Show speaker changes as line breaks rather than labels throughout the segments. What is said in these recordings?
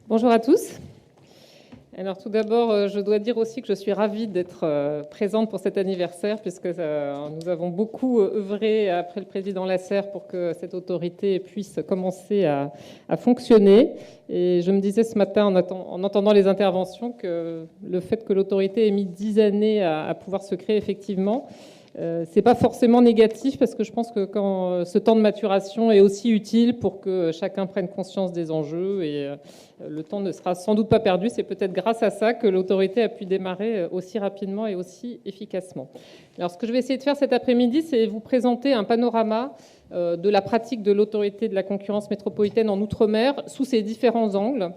Bonjour à tous. Alors tout d'abord, je dois dire aussi que je suis ravie d'être présente pour cet anniversaire, puisque nous avons beaucoup œuvré après le président Lasserre pour que cette autorité puisse commencer à fonctionner. Et je me disais ce matin, en entendant les interventions, que le fait que l'autorité ait mis 10 années à pouvoir se créer effectivement, c'est pas forcément négatif, parce que je pense que quand ce temps de maturation est aussi utile pour que chacun prenne conscience des enjeux, et le temps ne sera sans doute pas perdu. C'est peut-être grâce à ça que l'autorité a pu démarrer aussi rapidement et aussi efficacement. Alors ce que je vais essayer de faire cet après-midi, c'est vous présenter un panorama de la pratique de l'autorité de la concurrence métropolitaine en Outre-mer sous ses différents angles.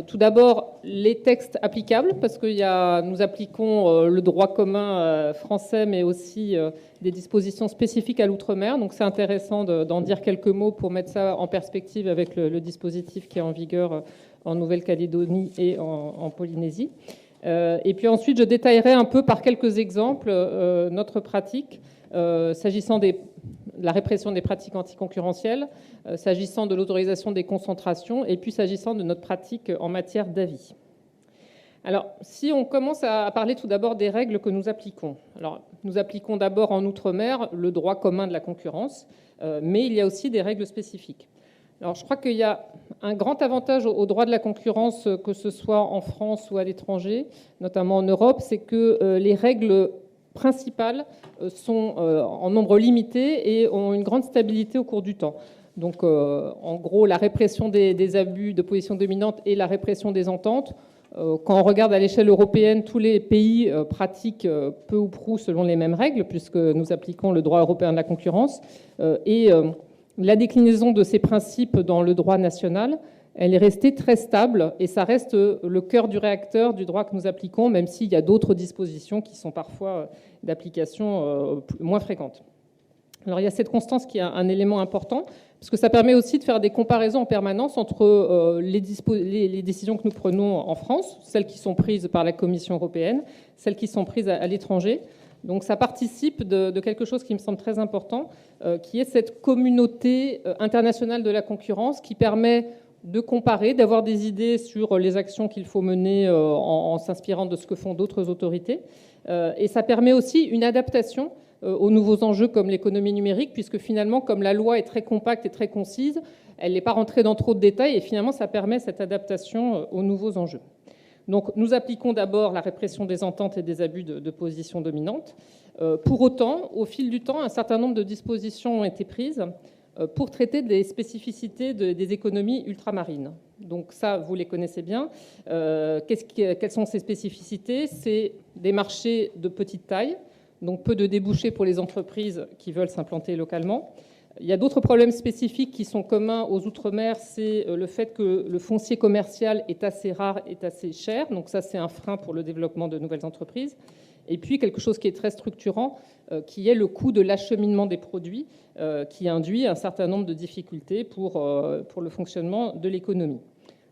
Tout d'abord, les textes applicables, parce que nous appliquons le droit commun français, mais aussi des dispositions spécifiques à l'Outre-mer. Donc c'est intéressant d'en dire quelques mots pour mettre ça en perspective avec le dispositif qui est en vigueur en Nouvelle-Calédonie et en Polynésie. Et puis ensuite, je détaillerai un peu par quelques exemples notre pratique, s'agissant de la répression des pratiques anticoncurrentielles, s'agissant de l'autorisation des concentrations, et puis s'agissant de notre pratique en matière d'avis. Alors, si on commence à parler tout d'abord des règles que nous appliquons. Alors, nous appliquons d'abord en Outre-mer le droit commun de la concurrence, mais il y a aussi des règles spécifiques. Alors, je crois qu'il y a un grand avantage au droit de la concurrence, que ce soit en France ou à l'étranger, notamment en Europe, c'est que les règles principales sont en nombre limité et ont une grande stabilité au cours du temps. Donc, en gros, la répression des abus de position dominante et la répression des ententes. Quand on regarde à l'échelle européenne, tous les pays pratiquent peu ou prou selon les mêmes règles, puisque nous appliquons le droit européen de la concurrence. La déclinaison de ces principes dans le droit national, elle est restée très stable, et ça reste le cœur du réacteur du droit que nous appliquons, même s'il y a d'autres dispositions qui sont parfois d'application moins fréquente. Alors il y a cette constance qui est un élément important, parce que ça permet aussi de faire des comparaisons en permanence entre les décisions que nous prenons en France, celles qui sont prises par la Commission européenne, celles qui sont prises à l'étranger. Donc ça participe de quelque chose qui me semble très important, qui est cette communauté internationale de la concurrence qui permet de comparer, d'avoir des idées sur les actions qu'il faut mener en s'inspirant de ce que font d'autres autorités. Et ça permet aussi une adaptation aux nouveaux enjeux comme l'économie numérique, puisque finalement, comme la loi est très compacte et très concise, elle n'est pas rentrée dans trop de détails, et finalement ça permet cette adaptation aux nouveaux enjeux. Donc nous appliquons d'abord la répression des ententes et des abus de position dominante. Pour autant, au fil du temps, un certain nombre de dispositions ont été prises pour traiter des spécificités des économies ultramarines. Donc ça, vous les connaissez bien. Quelles sont ces spécificités? C'est des marchés de petite taille, donc peu de débouchés pour les entreprises qui veulent s'implanter localement. Il y a d'autres problèmes spécifiques qui sont communs aux Outre-mer, c'est le fait que le foncier commercial est assez rare, est assez cher. Donc ça, c'est un frein pour le développement de nouvelles entreprises. Et puis, quelque chose qui est très structurant, qui est le coût de l'acheminement des produits, qui induit un certain nombre de difficultés pour le fonctionnement de l'économie.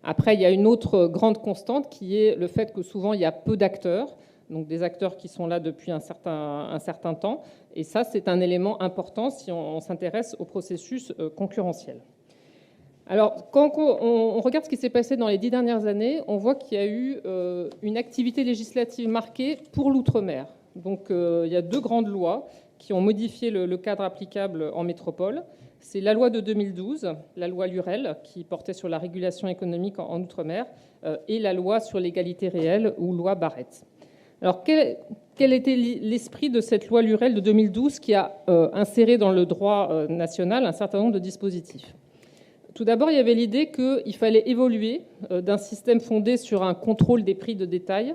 Après, il y a une autre grande constante qui est le fait que souvent, il y a peu d'acteurs, donc des acteurs qui sont là depuis un certain temps. Et ça, c'est un élément important si on s'intéresse au processus concurrentiel. Alors, quand on regarde ce qui s'est passé dans les 10 dernières années, on voit qu'il y a eu une activité législative marquée pour l'outre-mer. Donc, il y a deux grandes lois qui ont modifié le cadre applicable en métropole. C'est la loi de 2012, la loi Lurel, qui portait sur la régulation économique en outre-mer, et la loi sur l'égalité réelle, ou loi Barrette. Alors, quel était l'esprit de cette loi Lurel de 2012 qui a inséré dans le droit national un certain nombre de dispositifs? Tout d'abord, il y avait l'idée qu'il fallait évoluer d'un système fondé sur un contrôle des prix de détail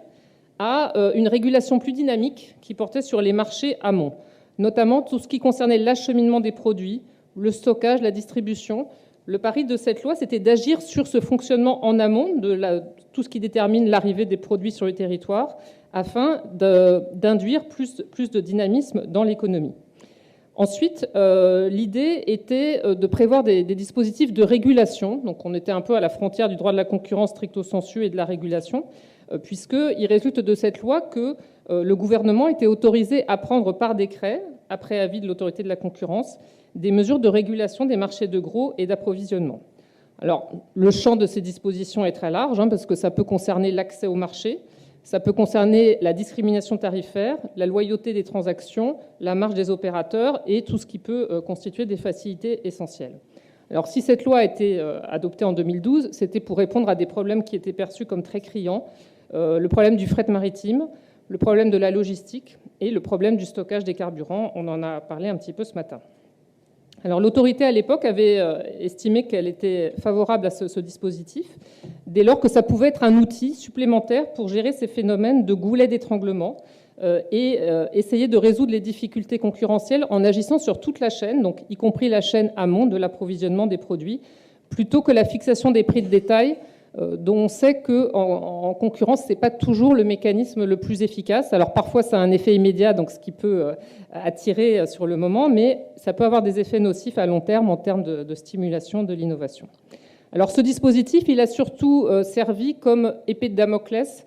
à une régulation plus dynamique qui portait sur les marchés amont, notamment tout ce qui concernait l'acheminement des produits, le stockage, la distribution. Le pari de cette loi, c'était d'agir sur ce fonctionnement en amont de tout ce qui détermine l'arrivée des produits sur le territoire, afin d'induire plus de dynamisme dans l'économie. Ensuite, l'idée était de prévoir des dispositifs de régulation. Donc on était un peu à la frontière du droit de la concurrence stricto sensu et de la régulation, puisqu'il résulte de cette loi que le gouvernement était autorisé à prendre par décret, après avis de l'autorité de la concurrence, des mesures de régulation des marchés de gros et d'approvisionnement. Alors, le champ de ces dispositions est très large, parce que ça peut concerner l'accès au marché, ça peut concerner la discrimination tarifaire, la loyauté des transactions, la marge des opérateurs et tout ce qui peut constituer des facilités essentielles. Alors, si cette loi a été adoptée en 2012, c'était pour répondre à des problèmes qui étaient perçus comme très criants, le problème du fret maritime, le problème de la logistique et le problème du stockage des carburants. On en a parlé un petit peu ce matin. Alors, l'autorité, à l'époque, avait estimé qu'elle était favorable à ce dispositif, dès lors que ça pouvait être un outil supplémentaire pour gérer ces phénomènes de goulet d'étranglement et essayer de résoudre les difficultés concurrentielles en agissant sur toute la chaîne, donc y compris la chaîne amont de l'approvisionnement des produits, plutôt que la fixation des prix de détail, dont on sait qu'en concurrence, ce n'est pas toujours le mécanisme le plus efficace. Alors parfois, ça a un effet immédiat, donc ce qui peut attirer sur le moment, mais ça peut avoir des effets nocifs à long terme en termes de stimulation de l'innovation. Alors ce dispositif, il a surtout servi comme épée de Damoclès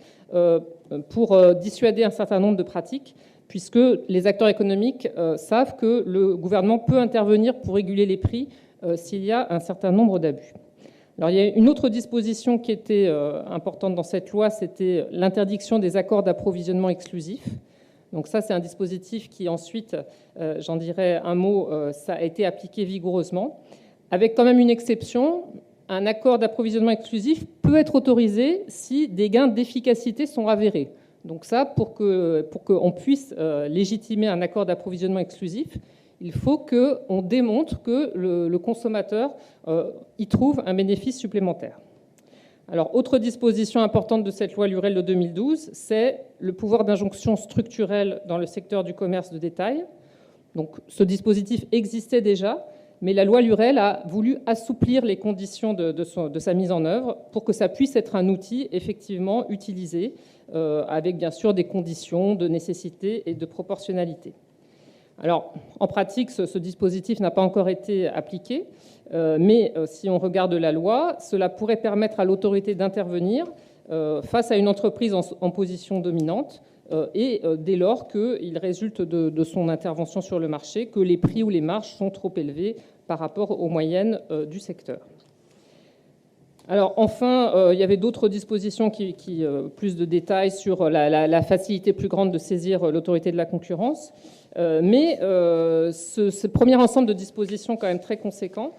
pour dissuader un certain nombre de pratiques, puisque les acteurs économiques savent que le gouvernement peut intervenir pour réguler les prix s'il y a un certain nombre d'abus. Alors, il y a une autre disposition qui était importante dans cette loi, c'était l'interdiction des accords d'approvisionnement exclusifs. Donc ça, c'est un dispositif qui ensuite, j'en dirai un mot, ça a été appliqué vigoureusement, avec quand même une exception. Un accord d'approvisionnement exclusif peut être autorisé si des gains d'efficacité sont avérés. Donc ça, pour qu'on puisse légitimer un accord d'approvisionnement exclusif, il faut qu'on démontre que le consommateur y trouve un bénéfice supplémentaire. Alors, autre disposition importante de cette loi Lurel de 2012, c'est le pouvoir d'injonction structurelle dans le secteur du commerce de détail. Donc, ce dispositif existait déjà, mais la loi Lurel a voulu assouplir les conditions de sa mise en œuvre pour que ça puisse être un outil effectivement utilisé, avec bien sûr des conditions de nécessité et de proportionnalité. Alors, en pratique, ce dispositif n'a pas encore été appliqué, mais si on regarde la loi, cela pourrait permettre à l'autorité d'intervenir face à une entreprise en position dominante et dès lors qu'il résulte de son intervention sur le marché que les prix ou les marges sont trop élevés par rapport aux moyennes du secteur. Alors enfin, il y avait d'autres dispositions plus de détails sur la facilité plus grande de saisir l'autorité de la concurrence. Mais ce premier ensemble de dispositions quand même très conséquent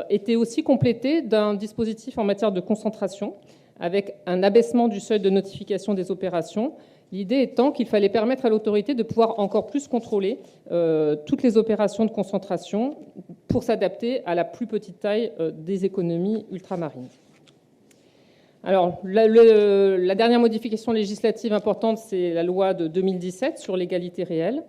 était aussi complété d'un dispositif en matière de concentration avec un abaissement du seuil de notification des opérations. L'idée étant qu'il fallait permettre à l'autorité de pouvoir encore plus contrôler toutes les opérations de concentration pour s'adapter à la plus petite taille des économies ultramarines. Alors, la dernière modification législative importante, c'est la loi de 2017 sur l'égalité réelle,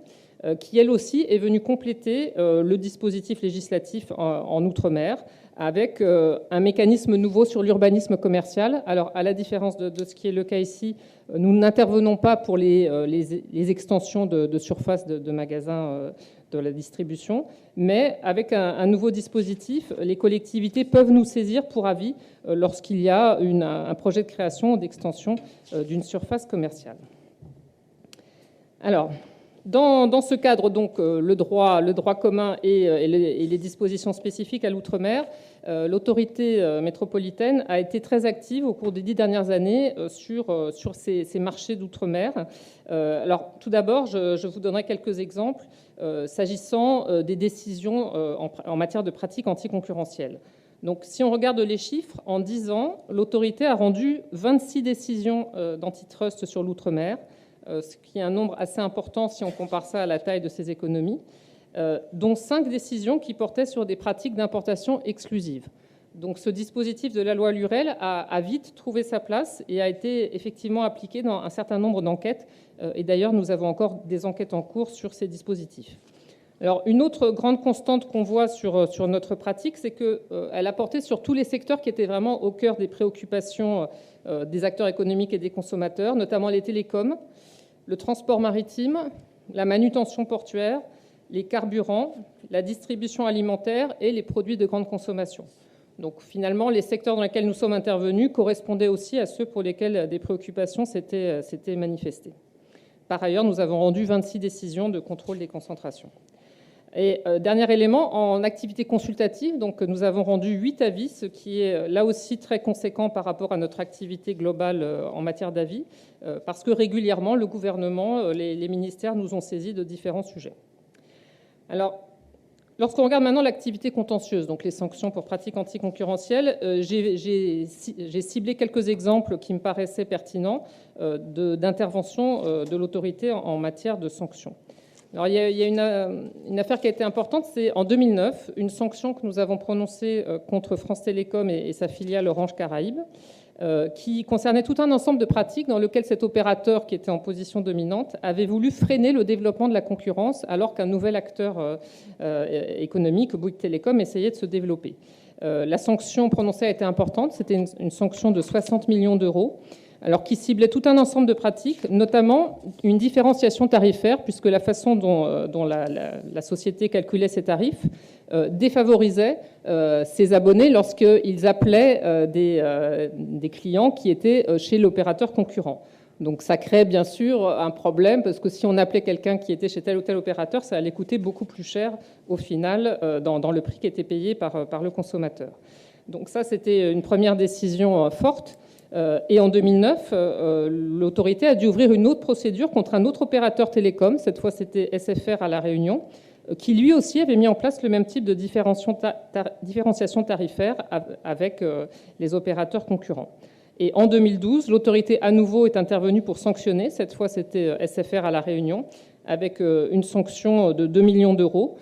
qui, elle aussi, est venue compléter le dispositif législatif en Outre-mer avec un mécanisme nouveau sur l'urbanisme commercial. Alors, à la différence de ce qui est le cas ici, nous n'intervenons pas pour les extensions de surface de magasins de la distribution, mais avec un nouveau dispositif, les collectivités peuvent nous saisir pour avis lorsqu'il y a un projet de création ou d'extension d'une surface commerciale. Alors, dans ce cadre, donc, le droit commun et les dispositions spécifiques à l'outre-mer, l'autorité métropolitaine a été très active au cours des 10 dernières années sur ces marchés d'outre-mer. Alors, tout d'abord, je vous donnerai quelques exemples s'agissant des décisions en matière de pratiques anticoncurrentielles. Donc, si on regarde les chiffres, en 10 ans, l'autorité a rendu 26 décisions d'antitrust sur l'outre-mer, ce qui est un nombre assez important si on compare ça à la taille de ces économies, dont 5 décisions qui portaient sur des pratiques d'importation exclusive. Donc ce dispositif de la loi Lurel a vite trouvé sa place et a été effectivement appliqué dans un certain nombre d'enquêtes. Et d'ailleurs, nous avons encore des enquêtes en cours sur ces dispositifs. Alors, une autre grande constante qu'on voit sur notre pratique, c'est qu'elle a porté sur tous les secteurs qui étaient vraiment au cœur des préoccupations des acteurs économiques et des consommateurs, notamment les télécoms, le transport maritime, la manutention portuaire, les carburants, la distribution alimentaire et les produits de grande consommation. Donc finalement, les secteurs dans lesquels nous sommes intervenus correspondaient aussi à ceux pour lesquels des préoccupations s'étaient manifestées. Par ailleurs, nous avons rendu 26 décisions de contrôle des concentrations. Et dernier élément, en activité consultative, donc nous avons rendu 8 avis, ce qui est là aussi très conséquent par rapport à notre activité globale en matière d'avis, parce que régulièrement, le gouvernement, les ministères nous ont saisis de différents sujets. Alors, lorsqu'on regarde maintenant l'activité contentieuse, donc les sanctions pour pratiques anticoncurrentielles, j'ai ciblé quelques exemples qui me paraissaient pertinents d'intervention de l'autorité en matière de sanctions. Alors, il y a une affaire qui a été importante, c'est en 2009, une sanction que nous avons prononcée contre France Télécom et sa filiale Orange Caraïbes, qui concernait tout un ensemble de pratiques dans lesquelles cet opérateur qui était en position dominante avait voulu freiner le développement de la concurrence alors qu'un nouvel acteur économique, Bouygues Télécom, essayait de se développer. La sanction prononcée a été importante, c'était une sanction de 60 millions d'euros, alors qui ciblait tout un ensemble de pratiques, notamment une différenciation tarifaire, puisque la façon dont la société calculait ses tarifs défavorisait ses abonnés lorsqu'ils appelaient des clients qui étaient chez l'opérateur concurrent. Donc ça crée bien sûr un problème, parce que si on appelait quelqu'un qui était chez tel ou tel opérateur, ça allait coûter beaucoup plus cher au final dans le prix qui était payé par le consommateur. Donc ça, c'était une première décision forte. Et en 2009, l'autorité a dû ouvrir une autre procédure contre un autre opérateur télécom, cette fois c'était SFR à La Réunion, qui lui aussi avait mis en place le même type de différenciation tarifaire avec les opérateurs concurrents. Et en 2012, l'autorité à nouveau est intervenue pour sanctionner, cette fois c'était SFR à La Réunion, avec une sanction de 2 millions d'euros,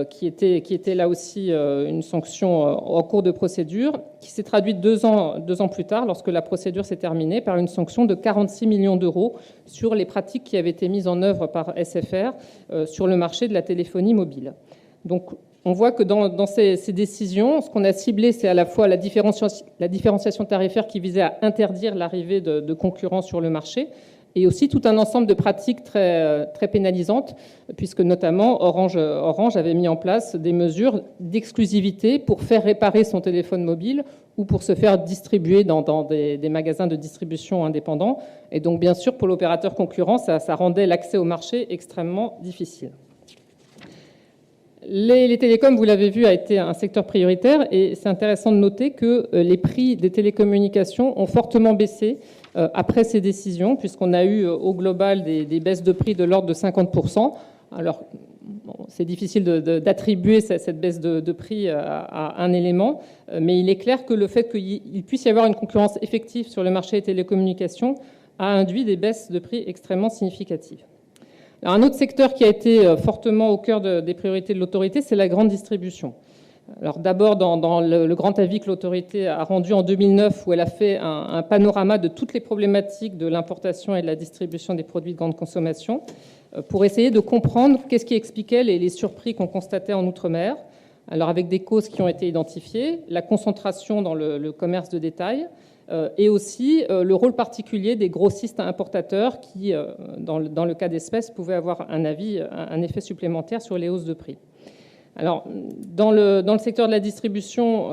qui était là aussi une sanction en cours de procédure, qui s'est traduite 2 ans plus tard, lorsque la procédure s'est terminée, par une sanction de 46 millions d'euros sur les pratiques qui avaient été mises en œuvre par SFR sur le marché de la téléphonie mobile. Donc, on voit que dans ces décisions, ce qu'on a ciblé, c'est à la fois la différenciation tarifaire qui visait à interdire l'arrivée de concurrents sur le marché, et aussi tout un ensemble de pratiques très pénalisantes, puisque notamment Orange avait mis en place des mesures d'exclusivité pour faire réparer son téléphone mobile ou pour se faire distribuer dans des magasins de distribution indépendants. Et donc, bien sûr, pour l'opérateur concurrent, ça rendait l'accès au marché extrêmement difficile. Les télécoms, vous l'avez vu, a été un secteur prioritaire, et c'est intéressant de noter que les prix des télécommunications ont fortement baissé après ces décisions, puisqu'on a eu au global des baisses de prix de l'ordre de 50%. Alors, bon, c'est difficile d'attribuer cette baisse de prix à un élément, mais il est clair que le fait qu'il puisse y avoir une concurrence effective sur le marché des télécommunications a induit des baisses de prix extrêmement significatives. Alors, un autre secteur qui a été fortement au cœur des priorités de l'autorité, c'est la grande distribution. Alors d'abord, dans le grand avis que l'autorité a rendu en 2009, où elle a fait un panorama de toutes les problématiques de l'importation et de la distribution des produits de grande consommation, pour essayer de comprendre qu'est-ce qui expliquait les surpris qu'on constatait en Outre-mer. Alors avec des causes qui ont été identifiées, la concentration dans le commerce de détail, et aussi le rôle particulier des grossistes importateurs qui, dans le cas d'espèces, pouvaient avoir un effet supplémentaire sur les hausses de prix. Alors, dans le secteur de la distribution,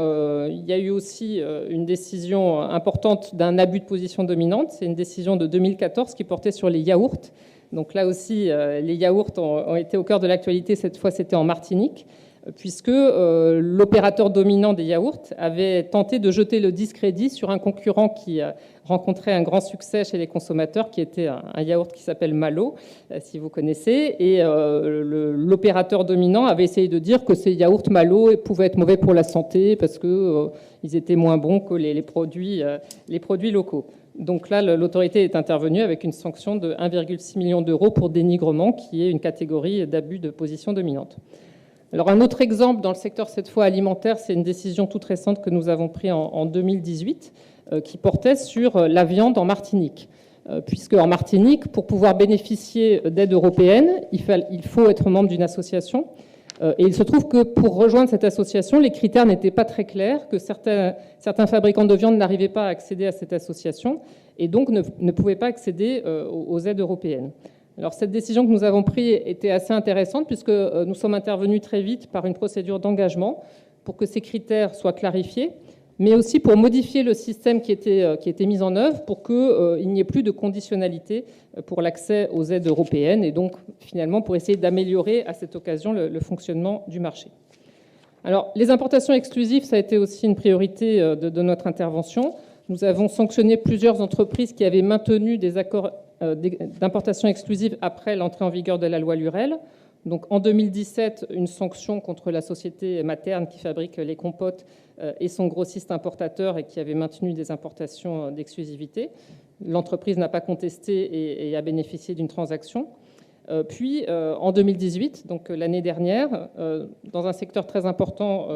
il y a eu aussi une décision importante d'un abus de position dominante. C'est une décision de 2014 qui portait sur les yaourts. Donc là aussi, les yaourts ont été au cœur de l'actualité. Cette fois, c'était en Martinique, puisque l'opérateur dominant des yaourts avait tenté de jeter le discrédit sur un concurrent qui rencontrait un grand succès chez les consommateurs, qui était un yaourt qui s'appelle Malo, si vous connaissez. Et l'opérateur dominant avait essayé de dire que ces yaourts Malo pouvaient être mauvais pour la santé parce qu'ils étaient moins bons que les produits locaux. Donc là, l'autorité est intervenue avec une sanction de 1,6 million d'euros pour dénigrement, qui est une catégorie d'abus de position dominante. Alors un autre exemple dans le secteur, cette fois alimentaire, c'est une décision toute récente que nous avons prise en 2018 qui portait sur la viande en Martinique. Puisque en Martinique, pour pouvoir bénéficier d'aides européennes, il faut être membre d'une association. Et il se trouve que pour rejoindre cette association, les critères n'étaient pas très clairs, que certains fabricants de viande n'arrivaient pas à accéder à cette association et donc ne pouvaient pas accéder aux aides européennes. Alors cette décision que nous avons prise était assez intéressante puisque nous sommes intervenus très vite par une procédure d'engagement pour que ces critères soient clarifiés, mais aussi pour modifier le système qui était mis en œuvre pour qu'il n'y ait plus de conditionnalité pour l'accès aux aides européennes, et donc finalement pour essayer d'améliorer à cette occasion le fonctionnement du marché. Alors, les importations exclusives, ça a été aussi une priorité de notre intervention. Nous avons sanctionné plusieurs entreprises qui avaient maintenu des accords d'importation exclusive après l'entrée en vigueur de la loi Lurel. Donc, en 2017, une sanction contre la société Materne qui fabrique les compotes et son grossiste importateur et qui avait maintenu des importations d'exclusivité. L'entreprise n'a pas contesté et a bénéficié d'une transaction. Puis, en 2018, donc l'année dernière, dans un secteur très important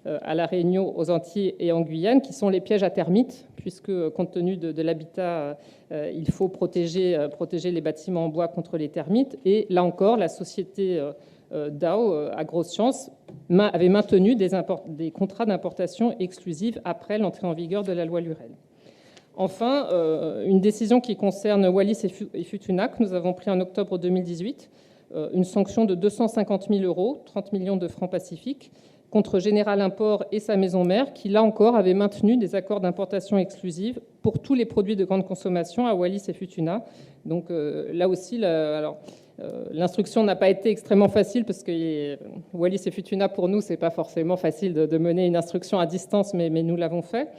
à La Réunion, aux Antilles et en Guyane, qui sont les pièges à termites, puisque compte tenu de l'habitat, il faut protéger les bâtiments en bois contre les termites. Et là encore, la société Dow AgroScience avait maintenu des contrats d'importation exclusifs après l'entrée en vigueur de la loi Lurel. Enfin, une décision qui concerne Wallis et Futuna, que nous avons pris en octobre 2018, une sanction de 250 000 €, 30 millions de francs pacifiques, contre Général Import et sa maison mère, qui, là encore, avaient maintenu des accords d'importation exclusive pour tous les produits de grande consommation à Wallis et Futuna. Donc là aussi, l'instruction n'a pas été extrêmement facile, parce que Wallis et Futuna, pour nous, c'est pas forcément facile de mener une instruction à distance, mais nous l'avons fait.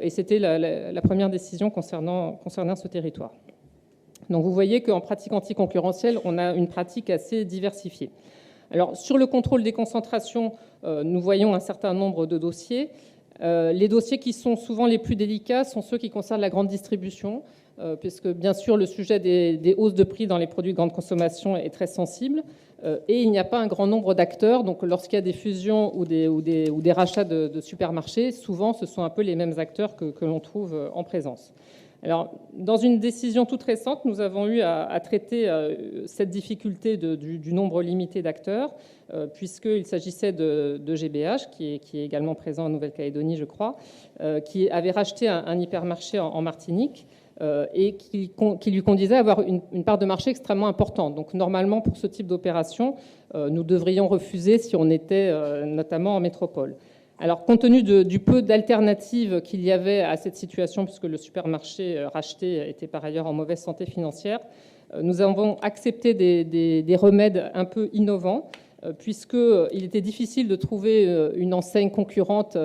Et c'était la première décision concernant ce territoire. Donc vous voyez qu'en pratique anticoncurrentielle, on a une pratique assez diversifiée. Alors sur le contrôle des concentrations, nous voyons un certain nombre de dossiers. Les dossiers qui sont souvent les plus délicats sont ceux qui concernent la grande distribution, puisque bien sûr le sujet des hausses de prix dans les produits de grande consommation est très sensible, et il n'y a pas un grand nombre d'acteurs. Donc lorsqu'il y a des fusions ou des rachats de supermarchés, souvent ce sont un peu les mêmes acteurs que l'on trouve en présence. Alors, dans une décision toute récente, nous avons eu à traiter cette difficulté du nombre limité d'acteurs, puisqu'il s'agissait de GBH, qui est également présent en Nouvelle-Calédonie, je crois, qui avait racheté un hypermarché en Martinique, et qui lui conduisait à avoir une part de marché extrêmement importante. Donc normalement, pour ce type d'opération, nous devrions refuser si on était notamment en métropole. Alors, compte tenu du peu d'alternatives qu'il y avait à cette situation, puisque le supermarché racheté était par ailleurs en mauvaise santé financière, nous avons accepté des remèdes un peu innovants, puisqu'il était difficile de trouver une enseigne concurrente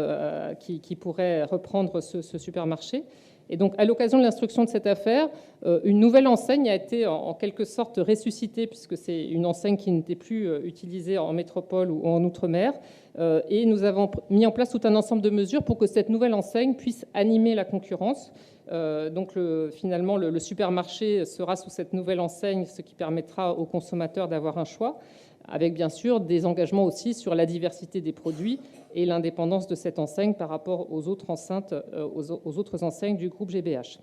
qui pourrait reprendre ce supermarché. Et donc, à l'occasion de l'instruction de cette affaire, une nouvelle enseigne a été en quelque sorte ressuscitée, puisque c'est une enseigne qui n'était plus utilisée en métropole ou en outre-mer. Et nous avons mis en place tout un ensemble de mesures pour que cette nouvelle enseigne puisse animer la concurrence. Donc, finalement, le supermarché sera sous cette nouvelle enseigne, ce qui permettra aux consommateurs d'avoir un choix, avec bien sûr des engagements aussi sur la diversité des produits et l'indépendance de cette enseigne par rapport aux autres enseignes du groupe GBH.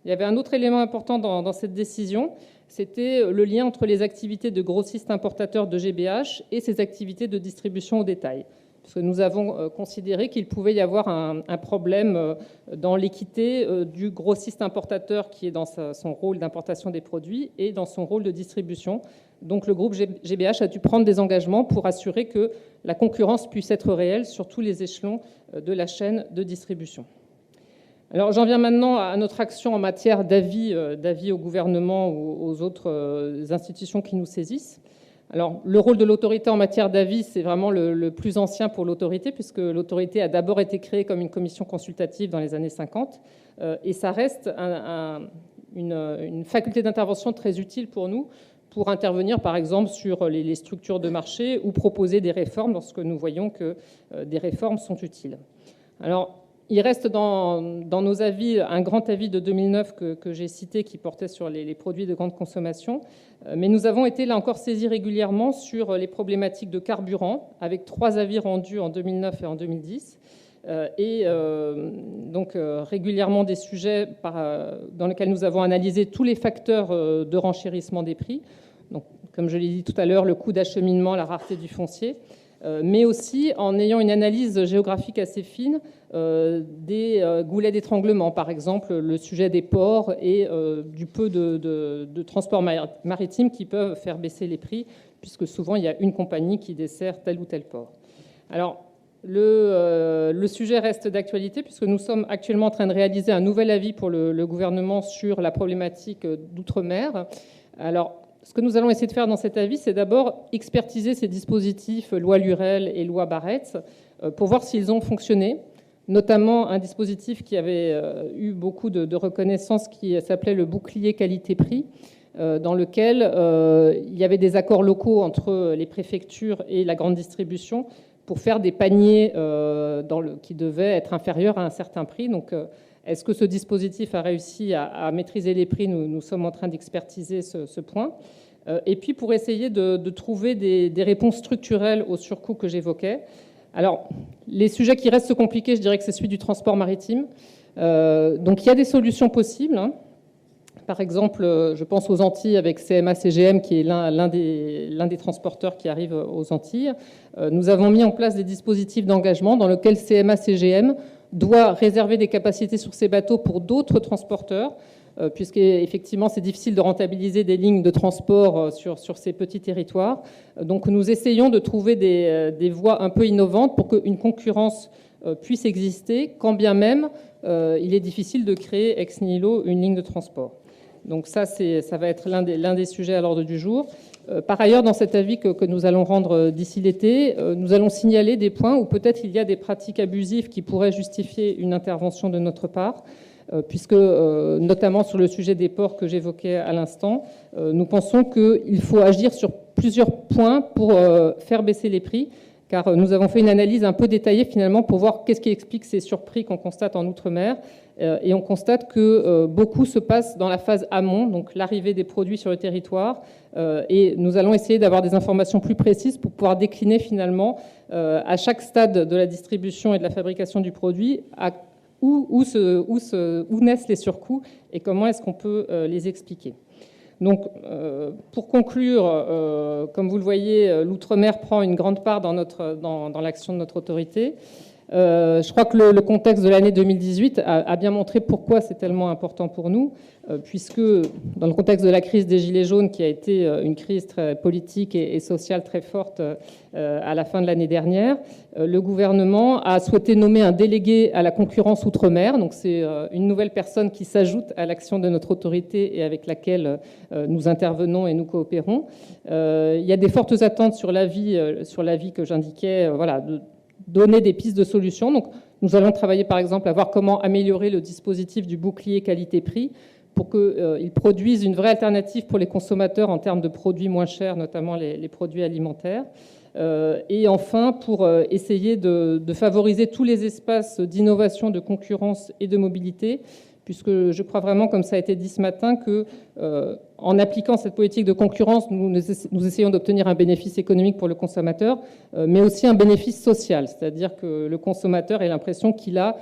Il y avait un autre élément important dans cette décision, c'était le lien entre les activités de grossistes importateurs de GBH et ses activités de distribution au détail. Parce que nous avons considéré qu'il pouvait y avoir un problème dans l'équité du grossiste importateur qui est dans son rôle d'importation des produits et dans son rôle de distribution. Donc le groupe GBH a dû prendre des engagements pour assurer que la concurrence puisse être réelle sur tous les échelons de la chaîne de distribution. Alors j'en viens maintenant à notre action en matière d'avis au gouvernement ou aux autres institutions qui nous saisissent. Alors, le rôle de l'autorité en matière d'avis, c'est vraiment le plus ancien pour l'autorité, puisque l'autorité a d'abord été créée comme une commission consultative dans les années 50, et ça reste une faculté d'intervention très utile pour nous, pour intervenir par exemple sur les structures de marché ou proposer des réformes lorsque nous voyons que des réformes sont utiles. Alors, il reste dans nos avis un grand avis de 2009 que j'ai cité qui portait sur les produits de grande consommation. Mais nous avons été là encore saisis régulièrement sur les problématiques de carburant, avec 3 avis rendus en 2009 et en 2010. Donc régulièrement des sujets dans lesquels nous avons analysé tous les facteurs de renchérissement des prix. Donc, comme je l'ai dit tout à l'heure, le coût d'acheminement, la rareté du foncier, mais aussi en ayant une analyse géographique assez fine des goulets d'étranglement, par exemple le sujet des ports et du peu de transport maritime qui peuvent faire baisser les prix, puisque souvent il y a une compagnie qui dessert tel ou tel port. Alors Le sujet reste d'actualité puisque nous sommes actuellement en train de réaliser un nouvel avis pour le gouvernement sur la problématique d'outre-mer. Alors, ce que nous allons essayer de faire dans cet avis, c'est d'abord expertiser ces dispositifs, loi Lurel et loi Barrette, pour voir s'ils ont fonctionné, notamment un dispositif qui avait eu beaucoup de reconnaissance qui s'appelait le bouclier qualité-prix, dans lequel il y avait des accords locaux entre les préfectures et la grande distribution pour faire des paniers qui devaient être inférieurs à un certain prix. Donc, est-ce que ce dispositif a réussi à maîtriser les prix? Nous sommes en train d'expertiser ce point. Et puis, pour essayer de trouver des réponses structurelles au surcoût que j'évoquais. Alors, les sujets qui restent compliqués, je dirais que c'est celui du transport maritime. Donc, il y a des solutions possibles, hein. Par exemple, je pense aux Antilles avec CMA-CGM, qui est l'un des transporteurs qui arrive aux Antilles. Nous avons mis en place des dispositifs d'engagement dans lesquels CMA-CGM doit réserver des capacités sur ses bateaux pour d'autres transporteurs, puisqu'effectivement, c'est difficile de rentabiliser des lignes de transport sur ces petits territoires. Donc, nous essayons de trouver des voies un peu innovantes pour qu'une concurrence puisse exister, quand bien même il est difficile de créer ex nihilo une ligne de transport. Donc ça va être l'un des sujets à l'ordre du jour. Par ailleurs, dans cet avis que nous allons rendre d'ici l'été, nous allons signaler des points où peut-être il y a des pratiques abusives qui pourraient justifier une intervention de notre part, puisque, notamment sur le sujet des ports que j'évoquais à l'instant, nous pensons qu'il faut agir sur plusieurs points pour faire baisser les prix, car nous avons fait une analyse un peu détaillée finalement pour voir qu'est-ce qui explique ces surprix qu'on constate en Outre-mer. Et on constate que beaucoup se passe dans la phase amont, donc l'arrivée des produits sur le territoire. Et nous allons essayer d'avoir des informations plus précises pour pouvoir décliner finalement à chaque stade de la distribution et de la fabrication du produit où naissent les surcoûts et comment est-ce qu'on peut les expliquer. Donc, pour conclure, comme vous le voyez, l'outre-mer prend une grande part dans l'action de notre autorité. Je crois que le contexte de l'année 2018 a bien montré pourquoi c'est tellement important pour nous, puisque dans le contexte de la crise des Gilets jaunes, qui a été une crise très politique et sociale très forte à la fin de l'année dernière, le gouvernement a souhaité nommer un délégué à la concurrence outre-mer. Donc c'est une nouvelle personne qui s'ajoute à l'action de notre autorité et avec laquelle nous intervenons et nous coopérons. Il y a des fortes attentes sur l'avis que j'indiquais, voilà, de donner des pistes de solutions. Donc, nous allons travailler, par exemple, à voir comment améliorer le dispositif du bouclier qualité-prix pour qu'il produise une vraie alternative pour les consommateurs en termes de produits moins chers, notamment les produits alimentaires. Et enfin, pour essayer de favoriser tous les espaces d'innovation, de concurrence et de mobilité, puisque je crois vraiment, comme ça a été dit ce matin, que en appliquant cette politique de concurrence, nous essayons d'obtenir un bénéfice économique pour le consommateur, mais aussi un bénéfice social, c'est-à-dire que le consommateur ait l'impression qu'il a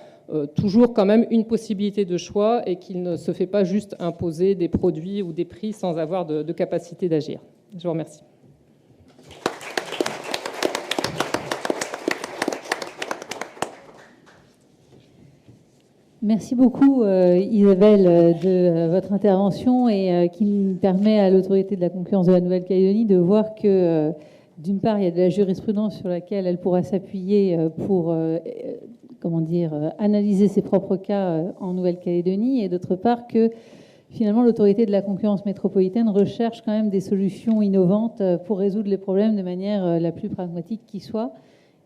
toujours quand même une possibilité de choix et qu'il ne se fait pas juste imposer des produits ou des prix sans avoir de capacité d'agir. Je vous remercie.
Merci beaucoup Isabelle de votre intervention et qui nous permet à l'autorité de la concurrence de la Nouvelle-Calédonie de voir que d'une part il y a de la jurisprudence sur laquelle elle pourra s'appuyer pour analyser ses propres cas en Nouvelle-Calédonie et d'autre part que finalement l'autorité de la concurrence métropolitaine recherche quand même des solutions innovantes pour résoudre les problèmes de manière la plus pragmatique qui soit.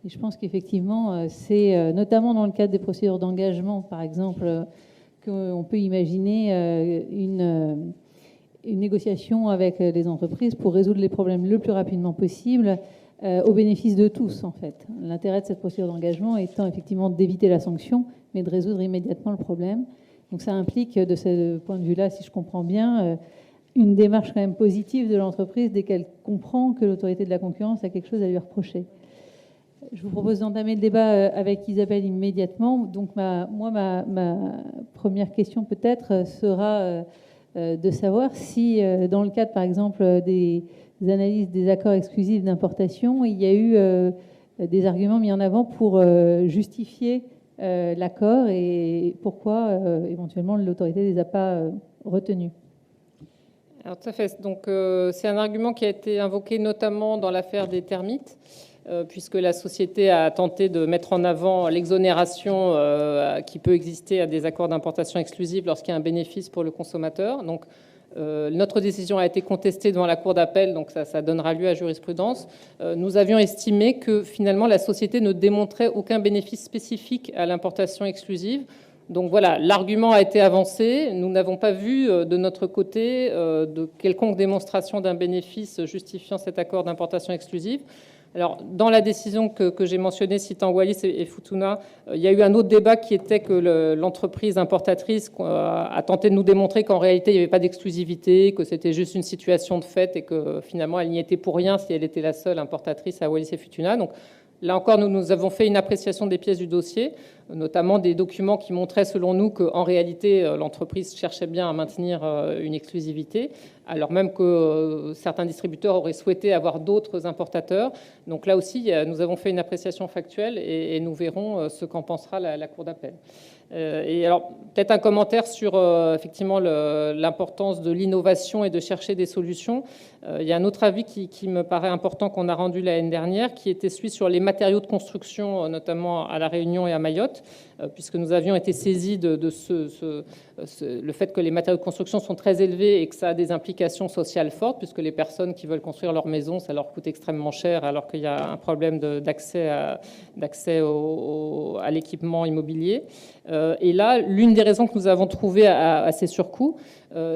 Et je pense qu'effectivement, c'est notamment dans le cadre des procédures d'engagement, par exemple, qu'on peut imaginer une négociation avec les entreprises pour résoudre les problèmes le plus rapidement possible, au bénéfice de tous, en fait. L'intérêt de cette procédure d'engagement étant effectivement d'éviter la sanction, mais de résoudre immédiatement le problème. Donc ça implique, de ce point de vue-là, si je comprends bien, une démarche quand même positive de l'entreprise dès qu'elle comprend que l'autorité de la concurrence a quelque chose à lui reprocher. Je vous propose d'entamer le débat avec Isabelle immédiatement. Donc, ma première question peut-être sera de savoir si, dans le cadre, par exemple, des analyses des accords exclusifs d'importation, il y a eu des arguments mis en avant pour justifier l'accord et pourquoi, éventuellement, l'autorité ne les a pas retenus.
Alors, tout à fait. Donc, c'est un argument qui a été invoqué notamment dans l'affaire des termites. puisque la société a tenté de mettre en avant l'exonération qui peut exister à des accords d'importation exclusive lorsqu'il y a un bénéfice pour le consommateur. Donc, notre décision a été contestée devant la Cour d'appel, donc ça donnera lieu à jurisprudence. Nous avions estimé que finalement la société ne démontrait aucun bénéfice spécifique à l'importation exclusive. Donc voilà, l'argument a été avancé. Nous n'avons pas vu de notre côté de quelconque démonstration d'un bénéfice justifiant cet accord d'importation exclusive. Alors, dans la décision que j'ai mentionnée citant Wallis et Futuna, il y a eu un autre débat qui était que l'entreprise importatrice a tenté de nous démontrer qu'en réalité, il n'y avait pas d'exclusivité, que c'était juste une situation de fait et que finalement, elle n'y était pour rien si elle était la seule importatrice à Wallis et Futuna. Donc, là encore, nous avons fait une appréciation des pièces du dossier, notamment des documents qui montraient, selon nous, qu'en réalité, l'entreprise cherchait bien à maintenir une exclusivité, alors même que certains distributeurs auraient souhaité avoir d'autres importateurs. Donc là aussi, nous avons fait une appréciation factuelle et nous verrons ce qu'en pensera la Cour d'appel. Et alors, peut-être un commentaire sur effectivement l'importance de l'innovation et de chercher des solutions. Il y a un autre avis qui me paraît important qu'on a rendu l'année dernière, qui était celui sur les matériaux de construction, notamment à La Réunion et à Mayotte, puisque nous avions été saisis de le fait que les matériaux de construction sont très élevés et que ça a des implications sociales fortes, puisque les personnes qui veulent construire leur maison, ça leur coûte extrêmement cher, alors qu'il y a un problème d'accès à l'équipement immobilier. Et là, l'une des raisons que nous avons trouvées à ces surcoûts,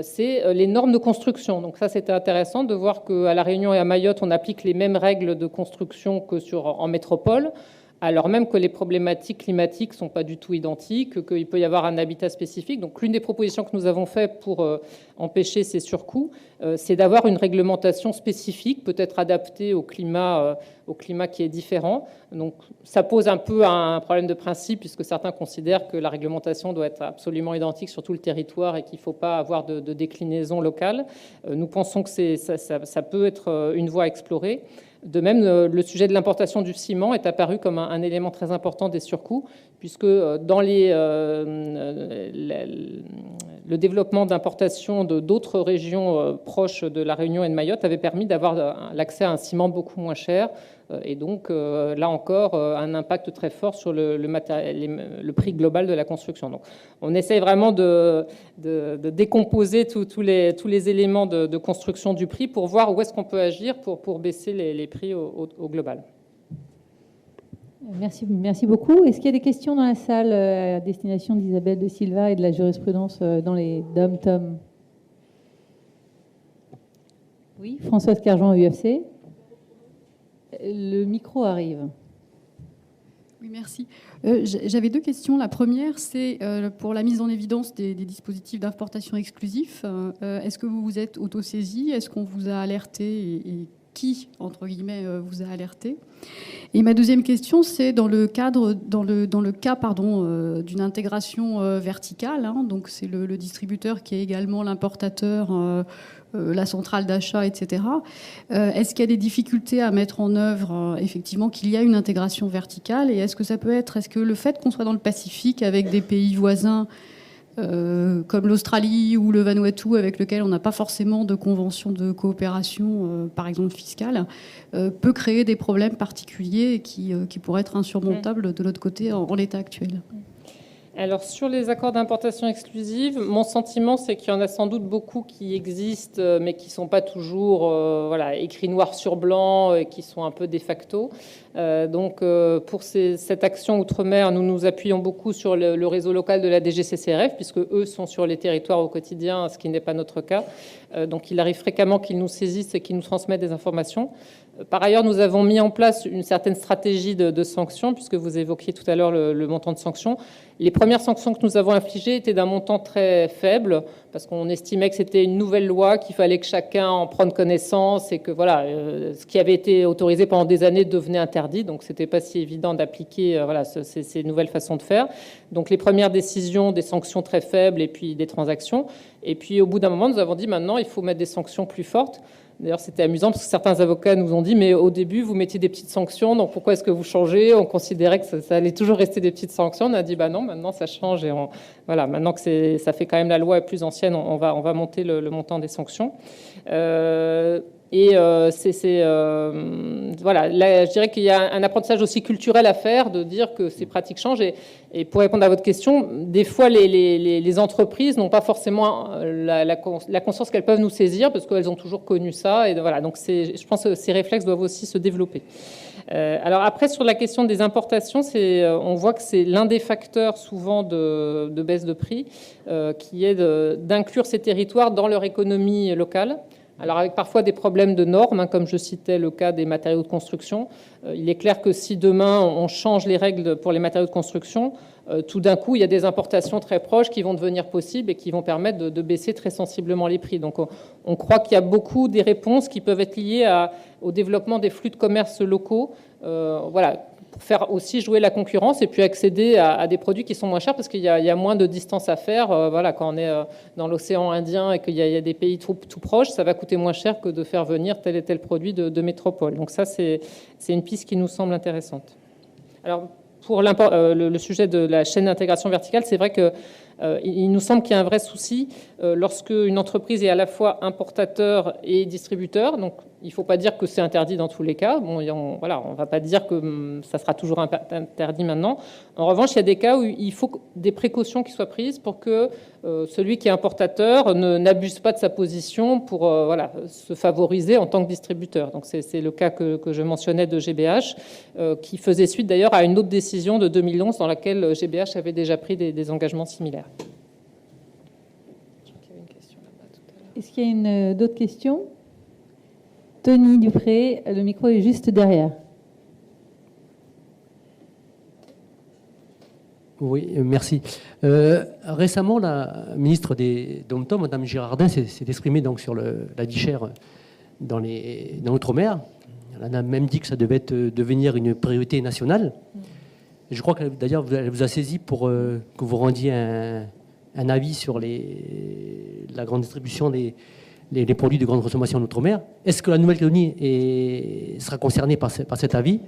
c'est les normes de construction. Donc ça, c'était intéressant de voir qu'à La Réunion et à Mayotte, on applique les mêmes règles de construction que en métropole, alors même que les problématiques climatiques ne sont pas du tout identiques, qu'il peut y avoir un habitat spécifique. Donc l'une des propositions que nous avons faites pour empêcher ces surcoûts, c'est d'avoir une réglementation spécifique, peut-être adaptée au climat qui est différent. Donc ça pose un peu un problème de principe, puisque certains considèrent que la réglementation doit être absolument identique sur tout le territoire et qu'il ne faut pas avoir de déclinaison locale. Nous pensons que ça peut être une voie à explorer. De même, le sujet de l'importation du ciment est apparu comme un élément très important des surcoûts, puisque dans le développement d'importation de d'autres régions proches de La Réunion et de Mayotte avait permis d'avoir l'accès à un ciment beaucoup moins cher, et donc là encore un impact très fort sur le prix global de la construction. Donc, on essaye vraiment de décomposer tous les éléments de construction du prix pour voir où est-ce qu'on peut agir pour baisser les prix au global.
Merci beaucoup. Est-ce qu'il y a des questions dans la salle à destination d'Isabelle de Silva et de la jurisprudence dans les dom-tom? Oui, Françoise Carjean, UFC. Le micro arrive.
Oui, merci. J'avais deux questions. La première, c'est pour la mise en évidence des dispositifs d'importation exclusifs. Est-ce que vous vous êtes autosaisi? Est-ce qu'on vous a alerté et qui, entre guillemets, vous a alerté? Et ma deuxième question, c'est dans le cas d'une intégration verticale, hein, donc c'est le distributeur qui est également l'importateur, la centrale d'achat, etc. Est-ce qu'il y a des difficultés à mettre en œuvre, effectivement, qu'il y a une intégration verticale? Et est-ce que le fait qu'on soit dans le Pacifique avec des pays voisins comme l'Australie ou le Vanuatu, avec lequel on n'a pas forcément de convention de coopération, par exemple fiscale, peut créer des problèmes particuliers qui pourraient être insurmontables de l'autre côté en l'état actuel?
Alors, sur les accords d'importation exclusive, mon sentiment, c'est qu'il y en a sans doute beaucoup qui existent, mais qui ne sont pas toujours écrits noir sur blanc et qui sont un peu de facto. Donc, pour cette action Outre-mer, nous nous appuyons beaucoup sur le réseau local de la DGCCRF, puisque eux sont sur les territoires au quotidien, ce qui n'est pas notre cas. Donc, il arrive fréquemment qu'ils nous saisissent et qu'ils nous transmettent des informations. Par ailleurs, nous avons mis en place une certaine stratégie de sanctions, puisque vous évoquiez tout à l'heure le montant de sanctions. Les premières sanctions que nous avons infligées étaient d'un montant très faible, parce qu'on estimait que c'était une nouvelle loi, qu'il fallait que chacun en prenne connaissance et que ce qui avait été autorisé pendant des années devenait interdit. Donc, c'était pas si évident d'appliquer ces nouvelles façons de faire. Donc, les premières décisions, des sanctions très faibles et puis des transactions. Et puis, au bout d'un moment, nous avons dit maintenant, il faut mettre des sanctions plus fortes. D'ailleurs, c'était amusant parce que certains avocats nous ont dit « mais au début, vous mettiez des petites sanctions, donc pourquoi est-ce que vous changez ?» On considérait que ça allait toujours rester des petites sanctions. On a dit « bah non, maintenant ça change et maintenant que ça fait quand même la loi est plus ancienne, on va monter le montant des sanctions. » Et voilà, là, je dirais qu'il y a un apprentissage aussi culturel à faire, de dire que ces pratiques changent. Et pour répondre à votre question, des fois, les entreprises n'ont pas forcément la conscience qu'elles peuvent nous saisir, parce qu'elles ont toujours connu ça. Et voilà, donc je pense que ces réflexes doivent aussi se développer. Alors après, sur la question des importations, on voit que c'est l'un des facteurs souvent de baisse de prix, qui est d'inclure ces territoires dans leur économie locale. Alors avec parfois des problèmes de normes, comme je citais le cas des matériaux de construction. Il est clair que si demain on change les règles pour les matériaux de construction, tout d'un coup il y a des importations très proches qui vont devenir possibles et qui vont permettre de baisser très sensiblement les prix. Donc on croit qu'il y a beaucoup des réponses qui peuvent être liées au développement des flux de commerce locaux. Voilà, pour faire aussi jouer la concurrence et puis accéder à des produits qui sont moins chers parce qu'il y a moins de distance à faire. Voilà, quand on est dans l'océan Indien et qu'il y a des pays tout proches, ça va coûter moins cher que de faire venir tel et tel produit de métropole. Donc ça, c'est une piste qui nous semble intéressante. Alors, pour le sujet de la chaîne d'intégration verticale, c'est vrai que il nous semble qu'il y a un vrai souci lorsque une entreprise est à la fois importateur et distributeur. Donc, il ne faut pas dire que c'est interdit dans tous les cas. Bon, voilà, on ne va pas dire que ça sera toujours interdit maintenant. En revanche, il y a des cas où il faut des précautions qui soient prises pour que celui qui est importateur n'abuse pas de sa position pour voilà, se favoriser en tant que distributeur. Donc, c'est le cas que je mentionnais de GBH, qui faisait suite d'ailleurs à une autre décision de 2011 dans laquelle GBH avait déjà pris des engagements similaires.
Est-ce qu'il y a d'autres questions ? Tony Dupré, le micro est juste derrière.
Oui, merci. Récemment, la ministre des Dom-Tom, Mme Girardin, s'est exprimée donc sur la vie chère dans l'outre-mer. Elle a même dit que ça devait devenir une priorité nationale. Et je crois que d'ailleurs, elle vous a saisi pour que vous rendiez un avis sur la grande distribution des produits de grande consommation en outre-mer. Est-ce que la Nouvelle-Calédonie sera concernée par cet avis?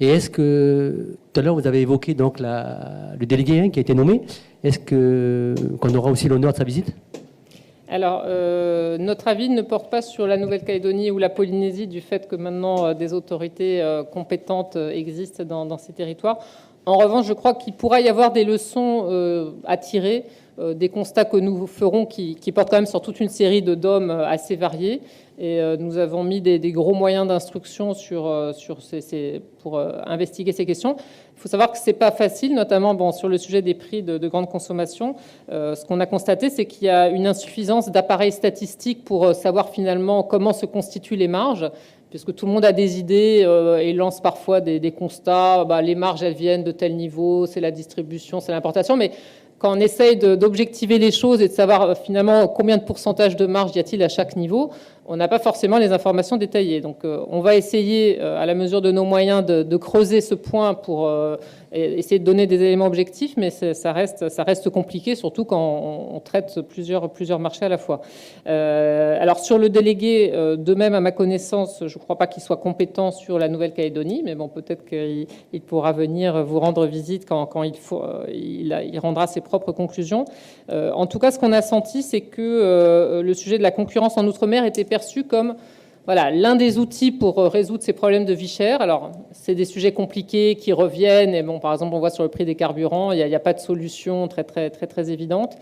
Et est-ce que, tout à l'heure, vous avez évoqué donc le délégué qui a été nommé. Est-ce qu'on aura aussi l'honneur de sa visite?
Alors, notre avis ne porte pas sur la Nouvelle-Calédonie ou la Polynésie du fait que maintenant des autorités compétentes existent dans ces territoires. En revanche, je crois qu'il pourra y avoir des leçons à tirer des constats que nous ferons qui portent quand même sur toute une série de DOM assez variés. Et nous avons mis des gros moyens d'instruction pour investiguer ces questions. Il faut savoir que ce n'est pas facile, notamment sur le sujet des prix de grande consommation. Ce qu'on a constaté, c'est qu'il y a une insuffisance d'appareils statistiques pour savoir finalement comment se constituent les marges, puisque tout le monde a des idées et lance parfois des constats. Les marges, elles viennent de tel niveau, c'est la distribution, c'est l'importation. Mais quand on essaye d'objectiver les choses et de savoir finalement combien de pourcentage de marge y a-t-il à chaque niveau, on n'a pas forcément les informations détaillées. Donc on va essayer, à la mesure de nos moyens, de creuser ce point pour essayer de donner des éléments objectifs, mais ça reste compliqué, surtout quand on traite plusieurs marchés à la fois. Alors sur le délégué, de même à ma connaissance, je ne crois pas qu'il soit compétent sur la Nouvelle-Calédonie, mais bon, peut-être qu'il pourra venir vous rendre visite quand il rendra ses propres conclusions. En tout cas, ce qu'on a senti, c'est que le sujet de la concurrence en Outre-mer était perçu comme l'un des outils pour résoudre ces problèmes de vie chère. Alors, c'est des sujets compliqués qui reviennent. Et bon, par exemple, on voit sur le prix des carburants, il n'y a pas de solution très évidente.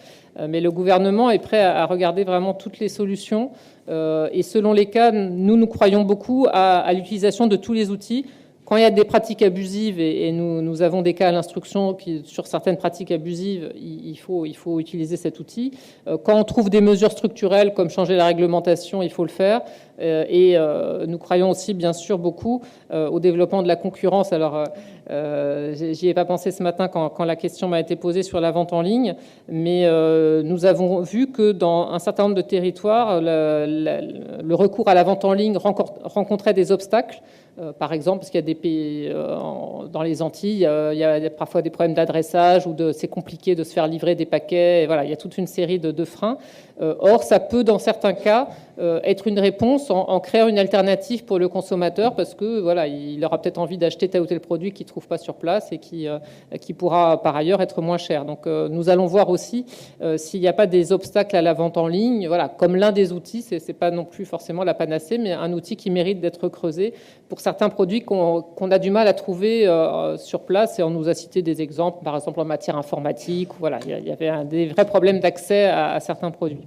Mais le gouvernement est prêt à regarder vraiment toutes les solutions. Et selon les cas, nous croyons beaucoup à l'utilisation de tous les outils. Quand il y a des pratiques abusives, et nous avons des cas à l'instruction sur certaines pratiques abusives, il faut utiliser cet outil. Quand on trouve des mesures structurelles, comme changer la réglementation, il faut le faire. Et nous croyons aussi, bien sûr, beaucoup au développement de la concurrence. Alors, j'y ai pas pensé ce matin quand la question m'a été posée sur la vente en ligne, mais nous avons vu que dans un certain nombre de territoires, le recours à la vente en ligne rencontrait des obstacles. Par exemple, parce qu'il y a des pays dans les Antilles, il y a parfois des problèmes d'adressage ou c'est compliqué de se faire livrer des paquets. Et voilà, il y a toute une série de freins. Or, ça peut, dans certains cas, être une réponse en créant une alternative pour le consommateur, parce que voilà, il aura peut-être envie d'acheter tel ou tel produit qu'il ne trouve pas sur place et qui pourra par ailleurs être moins cher. Donc, nous allons voir aussi s'il n'y a pas des obstacles à la vente en ligne. Voilà, comme l'un des outils, c'est pas non plus forcément la panacée, mais un outil qui mérite d'être creusé pour certains produits qu'on a du mal à trouver sur place. Et on nous a cité des exemples, par exemple en matière informatique. Voilà, il y avait des vrais problèmes d'accès à certains produits.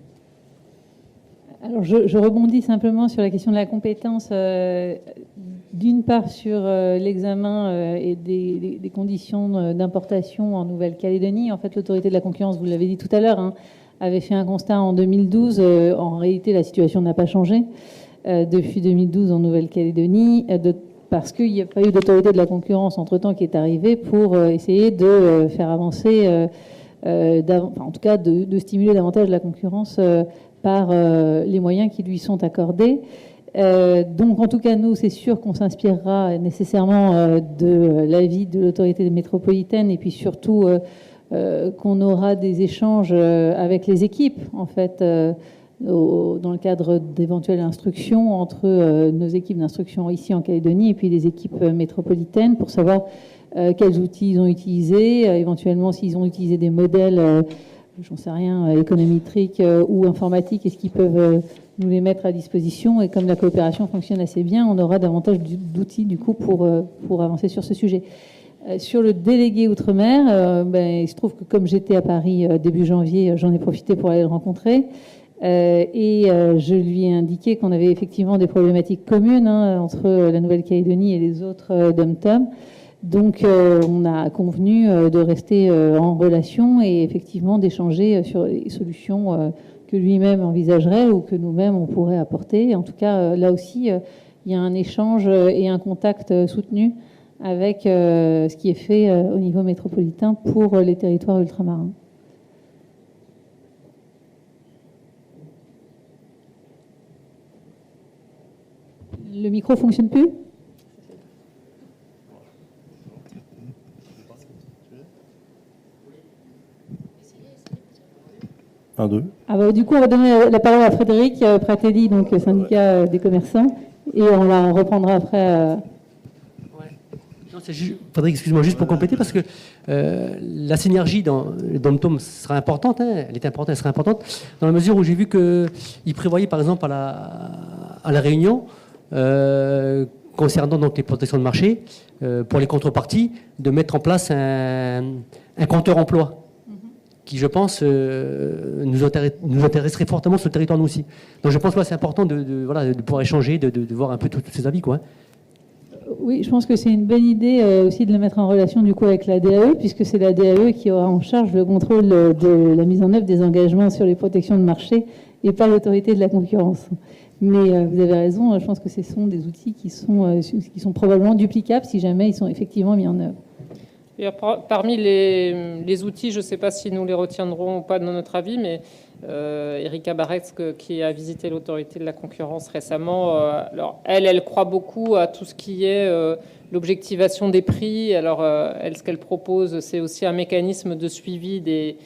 Alors, je rebondis simplement sur la question de la compétence, d'une part sur l'examen et des conditions d'importation en Nouvelle-Calédonie. En fait, l'autorité de la concurrence, vous l'avez dit tout à l'heure, avait fait un constat en 2012. En réalité, la situation n'a pas changé depuis 2012 en Nouvelle-Calédonie, parce qu'il n'y a pas eu d'autorité de la concurrence entre-temps qui est arrivée pour essayer de faire avancer, en tout cas de stimuler davantage la concurrence par les moyens qui lui sont accordés. Donc, en tout cas, nous, c'est sûr qu'on s'inspirera nécessairement de l'avis de l'autorité métropolitaine et puis surtout qu'on aura des échanges avec les équipes, en fait, dans le cadre d'éventuelles instructions entre nos équipes d'instruction ici en Calédonie et puis les équipes métropolitaines pour savoir quels outils ils ont utilisés, éventuellement s'ils ont utilisé des modèles j'en sais rien, économétriques ou informatiques, est-ce qu'ils peuvent nous les mettre à disposition? Et comme la coopération fonctionne assez bien, on aura davantage d'outils du coup pour avancer sur ce sujet. Sur le délégué Outre-mer, il se trouve que comme j'étais à Paris début janvier, j'en ai profité pour aller le rencontrer. Et je lui ai indiqué qu'on avait effectivement des problématiques communes entre la Nouvelle-Calédonie et les autres dom-tom. Donc, on a convenu de rester en relation et effectivement d'échanger sur les solutions que lui-même envisagerait ou que nous-mêmes on pourrait apporter. En tout cas, là aussi, il y a un échange et un contact soutenu avec ce qui est fait au niveau métropolitain pour les territoires ultramarins. Le micro fonctionne plus ? Du coup, on va donner la parole à Frédéric Pratelli, donc syndicat des commerçants, et on la reprendra après.
Non, Frédéric, excuse-moi, juste pour compléter, parce que la synergie dans le dom-tom sera importante, elle est importante, elle sera importante, dans la mesure où j'ai vu qu'il prévoyait, par exemple, à la Réunion, concernant donc les protections de marché, pour les contreparties, de mettre en place un compteur emploi, qui, je pense, nous intéresserait fortement sur le territoire, nous aussi. Donc, je pense que c'est important de pouvoir échanger, de voir un peu tous ces avis, quoi.
Oui, je pense que c'est une bonne idée aussi de le mettre en relation, du coup, avec la DAE, puisque c'est la DAE qui aura en charge le contrôle de la mise en œuvre des engagements sur les protections de marché et pas l'autorité de la concurrence. Mais vous avez raison, je pense que ce sont des outils qui sont probablement duplicables si jamais ils sont effectivement mis en œuvre.
Et parmi les outils, je ne sais pas si nous les retiendrons ou pas dans notre avis, mais Erika Barretz, qui a visité l'autorité de la concurrence récemment, alors elle croit beaucoup à tout ce qui est l'objectivation des prix. Alors, ce qu'elle propose, c'est aussi un mécanisme de suivi des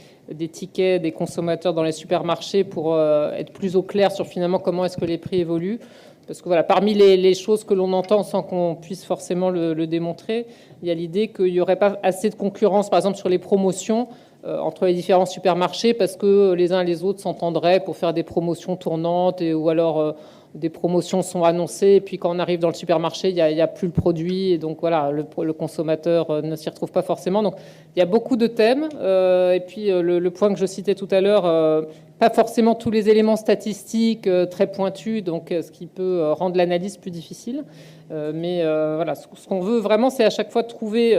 tickets des consommateurs dans les supermarchés pour être plus au clair sur finalement comment est-ce que les prix évoluent. Parce que voilà, parmi les choses que l'on entend sans qu'on puisse forcément le démontrer, il y a l'idée qu'il n'y aurait pas assez de concurrence, par exemple sur les promotions entre les différents supermarchés, parce que les uns et les autres s'entendraient pour faire des promotions tournantes, ou alors des promotions sont annoncées, et puis quand on arrive dans le supermarché, il n'y a plus le produit, et donc voilà, le consommateur ne s'y retrouve pas forcément. Donc il y a beaucoup de thèmes, et puis le point que je citais tout à l'heure, pas forcément tous les éléments statistiques très pointus, donc ce qui peut rendre l'analyse plus difficile. Mais voilà, ce qu'on veut vraiment, c'est à chaque fois trouver,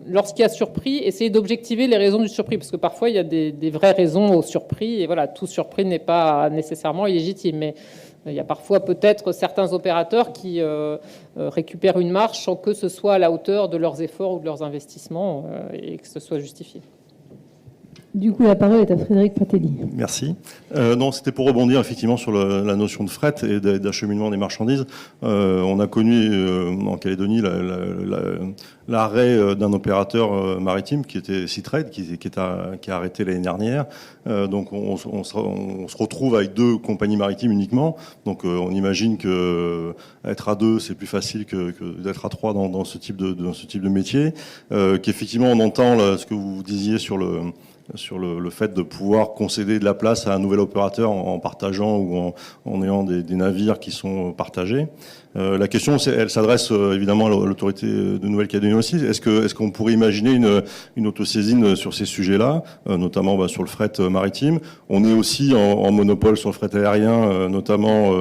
lorsqu'il y a surpris, essayer d'objectiver les raisons du surpris, parce que parfois il y a des vraies raisons au surpris, et voilà, tout surpris n'est pas nécessairement illégitime, mais il y a parfois peut-être certains opérateurs qui récupèrent une marge sans que ce soit à la hauteur de leurs efforts ou de leurs investissements et que ce soit justifié.
Du coup, la parole est à Frédéric Pratelli.
Merci. Non, c'était pour rebondir effectivement sur la notion de fret et d'acheminement des marchandises. On a connu en Calédonie l'arrêt d'un opérateur maritime qui était Seatrade, qui a arrêté l'année dernière. Donc on se retrouve avec 2 compagnies maritimes uniquement. Donc on imagine que être à 2, c'est plus facile que d'être à 3 dans ce type de métier. Qu'effectivement on entend là, ce que vous disiez sur le fait de pouvoir concéder de la place à un nouvel opérateur en partageant ou en ayant des navires qui sont partagés. La question, elle s'adresse évidemment à l'autorité de Nouvelle-Calédonie aussi. Est-ce qu'on pourrait imaginer une autosaisine sur ces sujets-là, notamment sur le fret maritime? On est aussi en monopole sur le fret aérien, notamment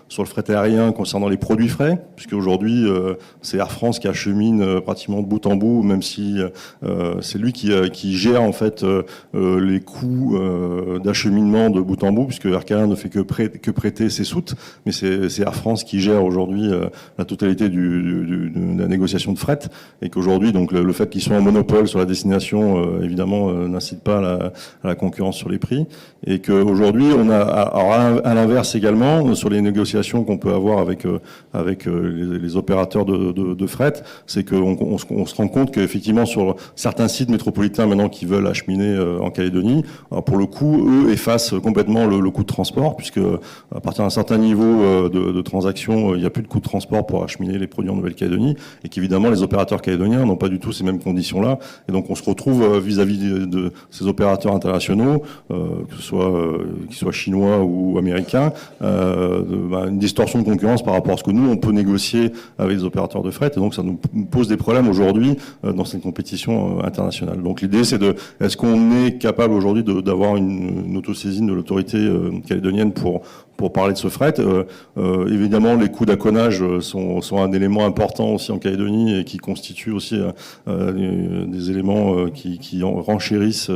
sur le fret aérien concernant les produits frais, puisque aujourd'hui c'est Air France qui achemine pratiquement de bout en bout, même si c'est lui qui gère en fait les coûts d'acheminement de bout en bout, puisque Air Canada ne fait que prêter ses soutes, mais c'est Air France qui gère aujourd'hui la totalité de la négociation de fret, et qu'aujourd'hui donc le fait qu'ils soient en monopole sur la destination évidemment n'incite pas à la concurrence sur les prix, et qu'aujourd'hui on a à l'inverse également sur les négociations qu'on peut avoir avec les opérateurs de fret, c'est qu'on se rend compte qu'effectivement sur certains sites métropolitains maintenant qui veulent acheminer en Calédonie, alors pour le coup eux effacent complètement le coût de transport, puisque à partir d'un certain niveau de transaction il n'y a plus de coût de transport pour acheminer les produits en Nouvelle-Calédonie, et qu'évidemment les opérateurs calédoniens n'ont pas du tout ces mêmes conditions-là, et donc on se retrouve vis-à-vis de ces opérateurs internationaux, que ce soit qu'ils soient chinois ou américains, une distorsion de concurrence par rapport à ce que nous on peut négocier avec les opérateurs de fret, et donc ça nous pose des problèmes aujourd'hui dans cette compétition internationale. Donc l'idée c'est est-ce qu'on est capable aujourd'hui d'avoir une autosaisine de l'autorité calédonienne pour parler de ce fret. Évidemment, les coûts d'accollage sont un élément important aussi en Calédonie, et qui constituent aussi des éléments qui renchérissent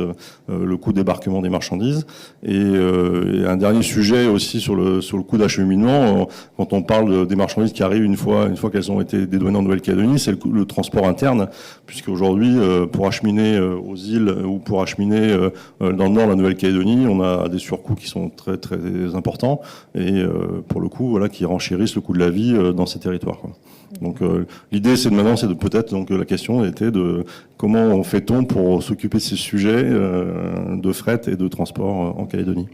le coût de débarquement des marchandises. Et un dernier sujet aussi sur le coût d'acheminement, quand on parle des marchandises qui arrivent une fois qu'elles ont été dédouanées en Nouvelle-Calédonie, c'est le transport interne, puisque aujourd'hui, pour acheminer aux îles ou pour acheminer dans le nord de la Nouvelle-Calédonie, on a des surcoûts qui sont très très importants, et pour le coup qui renchérissent le coût de la vie dans ces territoires, quoi. Donc l'idée la question était de comment fait-on pour s'occuper de ces sujets de fret et de transport en Calédonie.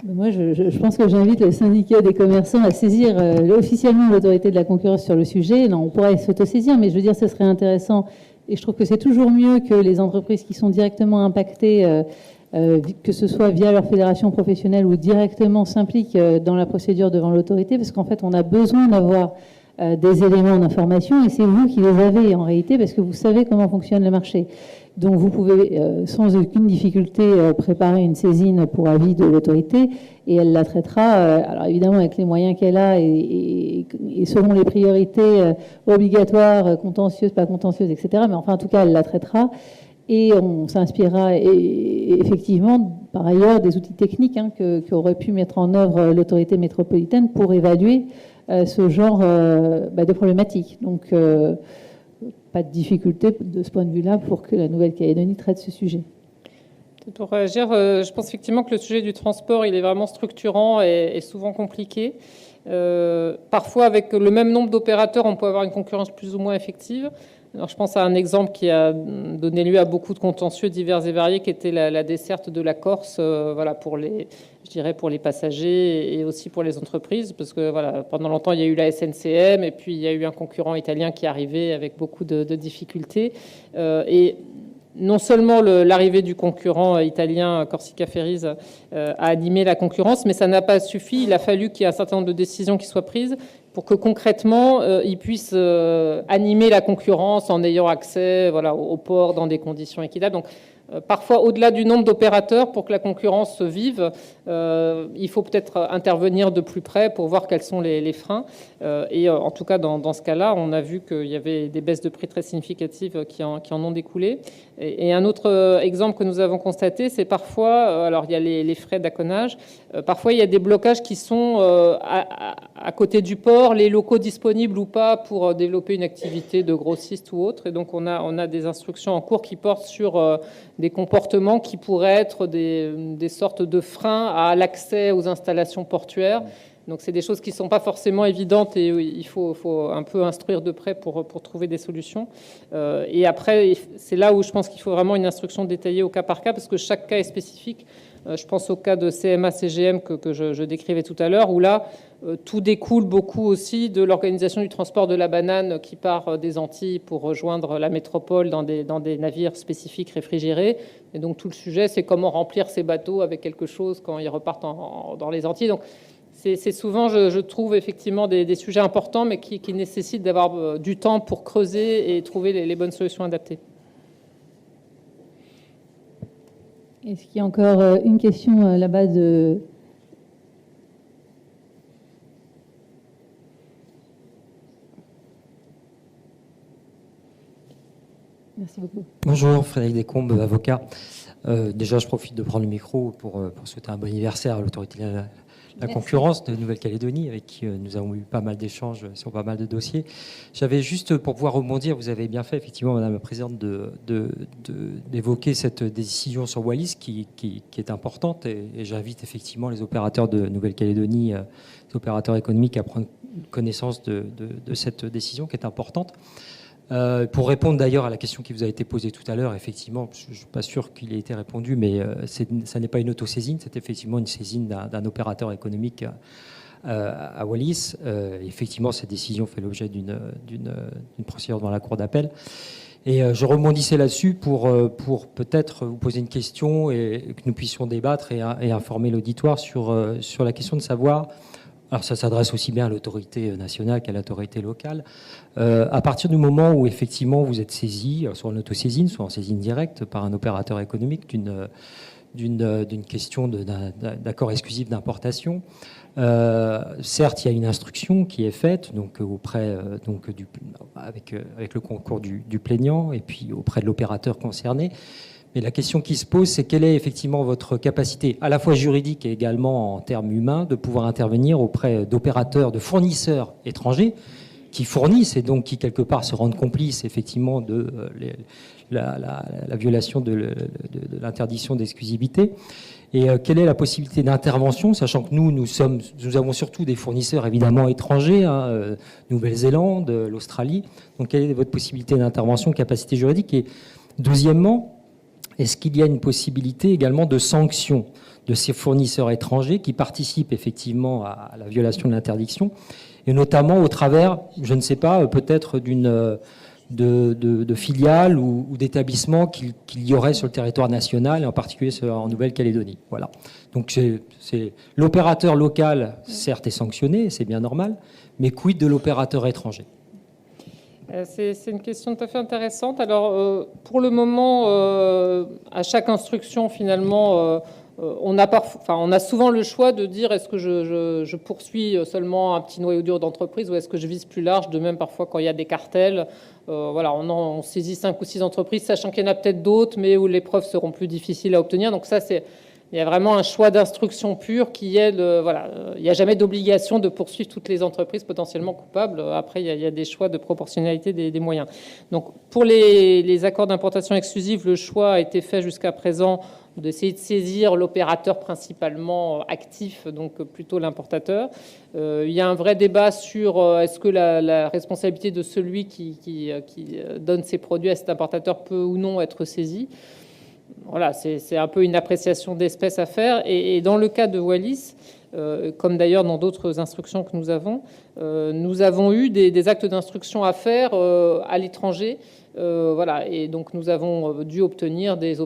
Moi, je pense que j'invite le syndicat des commerçants à saisir officiellement l'autorité de la concurrence sur le sujet. Non, on pourrait s'autosaisir, mais je veux dire, ce serait intéressant, et je trouve que c'est toujours mieux que les entreprises qui sont directement impactées, que ce soit via leur fédération professionnelle ou directement, s'impliquent dans la procédure devant l'autorité, parce qu'en fait, on a besoin d'avoir des éléments d'information, et c'est vous qui les avez en réalité, parce que vous savez comment fonctionne le marché. Donc vous pouvez sans aucune difficulté préparer une saisine pour avis de l'autorité, et elle la traitera, alors évidemment avec les moyens qu'elle a, et selon les priorités obligatoires, contentieuses, pas contentieuses, etc. Mais enfin, en tout cas, elle la traitera. Et on s'inspirera effectivement, par ailleurs, des outils techniques qu'aurait pu mettre en œuvre l'autorité métropolitaine pour évaluer ce genre de problématiques. Donc, pas de difficulté de ce point de vue-là pour que la Nouvelle-Calédonie traite ce sujet.
Pour réagir, je pense effectivement que le sujet du transport, il est vraiment structurant et souvent compliqué. Parfois, avec le même nombre d'opérateurs, on peut avoir une concurrence plus ou moins effective. Alors, je pense à un exemple qui a donné lieu à beaucoup de contentieux divers et variés, qui était la desserte de la Corse, pour les passagers et aussi pour les entreprises, parce que pendant longtemps il y a eu la SNCM, et puis il y a eu un concurrent italien qui arrivait avec beaucoup de difficultés. Et non seulement l'arrivée du concurrent italien Corsica Ferries a animé la concurrence, mais ça n'a pas suffi. Il a fallu qu'il y ait un certain nombre de décisions qui soient prises pour que concrètement, ils puissent animer la concurrence en ayant accès au port dans des conditions équitables. Donc, parfois, au-delà du nombre d'opérateurs, pour que la concurrence se vive, il faut peut-être intervenir de plus près pour voir quels sont les freins. Et en tout cas, dans ce cas-là, on a vu qu'il y avait des baisses de prix très significatives qui en ont découlé. Et un autre exemple que nous avons constaté, c'est parfois, alors il y a les frais d'accollage, parfois il y a des blocages qui sont à côté du port, les locaux disponibles ou pas pour développer une activité de grossiste ou autre. Et donc on a des instructions en cours qui portent sur des comportements qui pourraient être des sortes de freins à l'accès aux installations portuaires. Donc c'est des choses qui ne sont pas forcément évidentes et il faut un peu instruire de près pour trouver des solutions. Et après, c'est là où je pense qu'il faut vraiment une instruction détaillée au cas par cas, parce que chaque cas est spécifique. Je pense au cas de CMA-CGM que je décrivais tout à l'heure, où là, tout découle beaucoup aussi de l'organisation du transport de la banane qui part des Antilles pour rejoindre la métropole dans des navires spécifiques réfrigérés. Et donc tout le sujet, c'est comment remplir ces bateaux avec quelque chose quand ils repartent dans les Antilles. Donc c'est souvent, je trouve, effectivement des sujets importants, mais qui nécessitent d'avoir du temps pour creuser et trouver les bonnes solutions adaptées.
Est-ce qu'il y a encore une question là-bas de... Merci beaucoup.
Bonjour, Frédéric Descombes, avocat. Déjà, je profite de prendre le micro pour souhaiter un bon anniversaire à l'autorité de la concurrence de Nouvelle-Calédonie, avec qui nous avons eu pas mal d'échanges sur pas mal de dossiers. J'avais juste, pour pouvoir rebondir, vous avez bien fait, effectivement, Madame la Présidente, d'évoquer cette décision sur Wallis qui est importante, et j'invite effectivement les opérateurs de Nouvelle-Calédonie, les opérateurs économiques, à prendre connaissance de cette décision qui est importante. Pour répondre d'ailleurs à la question qui vous a été posée tout à l'heure, effectivement, je ne suis pas sûr qu'il ait été répondu, mais ça n'est pas une autosaisine, c'est effectivement une saisine d'un opérateur économique à Wallis. Effectivement, cette décision fait l'objet d'une procédure devant la Cour d'appel. Et je rebondissais là-dessus pour peut-être vous poser une question et que nous puissions débattre et informer l'auditoire sur la question de savoir... Alors ça s'adresse aussi bien à l'autorité nationale qu'à l'autorité locale. À partir du moment où effectivement vous êtes saisi, soit en autosaisine, soit en saisine directe par un opérateur économique d'une question d'accord exclusif d'importation, certes il y a une instruction qui est faite donc auprès avec le concours du plaignant et puis auprès de l'opérateur concerné. Mais la question qui se pose, c'est quelle est effectivement votre capacité, à la fois juridique et également en termes humains, de pouvoir intervenir auprès d'opérateurs, de fournisseurs étrangers qui fournissent et donc qui, quelque part, se rendent complices effectivement de la violation de l'interdiction d'exclusivité. Et quelle est la possibilité d'intervention, sachant que nous avons surtout des fournisseurs évidemment étrangers, Nouvelle-Zélande, l'Australie. Donc quelle est votre possibilité d'intervention, capacité juridique? Et deuxièmement, est-ce qu'il y a une possibilité également de sanction de ces fournisseurs étrangers qui participent effectivement à la violation de l'interdiction, et notamment au travers, je ne sais pas, peut-être de filiales ou d'établissements qu'il y aurait sur le territoire national, et en particulier en Nouvelle-Calédonie. Voilà. Donc c'est l'opérateur local, certes, est sanctionné, c'est bien normal, mais quid de l'opérateur étranger?
C'est une question tout à fait intéressante. Alors, pour le moment, à chaque instruction, finalement, on a souvent le choix de dire est-ce que je poursuis seulement un petit noyau dur d'entreprise ou est-ce que je vise plus large, de même parfois quand il y a des cartels. Voilà, on saisit 5 ou 6 entreprises, sachant qu'il y en a peut-être d'autres, mais où les preuves seront plus difficiles à obtenir. Donc ça, il y a vraiment un choix d'instruction pure qui est il n'y a jamais d'obligation de poursuivre toutes les entreprises potentiellement coupables. Après, il y a des choix de proportionnalité des moyens. Donc, pour les accords d'importation exclusive, le choix a été fait jusqu'à présent d'essayer de saisir l'opérateur principalement actif, donc plutôt l'importateur. Il y a un vrai débat sur est-ce que la responsabilité de celui qui donne ses produits à cet importateur peut ou non être saisie. Voilà, c'est un peu une appréciation d'espèce à faire. Et dans le cas de Wallis, comme d'ailleurs dans d'autres instructions que nous avons eu des actes d'instruction à faire à l'étranger. Voilà, et donc nous avons dû obtenir des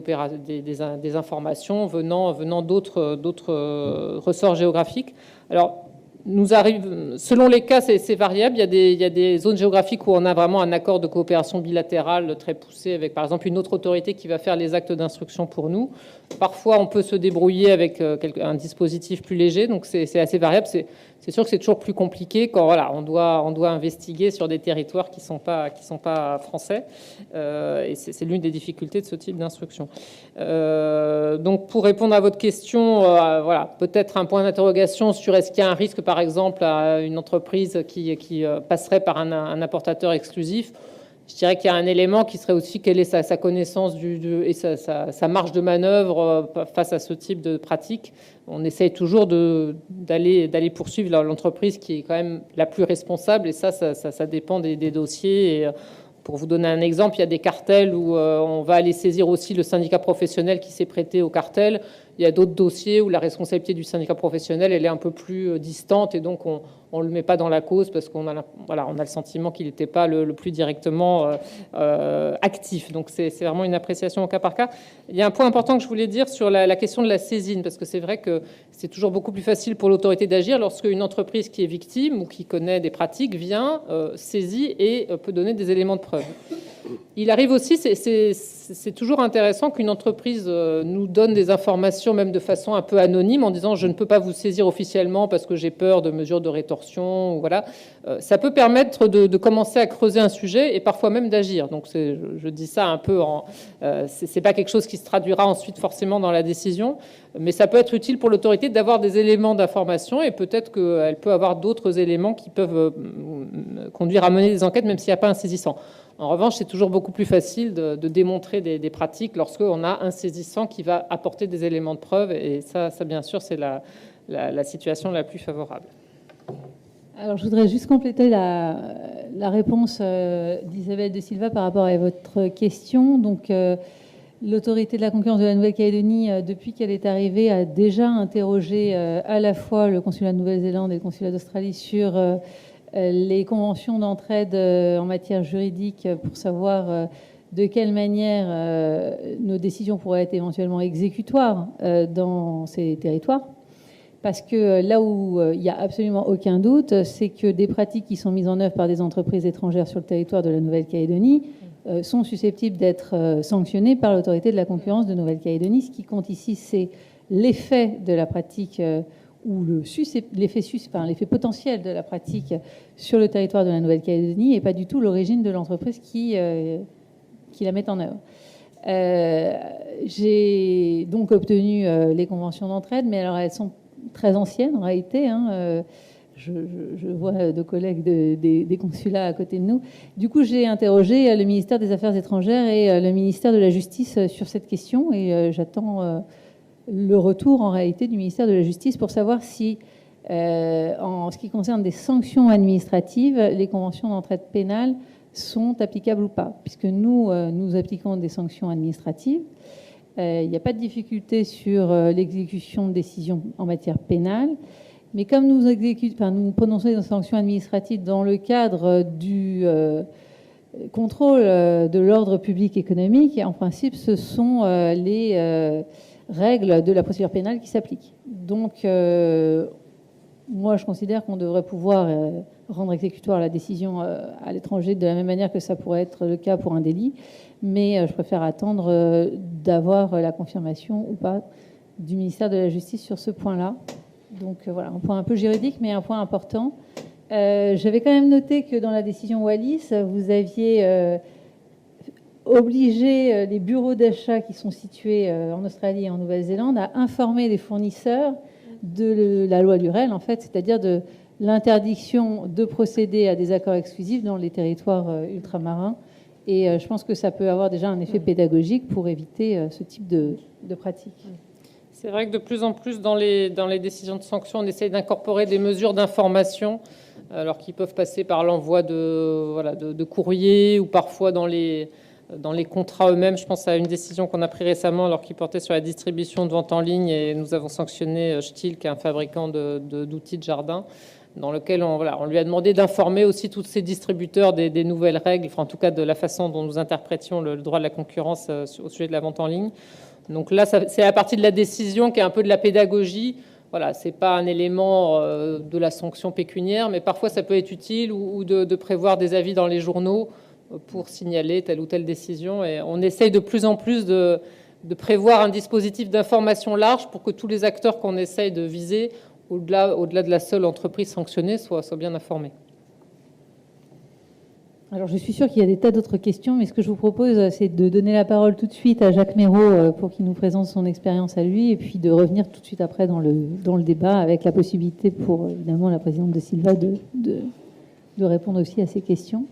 informations venant d'autres ressorts géographiques. Alors, selon les cas, c'est variable. Il y a des zones géographiques où on a vraiment un accord de coopération bilatérale très poussé avec, par exemple, une autre autorité qui va faire les actes d'instruction pour nous. Parfois, on peut se débrouiller avec un dispositif plus léger, donc c'est assez variable. C'est sûr que c'est toujours plus compliqué quand voilà, on doit investiguer sur des territoires qui sont pas français. Et c'est l'une des difficultés de ce type d'instruction. Donc, pour répondre à votre question, voilà, peut-être un point d'interrogation sur est-ce qu'il y a un risque, par exemple, à une entreprise qui passerait par un importateur exclusif. Je dirais qu'il y a un élément qui serait aussi quelle est sa connaissance et sa marge de manœuvre face à ce type de pratique. On essaye toujours d'aller poursuivre l'entreprise qui est quand même la plus responsable, et ça dépend des dossiers. Et pour vous donner un exemple, il y a des cartels où on va aller saisir aussi le syndicat professionnel qui s'est prêté au cartel. Il y a d'autres dossiers où la responsabilité du syndicat professionnel elle est un peu plus distante, et donc on ne le met pas dans la cause parce qu'on a le sentiment qu'il n'était pas le plus directement actif. Donc c'est vraiment une appréciation au cas par cas. Il y a un point important que je voulais dire sur la question de la saisine, parce que c'est vrai que c'est toujours beaucoup plus facile pour l'autorité d'agir lorsque une entreprise qui est victime ou qui connaît des pratiques vient, saisit et peut donner des éléments de preuve. Il arrive aussi, c'est toujours intéressant qu'une entreprise nous donne des informations, même de façon un peu anonyme, en disant je ne peux pas vous saisir officiellement parce que j'ai peur de mesures de rétorsion. Ou voilà. Ça peut permettre de commencer à creuser un sujet et parfois même d'agir. Donc je dis ça un peu c'est pas quelque chose qui se traduira ensuite forcément dans la décision, mais ça peut être utile pour l'autorité d'avoir des éléments d'information, et peut-être qu'elle peut avoir d'autres éléments qui peuvent conduire à mener des enquêtes, même s'il n'y a pas un saisissant. En revanche, c'est toujours beaucoup plus facile de démontrer des pratiques lorsqu'on a un saisissant qui va apporter des éléments de preuve, et ça bien sûr, c'est la situation la plus favorable.
Alors, je voudrais juste compléter la réponse d'Isabelle de Silva par rapport à votre question. Donc, l'autorité de la concurrence de la Nouvelle-Calédonie, depuis qu'elle est arrivée, a déjà interrogé à la fois le consulat de Nouvelle-Zélande et le consulat d'Australie sur les conventions d'entraide en matière juridique pour savoir de quelle manière nos décisions pourraient être éventuellement exécutoires dans ces territoires. Parce que là où il n'y a absolument aucun doute, c'est que des pratiques qui sont mises en œuvre par des entreprises étrangères sur le territoire de la Nouvelle-Calédonie sont susceptibles d'être sanctionnées par l'autorité de la concurrence de Nouvelle-Calédonie. Ce qui compte ici, c'est l'effet de la pratique ou l'effet potentiel de la pratique sur le territoire de la Nouvelle-Calédonie, et pas du tout l'origine de l'entreprise qui la met en œuvre. J'ai donc obtenu les conventions d'entraide, mais alors elles sont très anciennes en réalité. Je vois de collègues des consulats à côté de nous. Du coup, j'ai interrogé le ministère des Affaires étrangères et le ministère de la Justice sur cette question, et j'attends le retour en réalité du ministère de la Justice pour savoir si, en ce qui concerne des sanctions administratives, les conventions d'entraide pénale sont applicables ou pas. Puisque nous appliquons des sanctions administratives. Il n'y a pas de difficulté sur l'exécution de décisions en matière pénale. Mais comme nous prononçons des sanctions administratives dans le cadre du contrôle de l'ordre public économique, en principe, ce sont les règles de la procédure pénale qui s'appliquent. Donc, moi, je considère qu'on devrait pouvoir rendre exécutoire la décision à l'étranger de la même manière que ça pourrait être le cas pour un délit. Mais je préfère attendre d'avoir la confirmation ou pas du ministère de la Justice sur ce point-là. Donc voilà, un point un peu juridique, mais un point important. J'avais quand même noté que dans la décision Wallis, vous aviez obligé les bureaux d'achat qui sont situés en Australie et en Nouvelle-Zélande à informer les fournisseurs de la loi Lurel, en fait, c'est-à-dire de l'interdiction de procéder à des accords exclusifs dans les territoires ultramarins. Et je pense que ça peut avoir déjà un effet pédagogique pour éviter ce type de pratique.
C'est vrai que de plus en plus, dans les décisions de sanction, on essaye d'incorporer des mesures d'information, alors qu'ils peuvent passer par l'envoi de courriers ou parfois dans les contrats eux-mêmes. Je pense à une décision qu'on a prise récemment alors qu'il portait sur la distribution de vente en ligne, et nous avons sanctionné Stihl, qui est un fabricant d'outils de jardin, dans lequel on lui a demandé d'informer aussi tous ces distributeurs des nouvelles règles, enfin en tout cas de la façon dont nous interprétions le droit de la concurrence au sujet de la vente en ligne. Donc là, c'est à partir de la décision qui est un peu de la pédagogie. Voilà, c'est pas un élément de la sanction pécuniaire, mais parfois ça peut être utile, ou de prévoir des avis dans les journaux pour signaler telle ou telle décision. Et on essaye de plus en plus de prévoir un dispositif d'information large pour que tous les acteurs qu'on essaye de viser, au-delà de la seule entreprise sanctionnée, soient bien informés.
Alors, je suis sûre qu'il y a des tas d'autres questions, mais ce que je vous propose, c'est de donner la parole tout de suite à Jacques Méraud pour qu'il nous présente son expérience à lui, et puis de revenir tout de suite après dans le débat, avec la possibilité pour, évidemment, la présidente de Silva de répondre aussi à ces questions.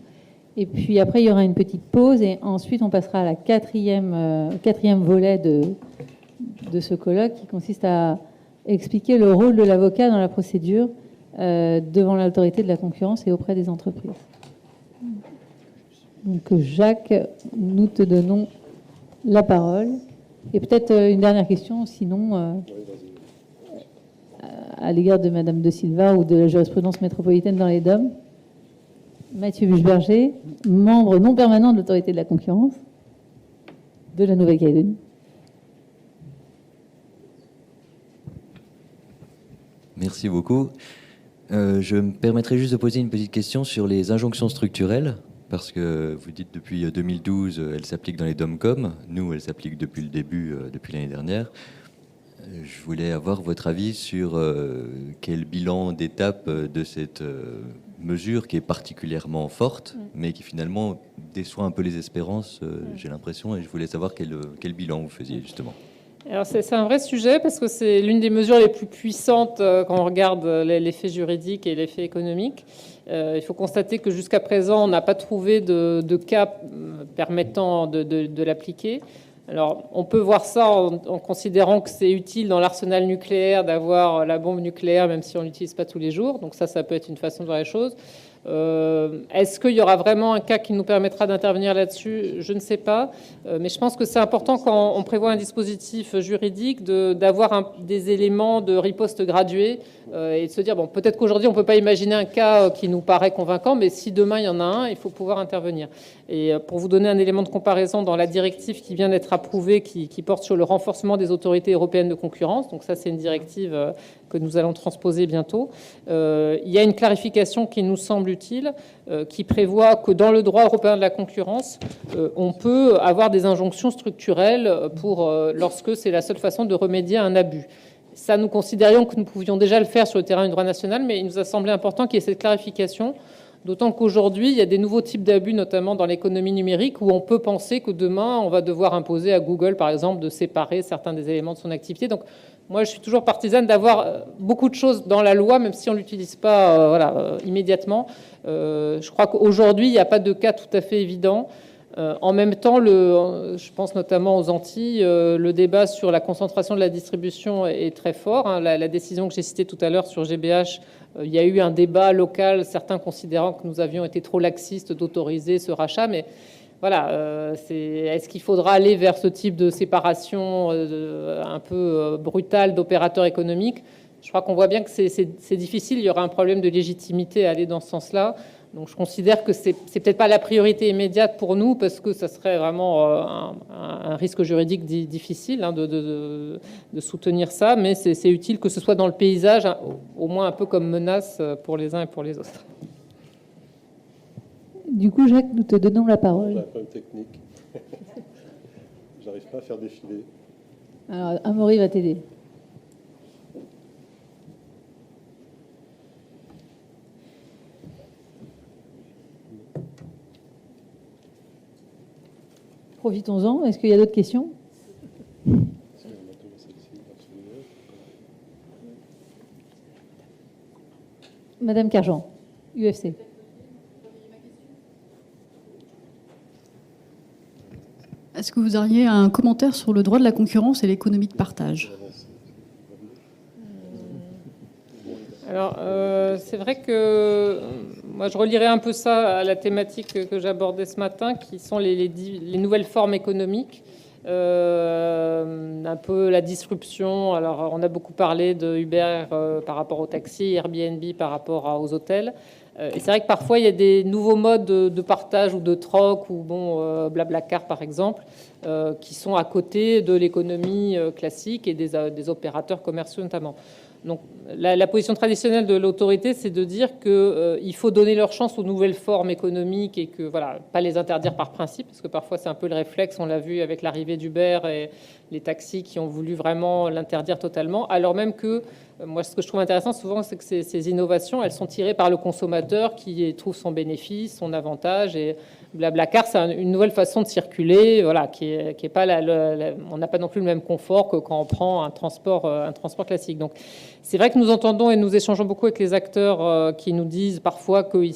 Et puis après, il y aura une petite pause, et ensuite, on passera à la quatrième volet de ce colloque, qui consiste à expliquer le rôle de l'avocat dans la procédure devant l'autorité de la concurrence et auprès des entreprises. Donc Jacques, nous te donnons la parole. Et peut-être une dernière question, sinon, à l'égard de Madame de Silva ou de la jurisprudence métropolitaine dans les DOM. Mathieu Bucheberger, membre non permanent de l'autorité de la concurrence de la Nouvelle-Calédonie.
Merci beaucoup. Je me permettrai juste de poser une petite question sur les injonctions structurelles, parce que vous dites depuis 2012, elles s'appliquent dans les DOMCOM. Nous, elles s'appliquent depuis le début, depuis l'année dernière. Je voulais avoir votre avis sur quel bilan d'étape de cette mesure qui est particulièrement forte, mais qui finalement déçoit un peu les espérances, j'ai l'impression, et je voulais savoir quel bilan vous faisiez justement.
Alors c'est un vrai sujet parce que c'est l'une des mesures les plus puissantes quand on regarde l'effet juridique et l'effet économique. Il faut constater que jusqu'à présent, on n'a pas trouvé de cas permettant de l'appliquer. Alors, on peut voir ça en considérant que c'est utile dans l'arsenal nucléaire d'avoir la bombe nucléaire, même si on ne l'utilise pas tous les jours. Donc ça peut être une façon de voir les choses. Est-ce qu'il y aura vraiment un cas qui nous permettra d'intervenir là-dessus? Je ne sais pas. Mais je pense que c'est important quand on prévoit un dispositif juridique d'avoir des éléments de riposte graduée et de se dire, bon, peut-être qu'aujourd'hui, on ne peut pas imaginer un cas qui nous paraît convaincant, mais si demain, il y en a un, il faut pouvoir intervenir. Et pour vous donner un élément de comparaison, dans la directive qui vient d'être approuvée, qui porte sur le renforcement des autorités européennes de concurrence, donc ça, c'est une directive que nous allons transposer bientôt, il y a une clarification qui nous semble utile, qui prévoit que dans le droit européen de la concurrence, on peut avoir des injonctions structurelles lorsque c'est la seule façon de remédier à un abus. Ça, nous considérions que nous pouvions déjà le faire sur le terrain du droit national, mais il nous a semblé important qu'il y ait cette clarification, d'autant qu'aujourd'hui, il y a des nouveaux types d'abus, notamment dans l'économie numérique, où on peut penser que demain, on va devoir imposer à Google, par exemple, de séparer certains des éléments de son activité. Donc, moi, je suis toujours partisane d'avoir beaucoup de choses dans la loi, même si on ne l'utilise pas immédiatement. Je crois qu'aujourd'hui, il n'y a pas de cas tout à fait évident. En même temps, je pense notamment aux Antilles, le débat sur la concentration de la distribution est très fort. Hein. La décision que j'ai citée tout à l'heure sur GBH, il y a eu un débat local, certains considérant que nous avions été trop laxistes d'autoriser ce rachat, mais voilà, est-ce qu'il faudra aller vers ce type de séparation un peu brutale d'opérateurs économiques? Je crois qu'on voit bien que c'est difficile, il y aura un problème de légitimité à aller dans ce sens-là. Donc je considère que c'est peut-être pas la priorité immédiate pour nous, parce que ça serait vraiment un risque juridique difficile de soutenir ça, mais c'est utile que ce soit dans le paysage, au moins un peu comme menace pour les uns et pour les autres.
Du coup, Jacques, nous te donnons la parole.
J'ai un problème technique. J'arrive pas à faire défiler.
Alors, Amaury va t'aider. Profitons-en. Est-ce qu'il y a d'autres questions? Madame Carjean, UFC.
Est-ce que vous auriez un commentaire sur le droit de la concurrence et l'économie de partage?
Alors, c'est vrai que moi, je relierais un peu ça à la thématique que j'abordais ce matin, qui sont les nouvelles formes économiques, un peu la disruption. Alors, on a beaucoup parlé de Uber par rapport aux taxis, Airbnb par rapport aux hôtels. Et c'est vrai que parfois, il y a des nouveaux modes de partage ou de troc, ou Blablacar par exemple, qui sont à côté de l'économie classique et des opérateurs commerciaux notamment. Donc, la position traditionnelle de l'autorité, c'est de dire qu'il faut donner leur chance aux nouvelles formes économiques et que, voilà, pas les interdire par principe, parce que parfois c'est un peu le réflexe, on l'a vu avec l'arrivée d'Uber et les taxis qui ont voulu vraiment l'interdire totalement, alors même que, moi, ce que je trouve intéressant souvent, c'est que ces innovations, elles sont tirées par le consommateur qui trouve son bénéfice, son avantage, et Blablacar, c'est une nouvelle façon de circuler, voilà, qui est pas on n'a pas non plus le même confort que quand on prend un transport classique. Donc, c'est vrai que nous entendons et nous échangeons beaucoup avec les acteurs qui nous disent parfois qu'ils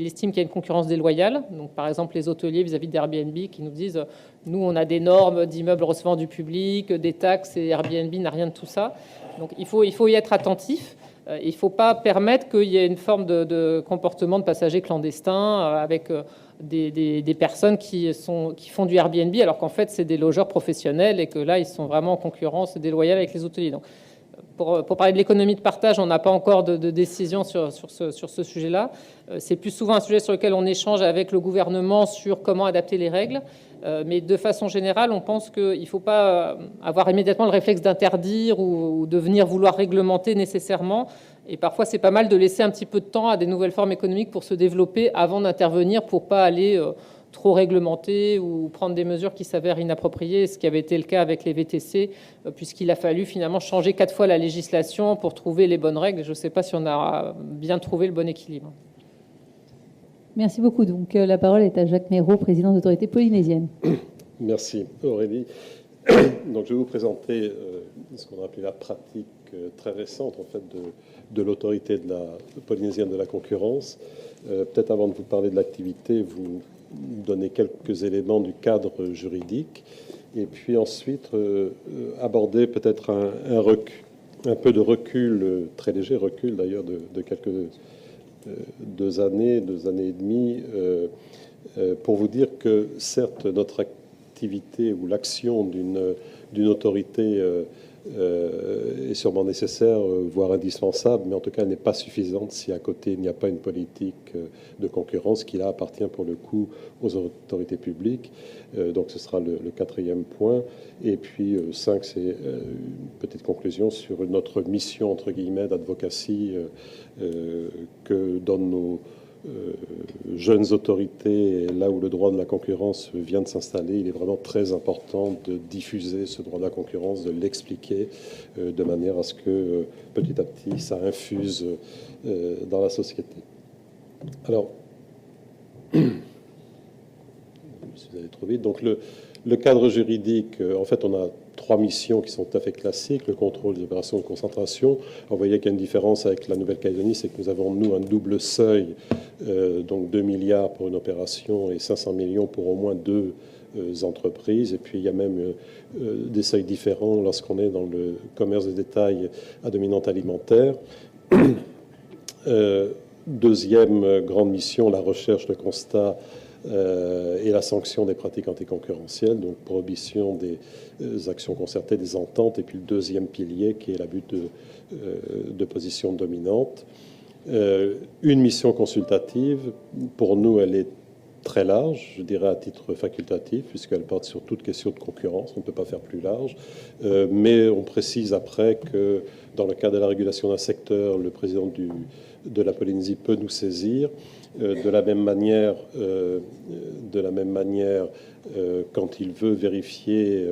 estiment qu'il y a une concurrence déloyale. Donc, par exemple, les hôteliers vis-à-vis d'Airbnb qui nous disent nous, on a des normes d'immeubles recevant du public, des taxes, et Airbnb n'a rien de tout ça. Donc, il faut y être attentif. Il ne faut pas permettre qu'il y ait une forme de comportement de passagers clandestins avec des personnes qui font du Airbnb, alors qu'en fait, c'est des logeurs professionnels et que là, ils sont vraiment en concurrence déloyale avec les hôteliers. Donc, pour parler de l'économie de partage, on n'a pas encore de décision sur ce sujet-là. C'est plus souvent un sujet sur lequel on échange avec le gouvernement sur comment adapter les règles. Mais de façon générale, on pense qu'il ne faut pas avoir immédiatement le réflexe d'interdire ou de venir vouloir réglementer nécessairement. Et parfois, c'est pas mal de laisser un petit peu de temps à des nouvelles formes économiques pour se développer avant d'intervenir, pour pas aller trop réglementer ou prendre des mesures qui s'avèrent inappropriées, ce qui avait été le cas avec les VTC, puisqu'il a fallu finalement changer 4 fois la législation pour trouver les bonnes règles. Je ne sais pas si on a bien trouvé le bon équilibre.
Merci beaucoup. Donc, la parole est à Jacques Méraud, président de l'autorité polynésienne.
Merci Aurélie. Donc, je vais vous présenter ce qu'on a appelé la pratique très récente en fait de l'autorité de la polynésienne de la concurrence. Peut-être avant de vous parler de l'activité, vous donner quelques éléments du cadre juridique et puis ensuite aborder peut-être un peu de recul, très léger recul d'ailleurs de quelques 2 années et demie, pour vous dire que certes notre activité ou l'action d'une autorité est sûrement nécessaire, voire indispensable, mais en tout cas elle n'est pas suffisante si à côté il n'y a pas une politique de concurrence qui là appartient pour le coup aux autorités publiques. Donc ce sera le 4e point. Et puis 5, c'est une petite conclusion sur notre mission entre guillemets d'advocacy que donnent nos jeunes autorités, là où le droit de la concurrence vient de s'installer. Il est vraiment très important de diffuser ce droit de la concurrence, de l'expliquer de manière à ce que petit à petit ça infuse dans la société. Alors, je suis allé trop vite. Donc le cadre juridique, en fait, on a 3 missions qui sont tout à fait classiques. Le contrôle des opérations de concentration. Vous voyez qu'il y a une différence avec la Nouvelle-Calédonie, c'est que nous avons, nous, un double seuil, donc 2 milliards pour une opération et 500 millions pour au moins 2 entreprises. Et puis, il y a même des seuils différents lorsqu'on est dans le commerce de détail à dominante alimentaire. Deuxième grande mission, la recherche, le constat et la sanction des pratiques anticoncurrentielles, donc prohibition des actions concertées, des ententes, et puis le deuxième pilier qui est l'abus de position dominante. Une mission consultative, pour nous, elle est très large, je dirais à titre facultatif, puisqu'elle porte sur toute question de concurrence, on ne peut pas faire plus large, mais on précise après que dans le cas de la régulation d'un secteur, le président de la Polynésie peut nous saisir. De la même manière, quand il veut vérifier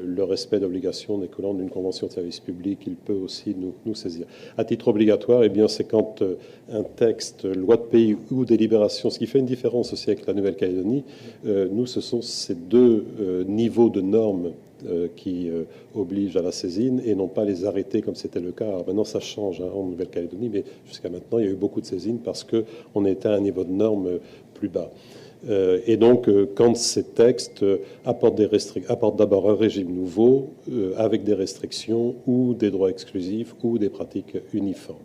le respect d'obligations découlant d'une convention de service public, il peut aussi nous saisir. À titre obligatoire, eh bien, c'est quand un texte, loi de pays ou délibération, ce qui fait une différence aussi avec la Nouvelle-Calédonie, nous, ce sont ces 2 niveaux de normes qui obligent à la saisine et non pas les arrêter comme c'était le cas. Alors maintenant, ça change en Nouvelle-Calédonie, mais jusqu'à maintenant, il y a eu beaucoup de saisines parce qu'on était à un niveau de normes plus bas. Et donc, quand ces textes apportent d'abord un régime nouveau avec des restrictions ou des droits exclusifs ou des pratiques uniformes.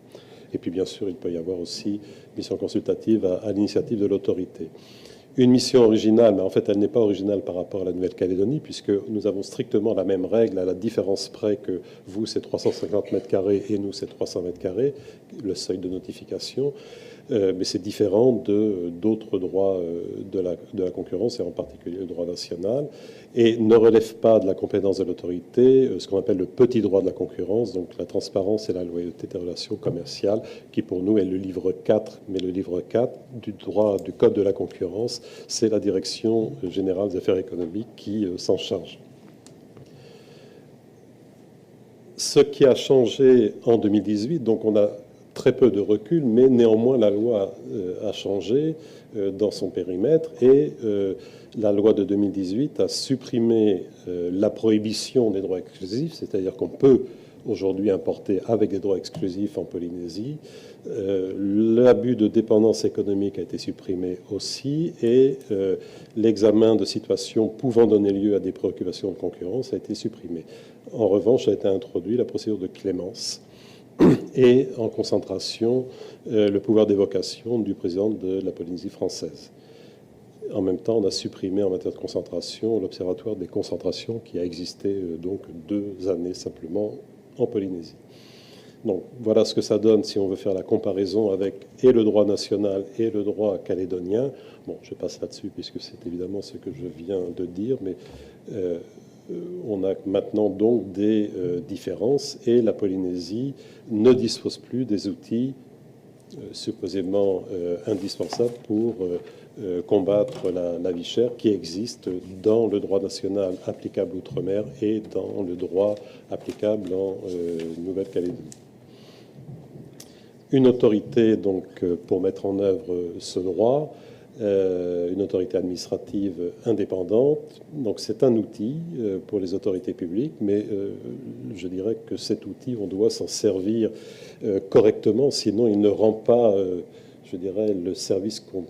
Et puis, bien sûr, il peut y avoir aussi mission consultative à l'initiative de l'autorité. une mission originale, mais en fait elle n'est pas originale par rapport à la Nouvelle-Calédonie, puisque nous avons strictement la même règle, à la différence près que vous c'est 350 mètres carrés et nous c'est 300 mètres carrés, le seuil de notification. Mais c'est différent d'autres droits de la concurrence, et en particulier le droit national, et ne relève pas de la compétence de l'autorité, ce qu'on appelle le petit droit de la concurrence, donc la transparence et la loyauté des relations commerciales, qui pour nous est le livre 4, mais le livre 4 du droit du Code de la concurrence, c'est la Direction générale des affaires économiques qui s'en charge. Ce qui a changé en 2018, donc on a très peu de recul, mais néanmoins la loi a changé dans son périmètre, et la loi de 2018 a supprimé la prohibition des droits exclusifs, c'est-à-dire qu'on peut aujourd'hui importer avec des droits exclusifs en Polynésie. L'abus de dépendance économique a été supprimé aussi, et l'examen de situations pouvant donner lieu à des préoccupations de concurrence a été supprimé. En revanche, a été introduit la procédure de clémence, et en concentration le pouvoir d'évocation du président de la Polynésie française. En même temps, on a supprimé en matière de concentration l'observatoire des concentrations qui a existé donc 2 années simplement en Polynésie. Donc voilà ce que ça donne si on veut faire la comparaison avec et le droit national et le droit calédonien. Bon, je passe là-dessus puisque c'est évidemment ce que je viens de dire, mais on a maintenant donc des différences, et la Polynésie ne dispose plus des outils supposément indispensables pour combattre la vie chère qui existe dans le droit national applicable outre-mer et dans le droit applicable en Nouvelle-Calédonie. Une autorité donc pour mettre en œuvre ce droit, une autorité administrative indépendante. Donc c'est un outil pour les autorités publiques, mais je dirais que cet outil, on doit s'en servir correctement, sinon il ne rend pas, je dirais, le service qu'on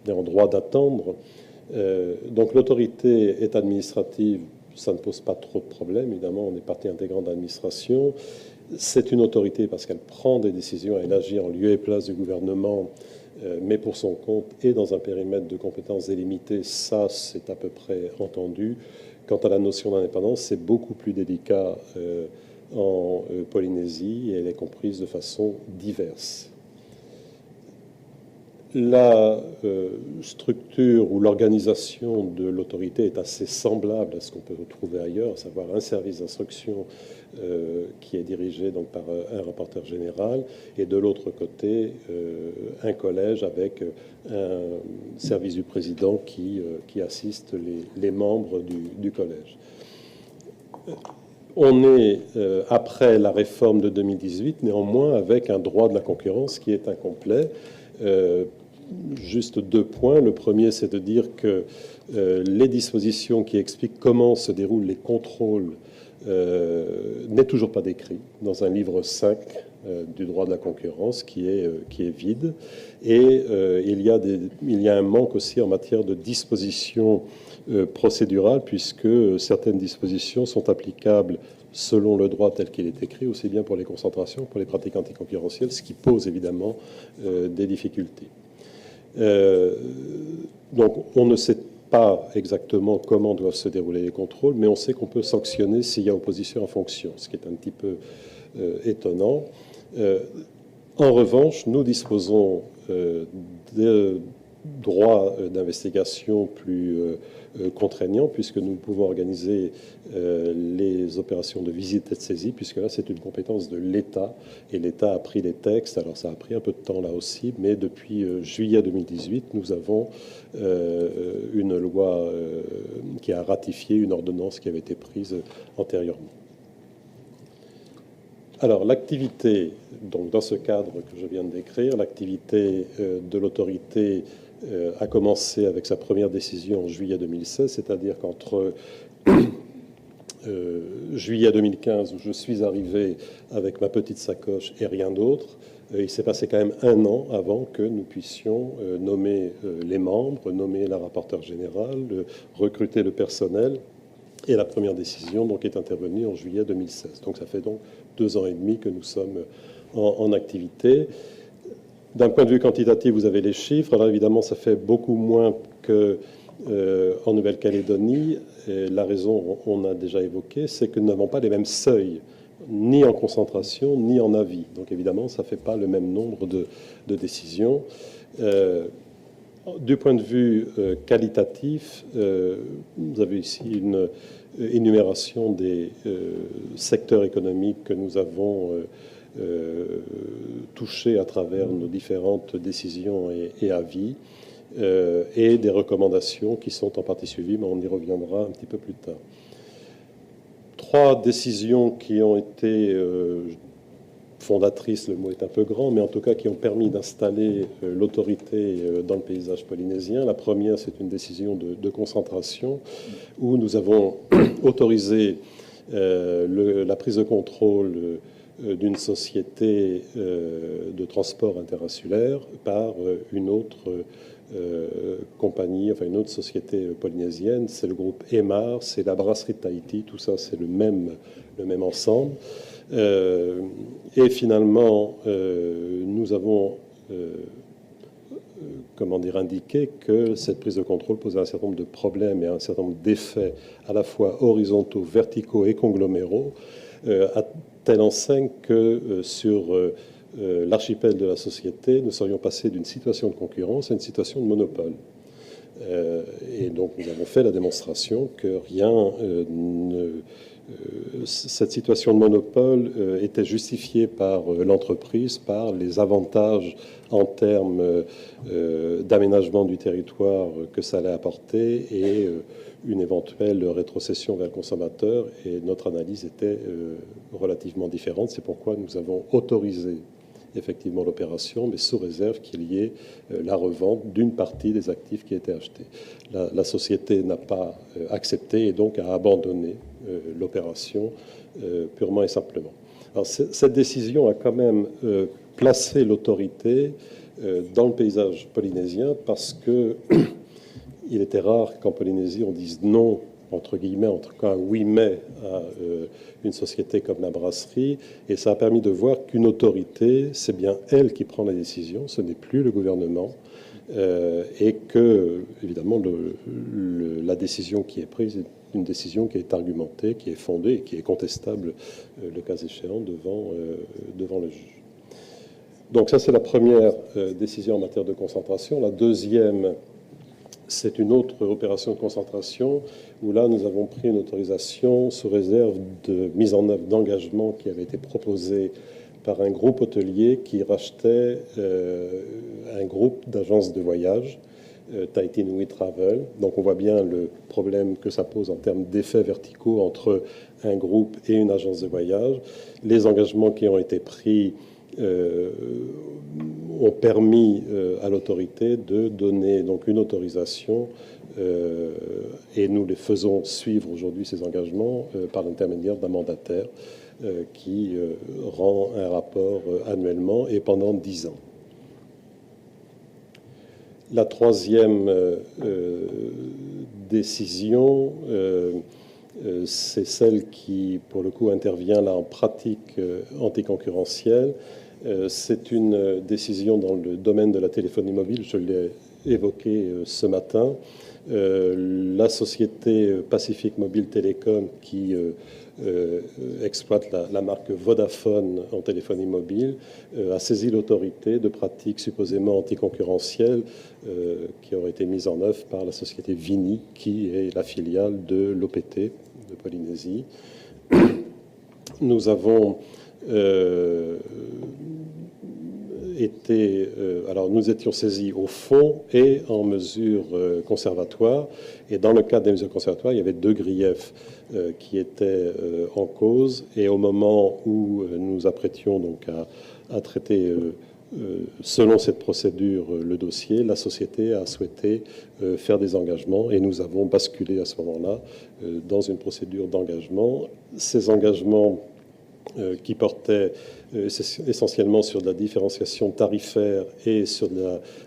est en droit d'attendre. Donc l'autorité est administrative, ça ne pose pas trop de problèmes, évidemment, on est partie intégrante d'administration. C'est une autorité parce qu'elle prend des décisions, elle agit en lieu et place du gouvernement, mais pour son compte et dans un périmètre de compétences délimité, ça c'est à peu près entendu. Quant à la notion d'indépendance, c'est beaucoup plus délicat en Polynésie, et elle est comprise de façon diverse. La structure ou l'organisation de l'autorité est assez semblable à ce qu'on peut retrouver ailleurs, à savoir un service d'instruction qui est dirigé donc par un rapporteur général, et de l'autre côté un collège avec un service du président qui assiste les membres du collège. On est, après la réforme de 2018, néanmoins avec un droit de la concurrence qui est incomplet. Juste 2 points. Le premier, c'est de dire que les dispositions qui expliquent comment se déroulent les contrôles n'est toujours pas décrit dans un livre 5 du droit de la concurrence qui est vide. Et il y a un manque aussi en matière de dispositions procédurales, puisque certaines dispositions sont applicables selon le droit tel qu'il est écrit, aussi bien pour les concentrations que pour les pratiques anticoncurrentielles, ce qui pose évidemment des difficultés. Donc on ne sait pas exactement comment doivent se dérouler les contrôles, mais on sait qu'on peut sanctionner s'il y a opposition en fonction, ce qui est un petit peu étonnant. En revanche, nous disposons de droits d'investigation plus contraignants, puisque nous pouvons organiser les opérations de visite et de saisie, puisque là c'est une compétence de l'État, et l'État a pris les textes. Alors ça a pris un peu de temps là aussi, mais depuis juillet 2018, nous avons une loi qui a ratifié une ordonnance qui avait été prise antérieurement. Alors l'activité, donc dans ce cadre que je viens de décrire, l'activité de l'autorité a commencé avec sa première décision en juillet 2016, c'est-à-dire qu'entre juillet 2015, où je suis arrivé avec ma petite sacoche et rien d'autre, il s'est passé quand même 1 an avant que nous puissions nommer les membres, nommer la rapporteure générale, recruter le personnel. Et la première décision donc, est intervenue en juillet 2016. Donc ça fait donc 2 ans et demi que nous sommes en activité. D'un point de vue quantitatif, vous avez les chiffres. Alors évidemment, ça fait beaucoup moins qu'en Nouvelle-Calédonie. La raison, on a déjà évoqué, c'est que nous n'avons pas les mêmes seuils, ni en concentration, ni en avis. Donc évidemment, ça ne fait pas le même nombre de décisions. Du point de vue qualitatif, vous avez ici une énumération des secteurs économiques que nous avons touchés à travers nos différentes décisions et avis, et des recommandations qui sont en partie suivies, mais on y reviendra un petit peu plus tard. 3 décisions qui ont été fondatrices, le mot est un peu grand, mais en tout cas qui ont permis d'installer l'autorité dans le paysage polynésien. La première, c'est une décision de concentration où nous avons autorisé la prise de contrôle d'une société de transport interinsulaire par une autre compagnie, enfin une autre société polynésienne. C'est le groupe EMAR, c'est la brasserie de Tahiti, tout ça c'est le même ensemble. Et finalement, nous avons indiqué que cette prise de contrôle posait un certain nombre de problèmes et un certain nombre d'effets à la fois horizontaux, verticaux et congloméraux, à telle enseigne que sur l'archipel de la société, nous serions passés d'une situation de concurrence à une situation de monopole. Et donc nous avons fait la démonstration que cette situation de monopole était justifiée par l'entreprise, par les avantages en termes d'aménagement du territoire que ça allait apporter et une éventuelle rétrocession vers le consommateur. Et notre analyse était relativement différente. C'est pourquoi nous avons autorisé effectivement l'opération, mais sous réserve qu'il y ait la revente d'une partie des actifs qui étaient achetés. La société n'a pas accepté et donc a abandonné l'opération purement et simplement. Alors, cette décision a quand même placé l'autorité dans le paysage polynésien parce que il était rare qu'en Polynésie on dise non, entre guillemets, en tout cas oui mais à une société comme la brasserie, et ça a permis de voir qu'une autorité, c'est bien elle qui prend la décision, ce n'est plus le gouvernement, et que évidemment la décision qui est prise est une décision qui est argumentée, qui est fondée et qui est contestable le cas échéant devant le juge. Donc ça c'est la première décision en matière de concentration. La deuxième, c'est une autre opération de concentration où là, nous avons pris une autorisation sous réserve de mise en œuvre d'engagement qui avait été proposé par un groupe hôtelier qui rachetait un groupe d'agences de voyage, Tahiti Nui Travel. Donc on voit bien le problème que ça pose en termes d'effets verticaux entre un groupe et une agence de voyage. Les engagements qui ont été pris ont permis à l'autorité de donner donc une autorisation et nous les faisons suivre aujourd'hui ces engagements par l'intermédiaire d'un mandataire qui rend un rapport annuellement et pendant 10 ans. La troisième décision, c'est celle qui, pour le coup, intervient là en pratique anticoncurrentielle. C'est une décision dans le domaine de la téléphonie mobile, je l'ai évoqué ce matin. La société Pacific Mobile Telecom qui exploite la marque Vodafone en téléphonie mobile a saisi l'autorité de pratiques supposément anticoncurrentielles qui auraient été mises en œuvre par la société Vini, qui est la filiale de l'OPT de Polynésie. Nous avons alors nous étions saisis au fond et en mesure conservatoire. Et dans le cadre des mesures conservatoires, il y avait 2 griefs qui étaient en cause. Et au moment où nous apprêtions donc à traiter, selon cette procédure, le dossier, la société a souhaité faire des engagements et nous avons basculé à ce moment-là dans une procédure d'engagement. Ces engagements qui portaient essentiellement sur de la différenciation tarifaire et sur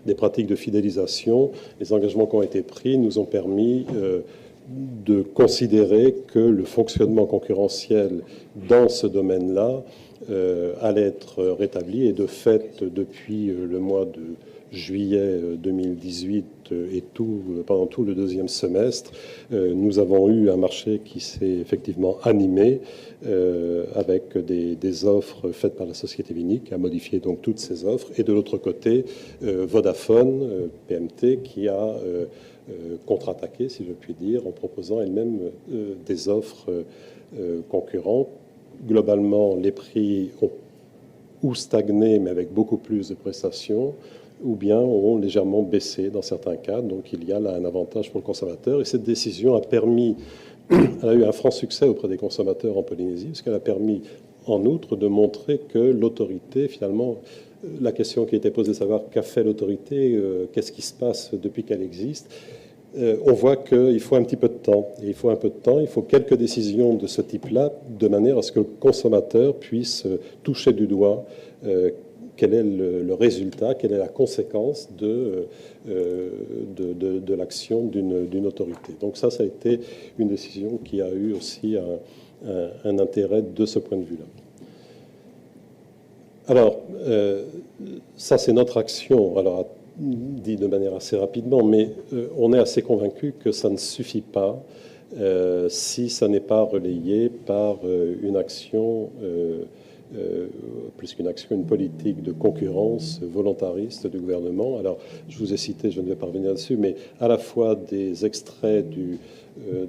des pratiques de fidélisation. Les engagements qui ont été pris nous ont permis de considérer que le fonctionnement concurrentiel dans ce domaine-là allait être rétabli. Et de fait, depuis le mois de juillet 2018 et pendant tout le deuxième semestre, nous avons eu un marché qui s'est effectivement animé avec des offres faites par la société Vinic, qui a modifié donc toutes ces offres. Et de l'autre côté, Vodafone, PMT, qui a contre-attaqué, si je puis dire, en proposant elle-même des offres concurrentes. Globalement, les prix ont ou stagné, mais avec beaucoup plus de prestations, ou bien ont légèrement baissé dans certains cas. Donc il y a là un avantage pour le consommateur. Et cette décision elle a eu un franc succès auprès des consommateurs en Polynésie, parce qu'elle a permis, en outre, de montrer que l'autorité, finalement, la question qui était posée de savoir qu'a fait l'autorité, qu'est-ce qui se passe depuis qu'elle existe, on voit qu'il faut un petit peu de temps. Et il faut un peu de temps, il faut quelques décisions de ce type-là, de manière à ce que le consommateur puisse toucher du doigt quel est le résultat, quelle est la conséquence de l'action d'une autorité. Donc ça a été une décision qui a eu aussi un intérêt de ce point de vue-là. Alors, ça c'est notre action. Alors, dit de manière assez rapidement, mais on est assez convaincu que ça ne suffit pas si ça n'est pas relayé par une action, plus qu'une action, une politique de concurrence volontariste du gouvernement. Alors, je vous ai cité, je ne vais pas revenir là-dessus, mais à la fois des extraits du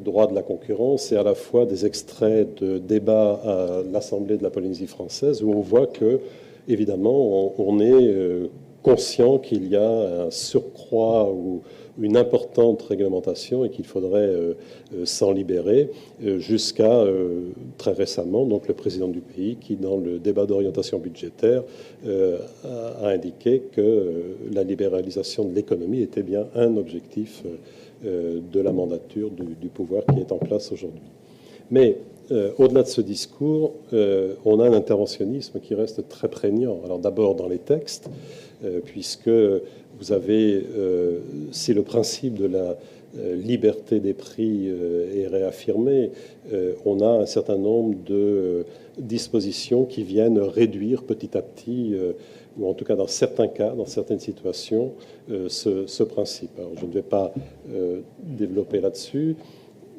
droit de la concurrence et à la fois des extraits de débats à l'Assemblée de la Polynésie française, où on voit que, évidemment, on est conscient qu'il y a un surcroît ou une importante réglementation et qu'il faudrait s'en libérer, jusqu'à très récemment, donc le président du pays qui, dans le débat d'orientation budgétaire, a indiqué que la libéralisation de l'économie était bien un objectif de la mandature du pouvoir qui est en place aujourd'hui. Mais au-delà de ce discours, on a un interventionnisme qui reste très prégnant. Alors d'abord dans les textes, puisque vous avez, si le principe de la liberté des prix est réaffirmé, on a un certain nombre de dispositions qui viennent réduire petit à petit, ou en tout cas dans certains cas, dans certaines situations, ce principe. Alors je ne vais pas développer là-dessus,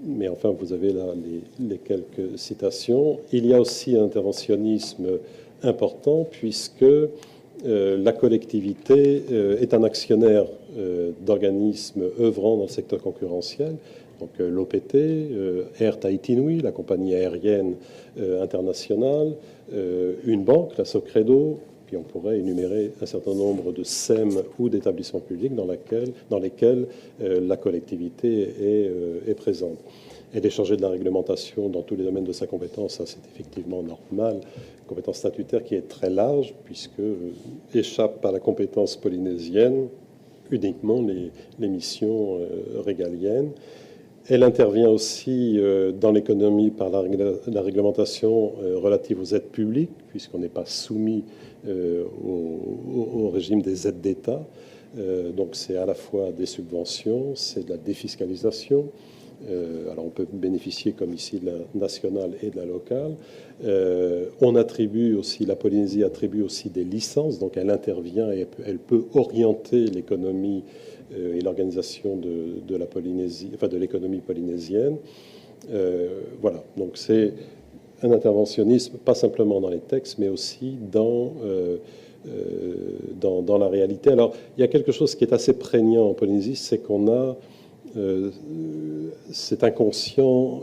mais enfin vous avez là les quelques citations. Il y a aussi un interventionnisme important, puisque la collectivité est un actionnaire d'organismes œuvrant dans le secteur concurrentiel, donc l'OPT, Air Tahiti Nui, la compagnie aérienne internationale, une banque, la Socredo, puis on pourrait énumérer un certain nombre de SEM ou d'établissements publics dans lesquels la collectivité est présente. Elle est chargée de la réglementation dans tous les domaines de sa compétence, ça c'est effectivement normal. Compétence statutaire qui est très large, puisque échappe à la compétence polynésienne uniquement les missions régaliennes. Elle intervient aussi dans l'économie par la réglementation relative aux aides publiques, puisqu'on n'est pas soumis au régime des aides d'État. Donc c'est à la fois des subventions, c'est de la défiscalisation. Alors on peut bénéficier comme ici de la nationale et de la locale. On attribue aussi, la Polynésie attribue aussi des licences, donc elle intervient et elle peut orienter l'économie et l'organisation de la Polynésie, enfin de l'économie polynésienne. Voilà, donc c'est un interventionnisme pas simplement dans les textes, mais aussi dans la réalité. Alors il y a quelque chose qui est assez prégnant en Polynésie, c'est qu'on a c'est inconscient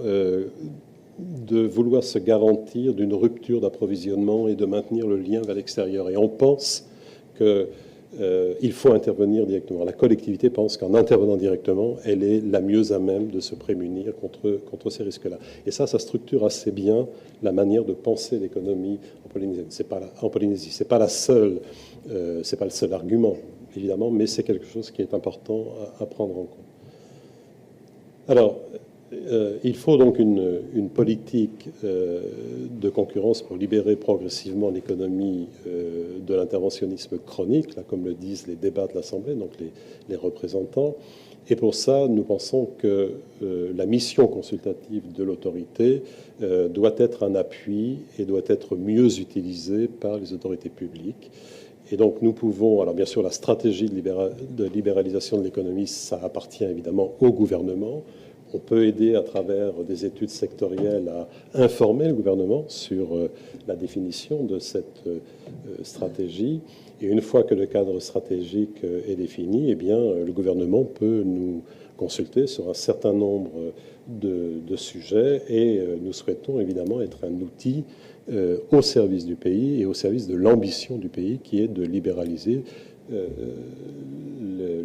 de vouloir se garantir d'une rupture d'approvisionnement et de maintenir le lien vers l'extérieur. Et on pense qu'il faut intervenir directement. La collectivité pense qu'en intervenant directement, elle est la mieux à même de se prémunir contre ces risques-là. Et ça structure assez bien la manière de penser l'économie en Polynésie. En Polynésie, c'est pas le seul argument, évidemment, mais c'est quelque chose qui est important à prendre en compte. Alors, Il faut donc une politique de concurrence pour libérer progressivement l'économie de l'interventionnisme chronique, là, comme le disent les débats de l'Assemblée, donc les représentants. Et pour ça, nous pensons que la mission consultative de l'autorité doit être un appui et doit être mieux utilisée par les autorités publiques. Et donc nous pouvons, alors bien sûr la stratégie de libéralisation de l'économie, ça appartient évidemment au gouvernement. On peut aider à travers des études sectorielles à informer le gouvernement sur la définition de cette stratégie. Et une fois que le cadre stratégique est défini, eh bien, le gouvernement peut nous consulter sur un certain nombre de sujets et nous souhaitons évidemment être un outil au service du pays et au service de l'ambition du pays qui est de libéraliser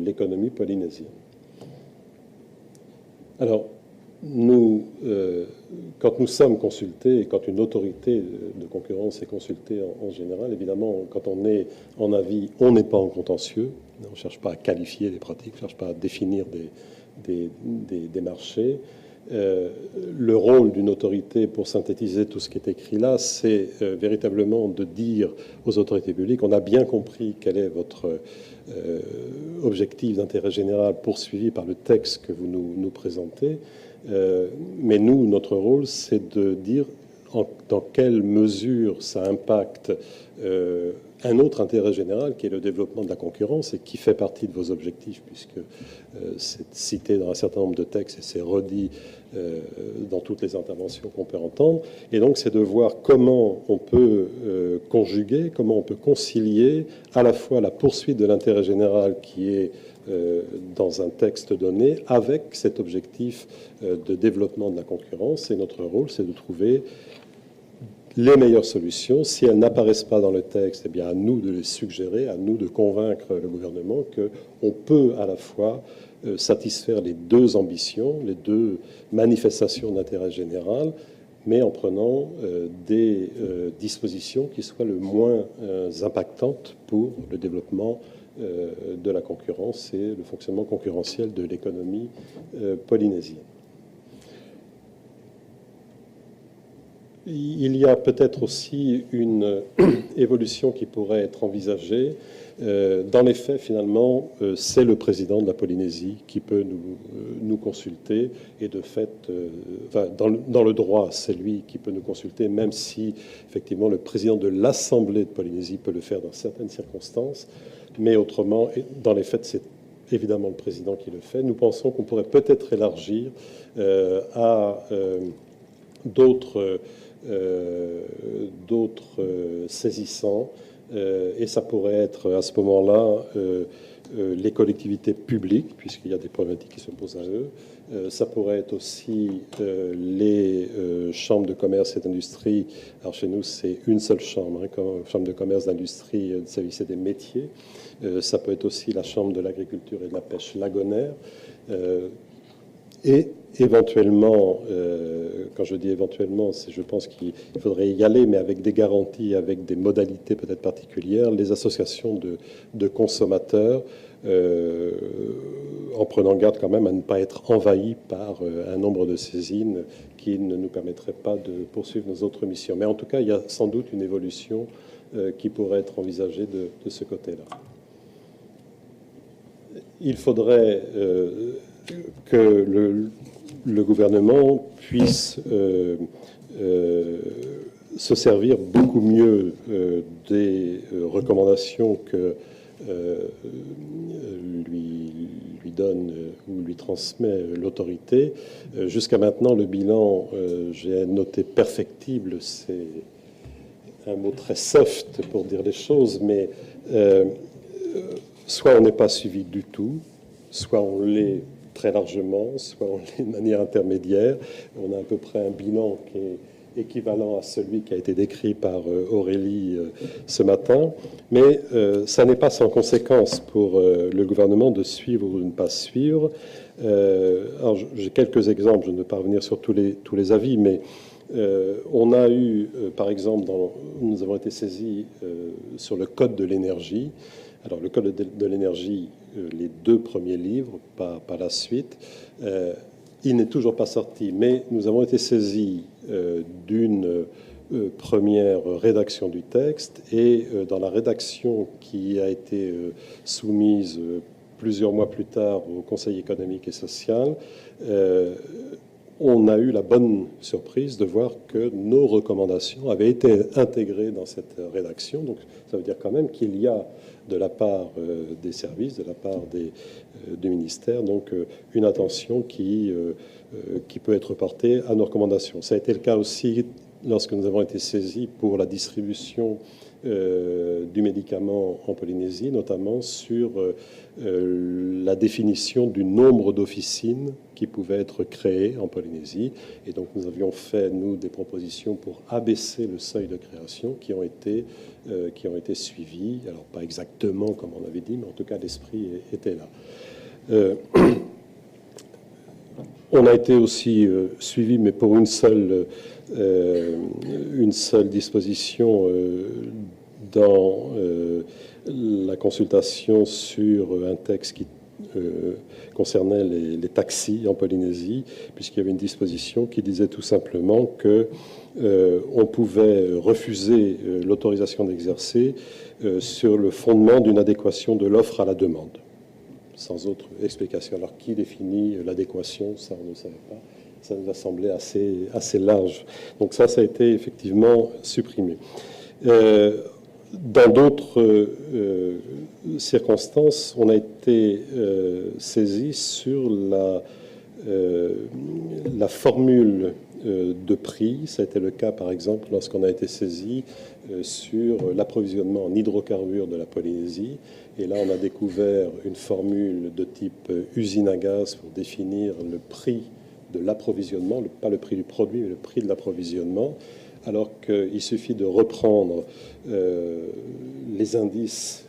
l'économie polynésienne. Alors, nous, quand nous sommes consultés et quand une autorité de concurrence est consultée en général, évidemment, quand on est en avis, on n'est pas en contentieux, on ne cherche pas à qualifier les pratiques, on ne cherche pas à définir des marchés. Le rôle d'une autorité, pour synthétiser tout ce qui est écrit là, c'est véritablement de dire aux autorités publiques, on a bien compris quel est votre objectif d'intérêt général poursuivi par le texte que vous nous présentez, mais nous, notre rôle, c'est de dire dans quelle mesure ça impacte un autre intérêt général qui est le développement de la concurrence et qui fait partie de vos objectifs, puisque c'est cité dans un certain nombre de textes et c'est redit dans toutes les interventions qu'on peut entendre. Et donc, c'est de voir comment on peut conjuguer, comment on peut concilier à la fois la poursuite de l'intérêt général qui est dans un texte donné avec cet objectif de développement de la concurrence. Et notre rôle, c'est de trouver les meilleures solutions. Si elles n'apparaissent pas dans le texte, eh bien à nous de les suggérer, à nous de convaincre le gouvernement qu'on peut à la fois satisfaire les deux ambitions, les deux manifestations d'intérêt général, mais en prenant des dispositions qui soient le moins impactantes pour le développement de la concurrence et le fonctionnement concurrentiel de l'économie polynésienne. Il y a peut-être aussi une évolution qui pourrait être envisagée. Dans les faits, finalement, c'est le président de la Polynésie qui peut nous consulter. Et de fait, dans le droit, c'est lui qui peut nous consulter, même si, effectivement, le président de l'Assemblée de Polynésie peut le faire dans certaines circonstances. Mais autrement, dans les faits, c'est évidemment le président qui le fait. Nous pensons qu'on pourrait peut-être élargir à d'autres saisissants, et ça pourrait être à ce moment-là les collectivités publiques, puisqu'il y a des problématiques qui se posent à eux. Ça pourrait être aussi les chambres de commerce et d'industrie. Alors chez nous, c'est une seule chambre, chambre de commerce, d'industrie, de services et des métiers. Ça peut être aussi la chambre de l'agriculture et de la pêche lagonaire. Et éventuellement, quand je dis éventuellement, je pense qu'il faudrait y aller, mais avec des garanties, avec des modalités peut-être particulières, les associations de consommateurs, en prenant garde quand même à ne pas être envahis par un nombre de saisines qui ne nous permettrait pas de poursuivre nos autres missions. Mais en tout cas, il y a sans doute une évolution qui pourrait être envisagée de ce côté-là. Il faudrait que le gouvernement puisse se servir beaucoup mieux des recommandations que lui donne ou lui transmet l'autorité. Jusqu'à maintenant, le bilan, j'ai noté perfectible, c'est un mot très soft pour dire les choses, mais soit on n'est pas suivi du tout, soit on l'est très largement, soit on l'est de manière intermédiaire. On a à peu près un bilan qui est équivalent à celui qui a été décrit par Aurélie ce matin, mais ça n'est pas sans conséquence pour le gouvernement de suivre ou de ne pas suivre. Alors j'ai quelques exemples, je ne vais pas revenir sur tous les avis, mais on a eu, par exemple, nous avons été saisis sur le code de l'énergie. Alors le code de l'énergie, les deux premiers livres, pas la suite, il n'est toujours pas sorti, mais nous avons été saisis d'une première rédaction du texte, et dans la rédaction qui a été soumise plusieurs mois plus tard au Conseil économique et social, on a eu la bonne surprise de voir que nos recommandations avaient été intégrées dans cette rédaction. Donc ça veut dire quand même qu'il y a de la part des services, de la part du ministère, donc une attention qui peut être portée à nos recommandations. Ça a été le cas aussi lorsque nous avons été saisis pour la distribution du médicament en Polynésie, notamment sur la définition du nombre d'officines qui pouvaient être créées en Polynésie. Et donc nous avions fait, nous, des propositions pour abaisser le seuil de création qui ont été suivies. Alors pas exactement comme on avait dit, mais en tout cas l'esprit était là. On a été aussi suivi, mais pour une seule disposition dans la consultation sur un texte qui concernait les taxis en Polynésie, puisqu'il y avait une disposition qui disait tout simplement que on pouvait refuser l'autorisation d'exercer sur le fondement d'une adéquation de l'offre à la demande, sans autre explication. Alors, qui définit l'adéquation? Ça, on ne savait pas. Ça nous a semblé assez large. Donc ça a été effectivement supprimé. Dans d'autres circonstances, on a été saisi sur la formule de prix. Ça a été le cas, par exemple, lorsqu'on a été saisi sur l'approvisionnement en hydrocarbures de la Polynésie. Et là, on a découvert une formule de type usine à gaz pour définir le prix de l'approvisionnement, pas le prix du produit, mais le prix de l'approvisionnement, alors qu'il suffit de reprendre les indices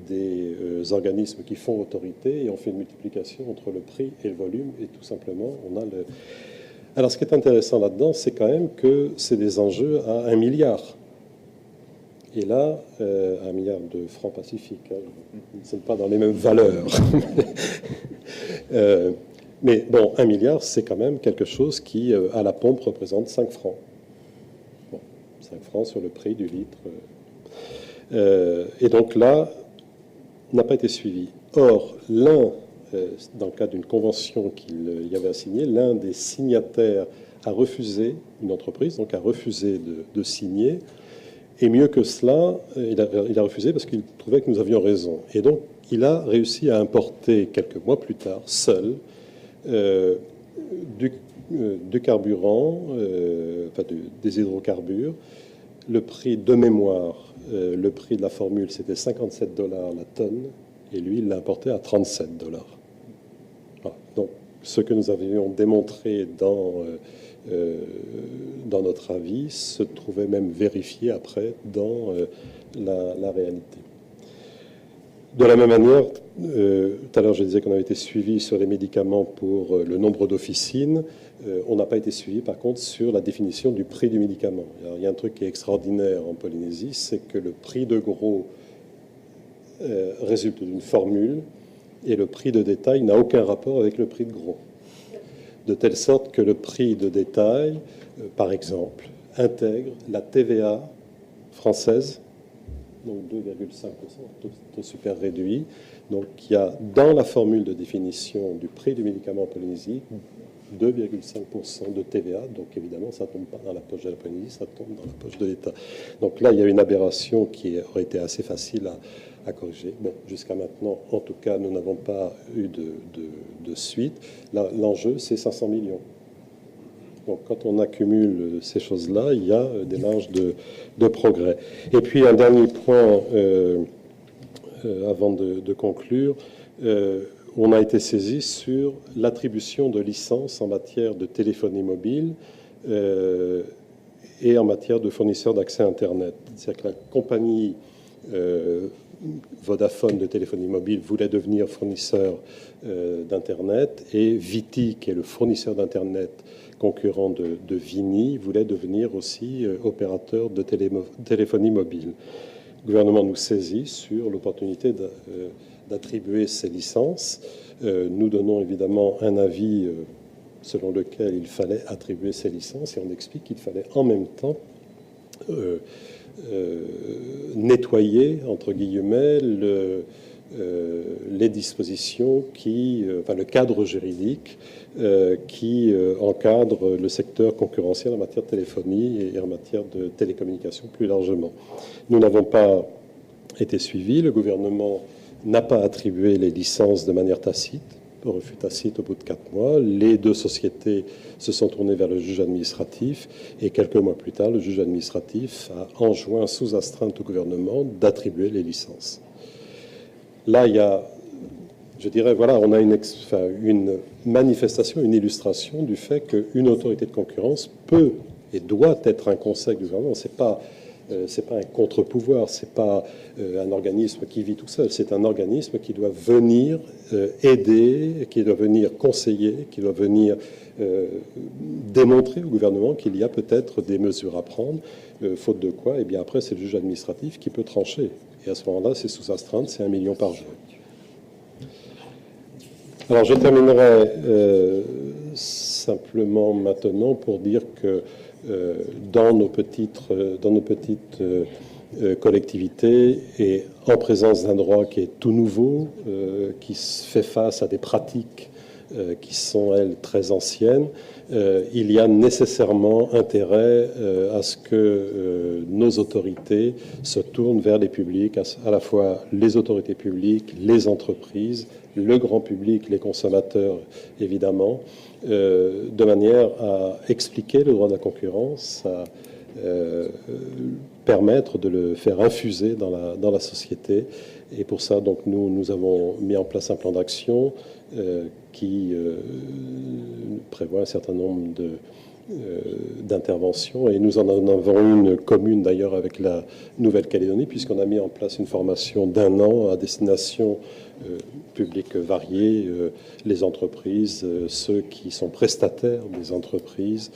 des organismes qui font autorité, et on fait une multiplication entre le prix et le volume, et tout simplement, on a le... Alors, ce qui est intéressant là-dedans, c'est quand même que c'est des enjeux à 1 milliard. Et là, 1 milliard de francs pacifiques, hein, nous ne sommes pas dans les mêmes valeurs. Mais bon, 1 milliard, c'est quand même quelque chose qui, à la pompe, représente 5 francs. Bon, 5 francs sur le prix du litre. Et donc là, n'a pas été suivi. Or, dans le cadre d'une convention qu'il y avait à signer, l'un des signataires a refusé, une entreprise, donc a refusé de signer. Et mieux que cela, il a refusé parce qu'il trouvait que nous avions raison. Et donc, il a réussi à importer quelques mois plus tard, seul, du carburant, des hydrocarbures. Le prix de mémoire, le prix de la formule, c'était $57 la tonne, et lui, il l'a importé à $37. Voilà. Donc, ce que nous avions démontré dans notre avis se trouvait même vérifié après dans la réalité. De la même manière, tout à l'heure je disais qu'on avait été suivi sur les médicaments pour le nombre d'officines. On n'a pas été suivi par contre sur la définition du prix du médicament. Alors, il y a un truc qui est extraordinaire en Polynésie, c'est que le prix de gros résulte d'une formule et le prix de détail n'a aucun rapport avec le prix de gros. De telle sorte que le prix de détail, par exemple, intègre la TVA française, donc 2,5%, taux super réduit. Donc il y a dans la formule de définition du prix du médicament en Polynésie 2,5% de TVA. Donc évidemment, ça ne tombe pas dans la poche de la Polynésie, ça tombe dans la poche de l'État. Donc là, il y a une aberration qui aurait été assez facile à corriger. Bon, jusqu'à maintenant, en tout cas, nous n'avons pas eu de suite. L'enjeu, c'est 500 millions. Donc, quand on accumule ces choses-là, il y a des marges de progrès. Et puis, un dernier point, avant de conclure, on a été saisi sur l'attribution de licences en matière de téléphonie mobile et en matière de fournisseurs d'accès Internet. C'est-à-dire que la compagnie Vodafone de téléphonie mobile voulait devenir fournisseur d'Internet, et Viti, qui est le fournisseur d'Internet concurrent de Vini, voulait devenir aussi opérateur de téléphonie mobile. Le gouvernement nous saisit sur l'opportunité d'attribuer ces licences. Nous donnons évidemment un avis selon lequel il fallait attribuer ces licences, et on explique qu'il fallait en même temps nettoyer, entre guillemets, les dispositions le cadre juridique qui encadre le secteur concurrentiel en matière de téléphonie et en matière de télécommunications plus largement. Nous n'avons pas été suivis. Le gouvernement n'a pas attribué les licences de manière tacite, au refus tacite au bout de 4 mois. Les 2 sociétés se sont tournées vers le juge administratif et quelques mois plus tard, le juge administratif a enjoint sous astreinte au gouvernement d'attribuer les licences. Là, il y a, je dirais, voilà, on a une manifestation, une illustration du fait qu'une autorité de concurrence peut et doit être un conseil du gouvernement. C'est pas un contre-pouvoir, c'est pas un organisme qui vit tout seul, c'est un organisme qui doit venir aider, qui doit venir conseiller, qui doit venir démontrer au gouvernement qu'il y a peut-être des mesures à prendre, faute de quoi, et bien après c'est le juge administratif qui peut trancher. Et à ce moment-là, c'est sous astreinte, c'est 1 million par jour. Alors je terminerai simplement maintenant pour dire que dans nos petites collectivités et en présence d'un droit qui est tout nouveau, qui fait face à des pratiques qui sont, elles, très anciennes, il y a nécessairement intérêt à ce que nos autorités se tournent vers les publics, à la fois les autorités publiques, les entreprises, le grand public, les consommateurs, évidemment, de manière à expliquer le droit de la concurrence, à permettre de le faire infuser dans la société. Et pour ça, donc, nous avons mis en place un plan d'action qui prévoit un certain nombre d'interventions. Et nous en avons une commune, d'ailleurs, avec la Nouvelle-Calédonie, puisqu'on a mis en place une formation d'1 an à destination publics variés, les entreprises, ceux qui sont prestataires des entreprises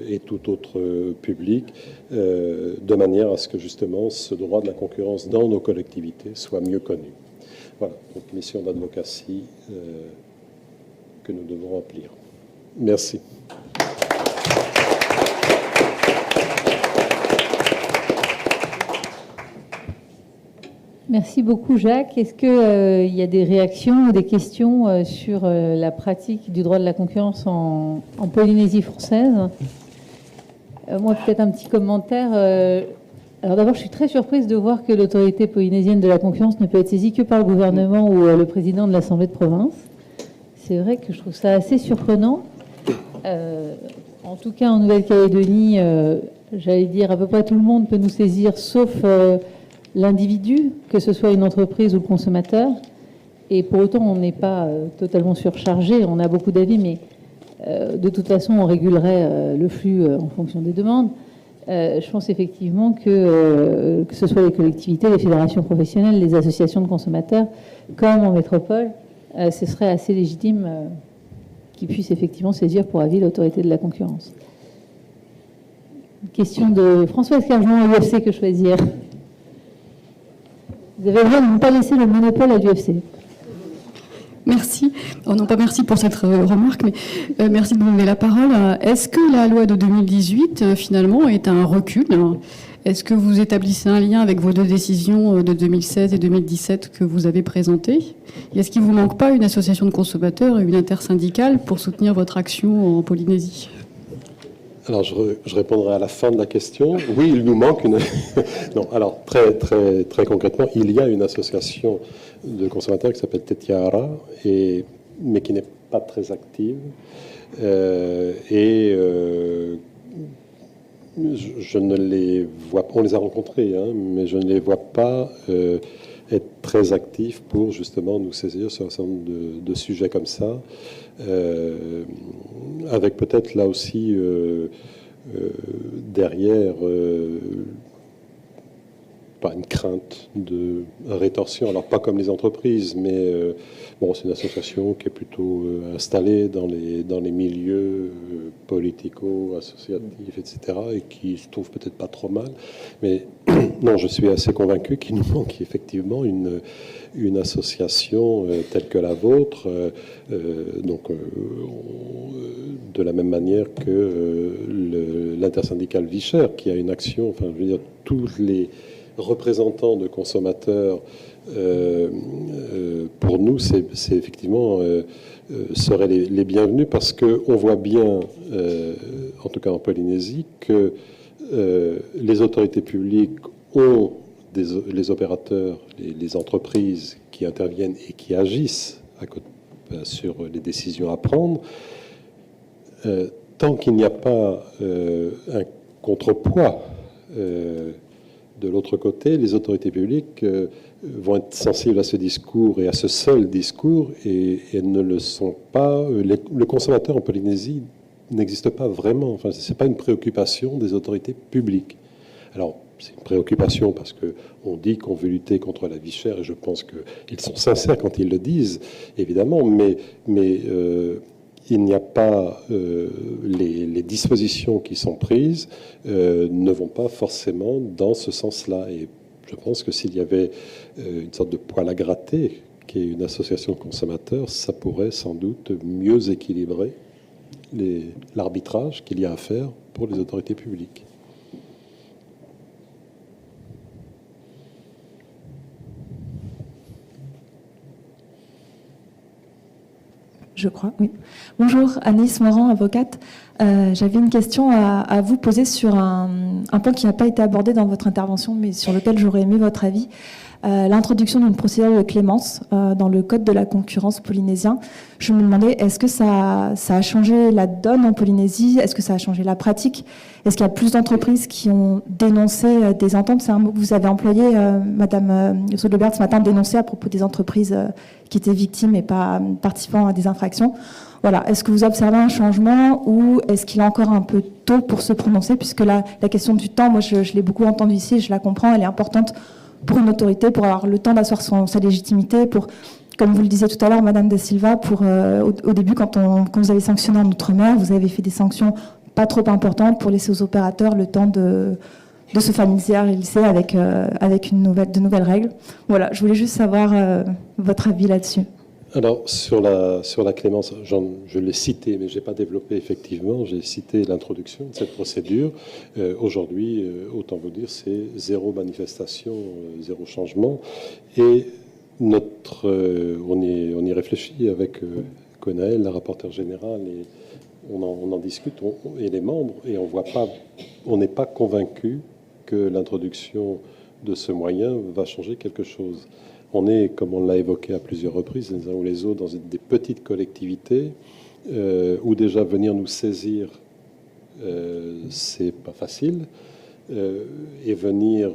et tout autre public, de manière à ce que justement ce droit de la concurrence dans nos collectivités soit mieux connu. Voilà, donc mission d'advocacy que nous devons remplir. Merci.
Merci beaucoup, Jacques. Est-ce qu'il y a des réactions ou des questions sur la pratique du droit de la concurrence en Polynésie française? Moi, peut-être un petit commentaire. Alors d'abord, je suis très surprise de voir que l'autorité polynésienne de la concurrence ne peut être saisie que par le gouvernement ou le président de l'Assemblée de province. C'est vrai que je trouve ça assez surprenant. En tout cas, en Nouvelle-Calédonie, j'allais dire, à peu près tout le monde peut nous saisir, sauf l'individu, que ce soit une entreprise ou le consommateur. Et pour autant, on n'est pas totalement surchargé. On a beaucoup d'avis, mais de toute façon, on régulerait le flux en fonction des demandes. Je pense effectivement que ce soit les collectivités, les fédérations professionnelles, les associations de consommateurs, comme en métropole, ce serait assez légitime qu'ils puissent effectivement saisir pour avis l'autorité de la concurrence. Une question de François Escargeon à l'UFC que choisir. Vous avez le droit de ne pas laisser le monopole à l'UFC.
Merci. Oh non, pas merci pour cette remarque, mais merci de me donner la parole. Est-ce que la loi de 2018, finalement, est un recul? Est-ce que vous établissez un lien avec vos 2 décisions de 2016 et 2017 que vous avez présentées? Et est-ce qu'il ne vous manque pas une association de consommateurs et une intersyndicale pour soutenir votre action en Polynésie?
Alors, je répondrai à la fin de la question. Oui, il nous manque une... Non, alors, très concrètement, il y a une association de consommateurs qui s'appelle Tetiara, mais qui n'est pas très active. Je ne les vois pas... On les a rencontrés, hein, mais je ne les vois pas être très actifs pour, justement, nous saisir sur un certain nombre de sujets comme ça. Avec peut-être là aussi derrière pas une crainte de rétorsion. Alors pas comme les entreprises, mais bon, c'est une association qui est plutôt installée dans les milieux politico-associatifs, etc., et qui se trouve peut-être pas trop mal. Mais non, je suis assez convaincu qu'il nous manque effectivement une association telle que la vôtre, de la même manière que l'intersyndicale Vichère, qui a une action, enfin, je veux dire, tous les représentants de consommateurs, pour nous, c'est effectivement seraient les bienvenus, parce qu'on voit bien, en tout cas en Polynésie, que les autorités publiques ont les opérateurs, les entreprises qui interviennent et qui agissent sur les décisions à prendre. Tant qu'il n'y a pas un contrepoids de l'autre côté, les autorités publiques vont être sensibles à ce discours et à ce seul discours, et elles ne le sont pas. Le consommateur en Polynésie n'existe pas vraiment. Enfin, ce n'est pas une préoccupation des autorités publiques. Alors, c'est une préoccupation parce qu'on dit qu'on veut lutter contre la vie chère, et je pense qu'ils sont sincères quand ils le disent, évidemment, mais il n'y a pas les dispositions qui sont prises ne vont pas forcément dans ce sens-là. Et je pense que s'il y avait une sorte de poil à gratter, qui est une association de consommateurs, ça pourrait sans doute mieux équilibrer l'arbitrage qu'il y a à faire pour les autorités publiques.
Je crois, oui. Bonjour, Anaïs Morand, avocate. J'avais une question à vous poser sur un point qui n'a pas été abordé dans votre intervention, mais sur lequel j'aurais aimé votre avis. L'introduction d'une procédure de clémence dans le Code de la concurrence polynésien. Je me demandais, est-ce que ça a changé la donne en Polynésie? Est-ce que ça a changé la pratique? Est-ce qu'il y a plus d'entreprises qui ont dénoncé des ententes? C'est un mot que vous avez employé, Madame Sodelbert, ce matin, dénoncer à propos des entreprises qui étaient victimes et pas participant à des infractions. Voilà. Est-ce que vous observez un changement, ou est-ce qu'il est encore un peu tôt pour se prononcer? Puisque la question du temps, moi je l'ai beaucoup entendue ici, je la comprends, elle est importante pour une autorité, pour avoir le temps d'asseoir sa légitimité, pour, comme vous le disiez tout à l'heure, Madame Da Silva, au début, quand vous avez sanctionné en Outre-mer, vous avez fait des sanctions pas trop importantes pour laisser aux opérateurs le temps de se familiariser avec de nouvelles règles. Voilà, je voulais juste savoir votre avis là-dessus.
Alors, sur la clémence, je l'ai cité, mais je n'ai pas développé effectivement. J'ai cité l'introduction de cette procédure. Aujourd'hui, autant vous dire, c'est zéro manifestation, zéro changement. Et on y réfléchit avec Conaël, la rapporteure générale, et on en discute, et les membres, et on n'est pas convaincu que l'introduction de ce moyen va changer quelque chose. On est, comme on l'a évoqué à plusieurs reprises, les uns ou les autres, dans des petites collectivités où déjà venir nous saisir, c'est pas facile, et venir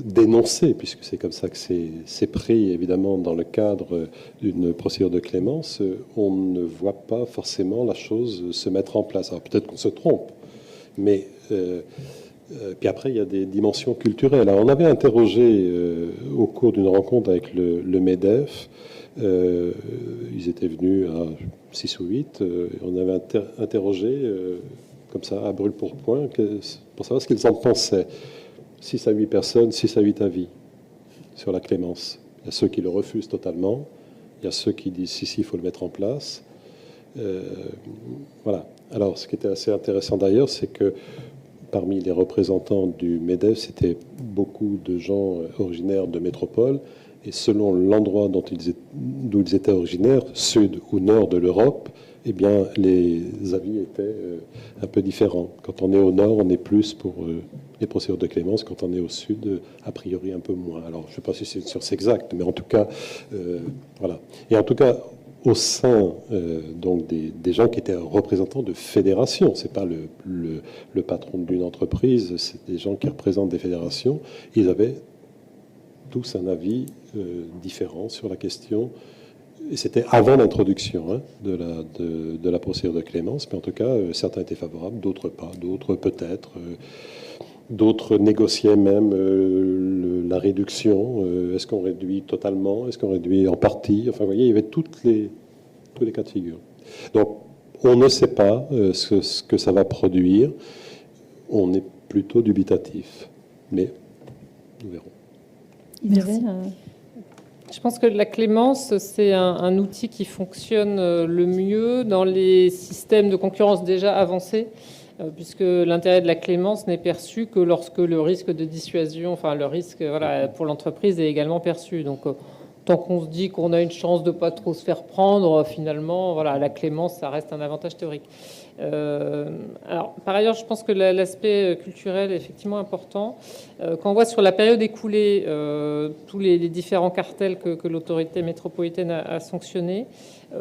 dénoncer, puisque c'est comme ça que c'est pris, évidemment, dans le cadre d'une procédure de clémence, on ne voit pas forcément la chose se mettre en place. Alors peut-être qu'on se trompe, mais... puis après, il y a des dimensions culturelles. Alors, on avait interrogé au cours d'une rencontre avec le MEDEF, ils étaient venus à 6 ou 8, on avait interrogé, comme ça, à brûle-pourpoint, pour savoir ce qu'ils en pensaient. 6 à 8 personnes, 6 à 8 avis sur la clémence. Il y a ceux qui le refusent totalement, il y a ceux qui disent si, il faut le mettre en place. Voilà. Alors, ce qui était assez intéressant d'ailleurs, c'est que parmi les représentants du MEDEF, c'était beaucoup de gens originaires de métropole, et selon l'endroit d'où ils étaient originaires, sud ou nord de l'Europe, eh bien, les avis étaient un peu différents. Quand on est au nord, on est plus pour les procédures de clémence. Quand on est au sud, a priori un peu moins. Alors, je ne sais pas si c'est une source exacte, mais en tout cas, voilà. Et en tout cas, au sein donc des gens qui étaient représentants de fédérations, c'est pas le patron d'une entreprise, c'est des gens qui représentent des fédérations. Ils avaient tous un avis différent sur la question. Et c'était avant l'introduction de la procédure de clémence, mais en tout cas, certains étaient favorables, d'autres pas, d'autres peut-être. D'autres négociaient même la réduction. Est-ce qu'on réduit totalement? Est-ce qu'on réduit en partie? Enfin, vous voyez, il y avait tous les cas de figure. Donc, on ne sait pas ce que ça va produire. On est plutôt dubitatif. Mais nous verrons.
Merci.
Je pense que la clémence, c'est un outil qui fonctionne le mieux dans les systèmes de concurrence déjà avancés, puisque l'intérêt de la clémence n'est perçu que lorsque le risque de dissuasion, enfin le risque pour l'entreprise est également perçu. Donc, tant qu'on se dit qu'on a une chance de ne pas trop se faire prendre, finalement, la clémence, ça reste un avantage théorique. Alors, par ailleurs, je pense que l'aspect culturel est effectivement important. Quand on voit sur la période écoulée tous les différents cartels que l'autorité métropolitaine a sanctionnés,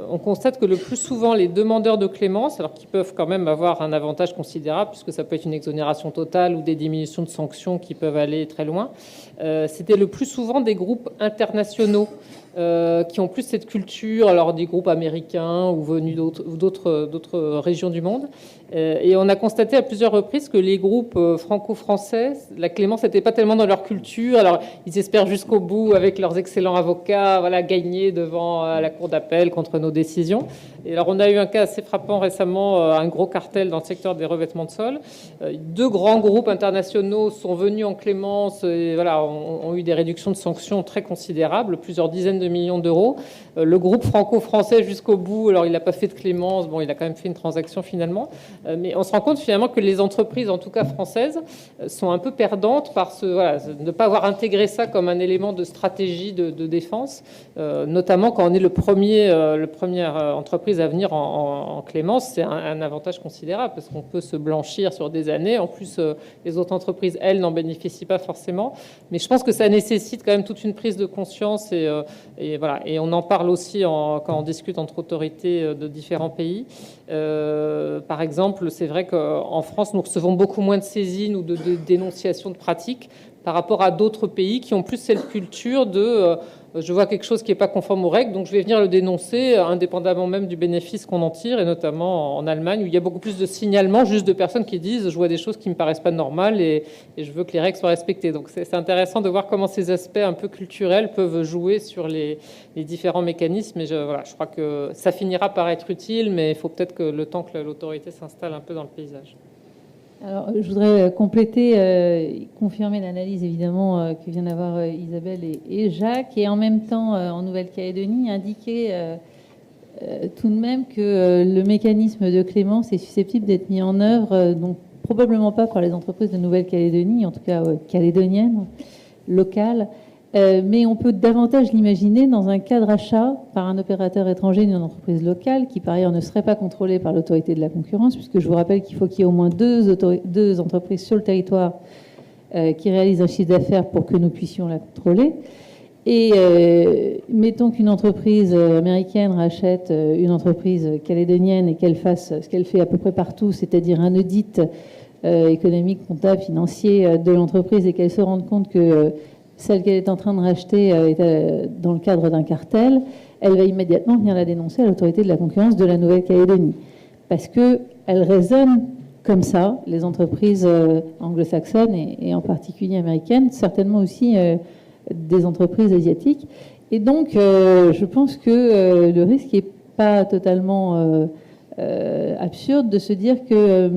on constate que le plus souvent, les demandeurs de clémence, alors qu'ils peuvent quand même avoir un avantage considérable, puisque ça peut être une exonération totale ou des diminutions de sanctions qui peuvent aller très loin, c'était le plus souvent des groupes internationaux qui ont plus cette culture, alors des groupes américains ou venus d'autres régions du monde. Et on a constaté à plusieurs reprises que les groupes franco-français, la clémence n'était pas tellement dans leur culture. Alors, ils espèrent jusqu'au bout, avec leurs excellents avocats, gagner devant la cour d'appel contre nos décisions. Et alors, on a eu un cas assez frappant récemment, un gros cartel dans le secteur des revêtements de sol. 2 grands groupes internationaux sont venus en clémence et ont eu des réductions de sanctions très considérables, plusieurs dizaines de millions d'euros. Le groupe franco-français jusqu'au bout, alors il n'a pas fait de clémence, bon, il a quand même fait une transaction finalement. Mais on se rend compte finalement que les entreprises, en tout cas françaises, sont un peu perdantes par de ne pas avoir intégré ça comme un élément de stratégie de défense, notamment quand on est le première entreprise à venir en clémence. C'est un avantage considérable parce qu'on peut se blanchir sur des années. En plus, les autres entreprises, elles, n'en bénéficient pas forcément. Mais je pense que ça nécessite quand même toute une prise de conscience et on en parle aussi quand on discute entre autorités de différents pays. Par exemple, c'est vrai qu'en France, nous recevons beaucoup moins de saisines ou de dénonciations de pratiques par rapport à d'autres pays qui ont plus cette culture de je vois quelque chose qui n'est pas conforme aux règles, donc je vais venir le dénoncer indépendamment même du bénéfice qu'on en tire, et notamment en Allemagne où il y a beaucoup plus de signalements juste de personnes qui disent je vois des choses qui ne me paraissent pas normales et je veux que les règles soient respectées. Donc c'est intéressant de voir comment ces aspects un peu culturels peuvent jouer sur les différents mécanismes, et je crois que ça finira par être utile, mais il faut peut-être que le temps que l'autorité s'installe un peu dans le paysage.
Alors, je voudrais compléter, confirmer l'analyse évidemment que vient d'avoir Isabelle et Jacques, et en même temps, en Nouvelle-Calédonie, indiquer tout de même que le mécanisme de clémence est susceptible d'être mis en œuvre, donc probablement pas par les entreprises de Nouvelle-Calédonie, en tout cas calédoniennes, locales, mais on peut davantage l'imaginer dans un cas de rachat par un opérateur étranger d'une entreprise locale qui, par ailleurs, ne serait pas contrôlée par l'autorité de la concurrence, puisque je vous rappelle qu'il faut qu'il y ait au moins deux entreprises sur le territoire qui réalisent un chiffre d'affaires pour que nous puissions la contrôler. Et mettons qu'une entreprise américaine rachète une entreprise calédonienne et qu'elle fasse ce qu'elle fait à peu près partout, c'est-à-dire un audit économique, comptable, financier de l'entreprise, et qu'elle se rende compte que celle qu'elle est en train de racheter est dans le cadre d'un cartel, elle va immédiatement venir la dénoncer à l'autorité de la concurrence de la Nouvelle-Calédonie. Parce qu'elles raisonnent comme ça, les entreprises anglo-saxonnes et en particulier américaines, certainement aussi des entreprises asiatiques. Et donc, je pense que le risque n'est pas totalement absurde de se dire que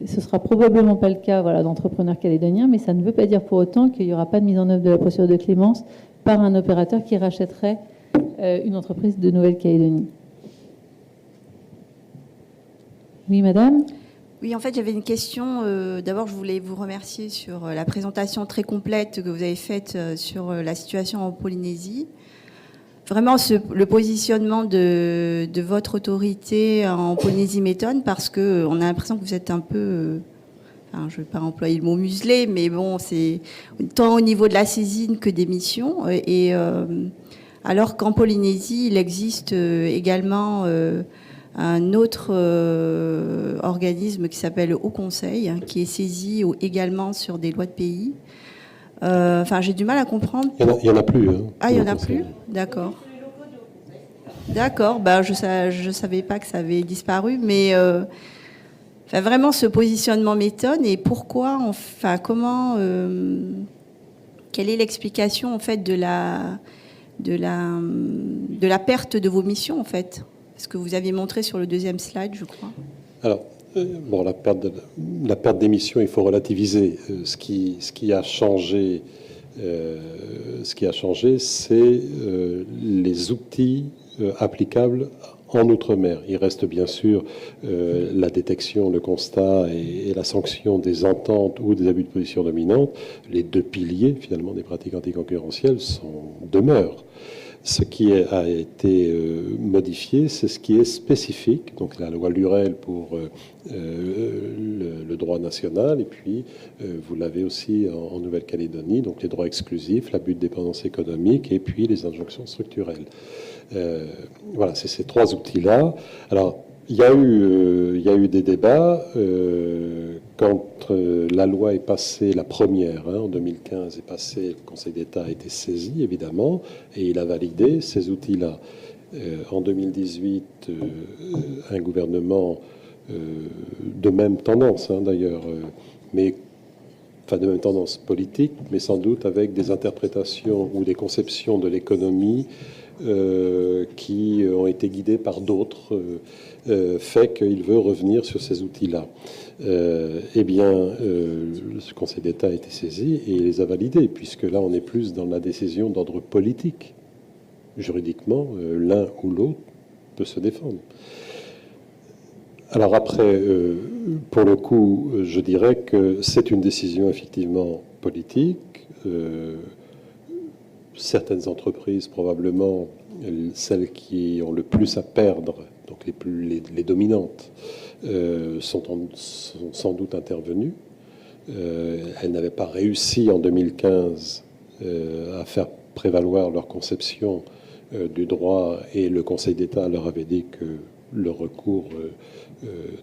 ce sera probablement pas le cas d'entrepreneurs calédoniens, mais ça ne veut pas dire pour autant qu'il n'y aura pas de mise en œuvre de la procédure de clémence par un opérateur qui rachèterait une entreprise de Nouvelle-Calédonie. Oui, madame ?
Oui, en fait, j'avais une question. D'abord, je voulais vous remercier sur la présentation très complète que vous avez faite sur la situation en Polynésie. Vraiment, le positionnement de votre autorité en Polynésie m'étonne parce qu'on a l'impression que vous êtes un peu, je ne vais pas employer le mot muselé, mais bon, c'est tant au niveau de la saisine que des missions. Et alors qu'en Polynésie, il existe également un autre organisme qui s'appelle le Haut Conseil, qui est saisi également sur des lois de pays. J'ai du mal à comprendre.
Il n'y en a plus.
Ah, il n'y en a plus ? D'accord. D'accord. Je ne savais pas que ça avait disparu, mais Enfin, vraiment, ce positionnement m'étonne. Et pourquoi, enfin, comment, quelle est l'explication en fait de la perte de vos missions en fait? Ce que vous aviez montré sur le deuxième slide, je crois.
Alors, bon, la perte des missions, il faut relativiser. Ce qui a changé, c'est les outils applicables en Outre-mer. Il reste bien sûr la détection, le constat et la sanction des ententes ou des abus de position dominante. Les deux piliers, finalement, des pratiques anticoncurrentielles demeurent. Ce qui a été modifié, c'est ce qui est spécifique, donc la loi Lurel pour le droit national, et puis vous l'avez aussi en Nouvelle-Calédonie, donc les droits exclusifs, l'abus de dépendance économique, et puis les injonctions structurelles. Voilà, c'est ces trois outils-là. Alors, il y a eu des débats quand la loi est passée, la première, en 2015 est passée, le Conseil d'État a été saisi, évidemment, et il a validé ces outils-là. En 2018, un gouvernement de même tendance, d'ailleurs, de même tendance politique, mais sans doute avec des interprétations ou des conceptions de l'économie qui ont été guidées par d'autres, fait qu'il veut revenir sur ces outils-là. Le Conseil d'État a été saisi et il les a validés, puisque là, on est plus dans la décision d'ordre politique. Juridiquement, l'un ou l'autre peut se défendre. Alors après, pour le coup, je dirais que c'est une décision effectivement politique. Certaines entreprises, probablement celles qui ont le plus à perdre, donc les dominantes, sont sans doute intervenues. Elles n'avaient pas réussi en 2015 à faire prévaloir leur conception du droit, et le Conseil d'État leur avait dit que le recours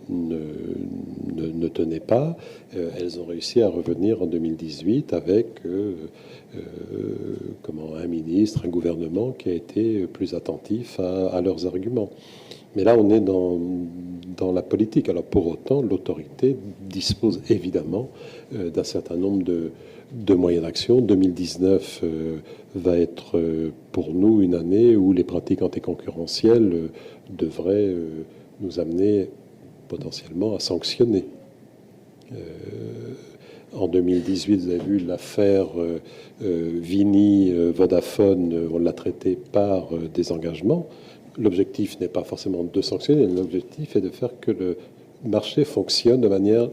ne tenait pas. Elles ont réussi à revenir en 2018 avec un ministre, un gouvernement qui a été plus attentif à leurs arguments. Mais là, on est dans la politique. Alors pour autant, l'autorité dispose évidemment d'un certain nombre de moyens d'action. 2019 va être pour nous une année où les pratiques anticoncurrentielles devraient nous amener potentiellement à sanctionner. En 2018, vous avez vu l'affaire Vini-Vodafone, on l'a traité par désengagement. L'objectif n'est pas forcément de sanctionner, l'objectif est de faire que le marché fonctionne de manière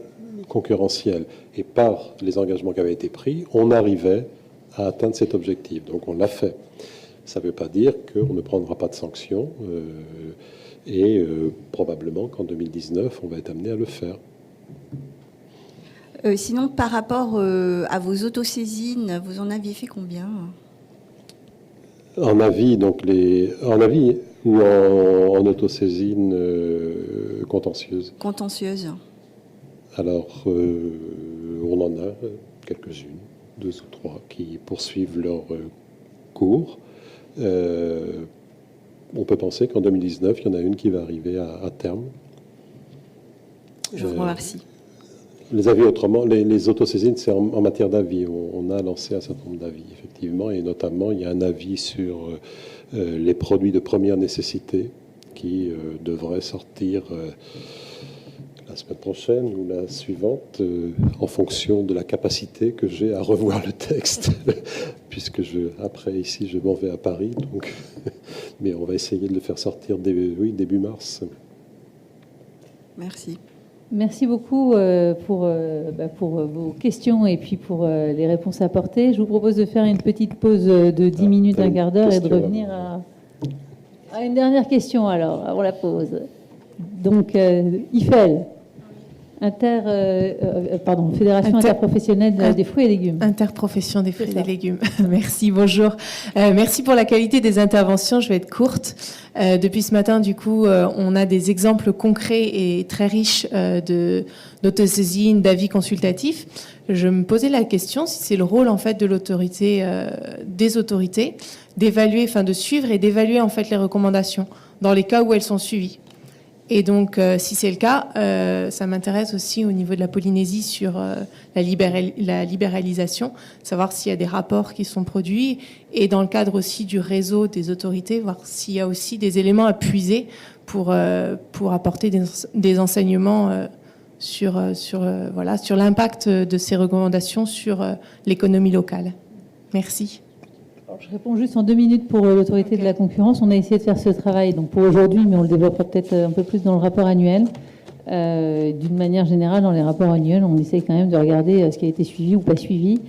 concurrentielle. Et par les engagements qui avaient été pris, on arrivait à atteindre cet objectif. Donc on l'a fait. Ça ne veut pas dire qu'on ne prendra pas de sanctions probablement qu'en 2019, on va être amené à le faire.
Sinon, par rapport à vos autosaisines, vous en aviez fait combien?
En avis, en avis ou en autosaisine contentieuse?
Contentieuse.
Alors, on en a quelques-unes, 2 ou 3, qui poursuivent leur cours. On peut penser qu'en 2019, il y en a une qui va arriver à terme.
Je vous remercie.
Les avis autrement, les autosaisines, c'est en matière d'avis. On a lancé un certain nombre d'avis, effectivement, et notamment, il y a un avis sur les produits de première nécessité qui devrait sortir la semaine prochaine ou la suivante, en fonction de la capacité que j'ai à revoir le texte, puisque après, ici, je m'en vais à Paris, donc, mais on va essayer de le faire sortir début mars.
Merci.
Merci beaucoup pour vos questions et puis pour les réponses apportées. Je vous propose de faire une petite pause de 10 minutes, un quart d'heure, et de revenir à une dernière question alors, avant la pause. Donc, IFEL, Fédération interprofessionnelle des fruits et légumes.
Interprofession des fruits et des légumes. Merci, bonjour. Merci pour la qualité des interventions. Je vais être courte. Depuis ce matin, du coup, on a des exemples concrets et très riches d'autosaisine, d'avis consultatifs. Je me posais la question si c'est le rôle en fait de l'autorité, des autorités, d'évaluer, de suivre et d'évaluer en fait les recommandations dans les cas où elles sont suivies. Et donc, si c'est le cas, ça m'intéresse aussi au niveau de la Polynésie sur la libéralisation, savoir s'il y a des rapports qui sont produits, et dans le cadre aussi du réseau des autorités, voir s'il y a aussi des éléments à puiser pour apporter des enseignements sur l'impact de ces recommandations sur l'économie locale. Merci.
Je réponds juste en 2 minutes pour l'autorité de la concurrence. On a essayé de faire ce travail donc pour aujourd'hui, mais on le développera peut-être un peu plus dans le rapport annuel. D'une manière générale, dans les rapports annuels, on essaie quand même de regarder ce qui a été suivi ou pas suivi.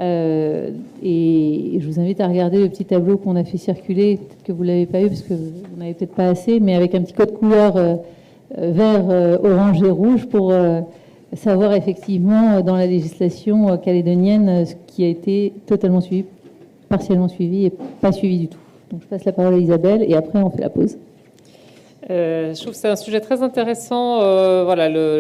Et je vous invite à regarder le petit tableau qu'on a fait circuler, peut-être que vous ne l'avez pas eu parce que vous n'avez peut-être pas assez, mais avec un petit code couleur vert, orange et rouge pour savoir effectivement dans la législation calédonienne ce qui a été totalement suivi, partiellement suivi et pas suivi du tout. Donc je passe la parole à Isabelle et après on fait la pause.
Je trouve que c'est un sujet très intéressant,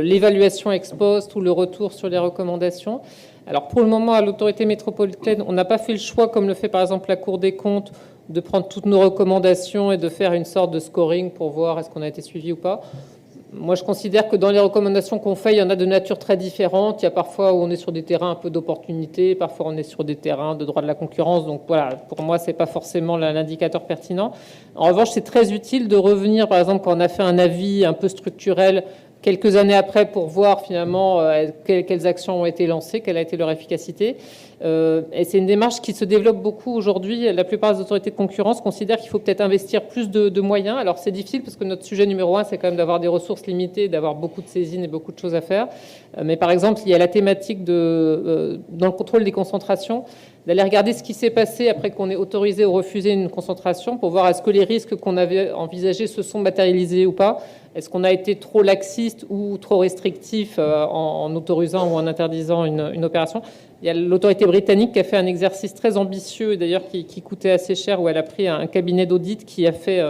l'évaluation ex post ou le retour sur les recommandations. Alors pour le moment, à l'autorité métropolitaine, on n'a pas fait le choix, comme le fait par exemple la Cour des comptes, de prendre toutes nos recommandations et de faire une sorte de scoring pour voir est-ce qu'on a été suivi ou pas. Moi, je considère que dans les recommandations qu'on fait, il y en a de nature très différente. Il y a parfois où on est sur des terrains un peu d'opportunité, parfois on est sur des terrains de droit de la concurrence. Donc voilà, pour moi, c'est pas forcément l'indicateur pertinent. En revanche, c'est très utile de revenir, par exemple, quand on a fait un avis un peu structurel quelques années après pour voir finalement quelles actions ont été lancées, quelle a été leur efficacité. Et c'est une démarche qui se développe beaucoup aujourd'hui. La plupart des autorités de concurrence considèrent qu'il faut peut-être investir plus de moyens. Alors c'est difficile parce que notre sujet numéro 1, c'est quand même d'avoir des ressources limitées, d'avoir beaucoup de saisines et beaucoup de choses à faire. Mais par exemple, il y a la thématique dans le contrôle des concentrations, d'aller regarder ce qui s'est passé après qu'on ait autorisé ou refusé une concentration pour voir est-ce que les risques qu'on avait envisagés se sont matérialisés ou pas. Est-ce qu'on a été trop laxiste ou trop restrictif en autorisant ou en interdisant une opération? Il y a l'autorité britannique qui a fait un exercice très ambitieux, d'ailleurs qui coûtait assez cher, où elle a pris un cabinet d'audit qui a fait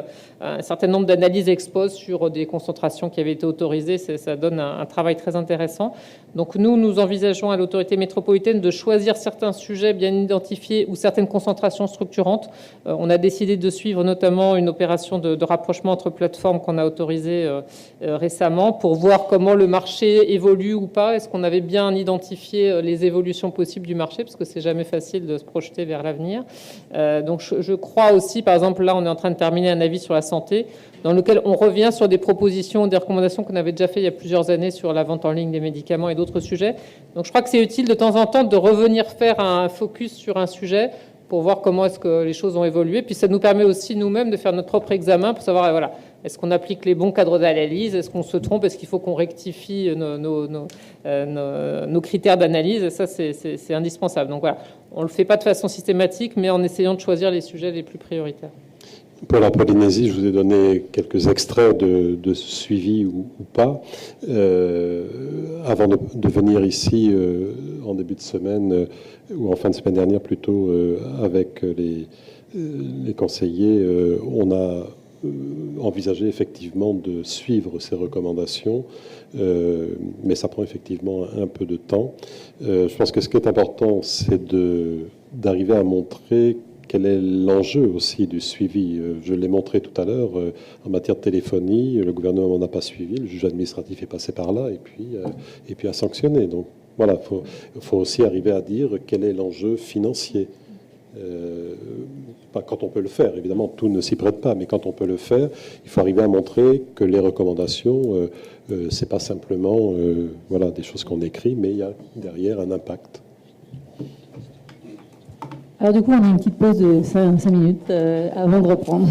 un certain nombre d'analyses ex post sur des concentrations qui avaient été autorisées. Ça donne un travail très intéressant. Donc nous envisageons à l'autorité métropolitaine de choisir certains sujets bien identifiés ou certaines concentrations structurantes. On a décidé de suivre notamment une opération de rapprochement entre plateformes qu'on a autorisée récemment pour voir comment le marché évolue ou pas. Est-ce qu'on avait bien identifié les évolutions possibles du marché, parce que c'est jamais facile de se projeter vers l'avenir. Donc je crois aussi, par exemple, là on est en train de terminer un avis sur la santé, dans lequel on revient sur des propositions, des recommandations qu'on avait déjà fait il y a plusieurs années sur la vente en ligne des médicaments et d'autres sujets. Donc je crois que c'est utile de temps en temps de revenir faire un focus sur un sujet pour voir comment est-ce que les choses ont évolué. Puis ça nous permet aussi nous-mêmes de faire notre propre examen pour savoir, voilà, est-ce qu'on applique les bons cadres d'analyse? Est-ce qu'on se trompe? Est-ce qu'il faut qu'on rectifie nos critères d'analyse? Et ça, c'est indispensable. Donc voilà, on ne le fait pas de façon systématique, mais en essayant de choisir les sujets les plus prioritaires.
Pour la Polynésie, je vous ai donné quelques extraits de suivi ou pas. Avant de venir ici en début de semaine, ou en fin de semaine dernière plutôt, avec les conseillers, on a envisagé effectivement de suivre ces recommandations, mais ça prend effectivement un peu de temps. Je pense que ce qui est important, c'est d'arriver à montrer quel est l'enjeu aussi du suivi. Je l'ai montré tout à l'heure, en matière de téléphonie, le gouvernement n'a pas suivi, le juge administratif est passé par là et puis a sanctionné. Donc voilà, faut aussi arriver à dire quel est l'enjeu financier. Quand on peut le faire, évidemment, tout ne s'y prête pas, mais quand on peut le faire, il faut arriver à montrer que les recommandations, c'est pas simplement des choses qu'on écrit, mais il y a derrière un impact.
Alors du coup, on a une petite pause de 5 minutes avant de reprendre.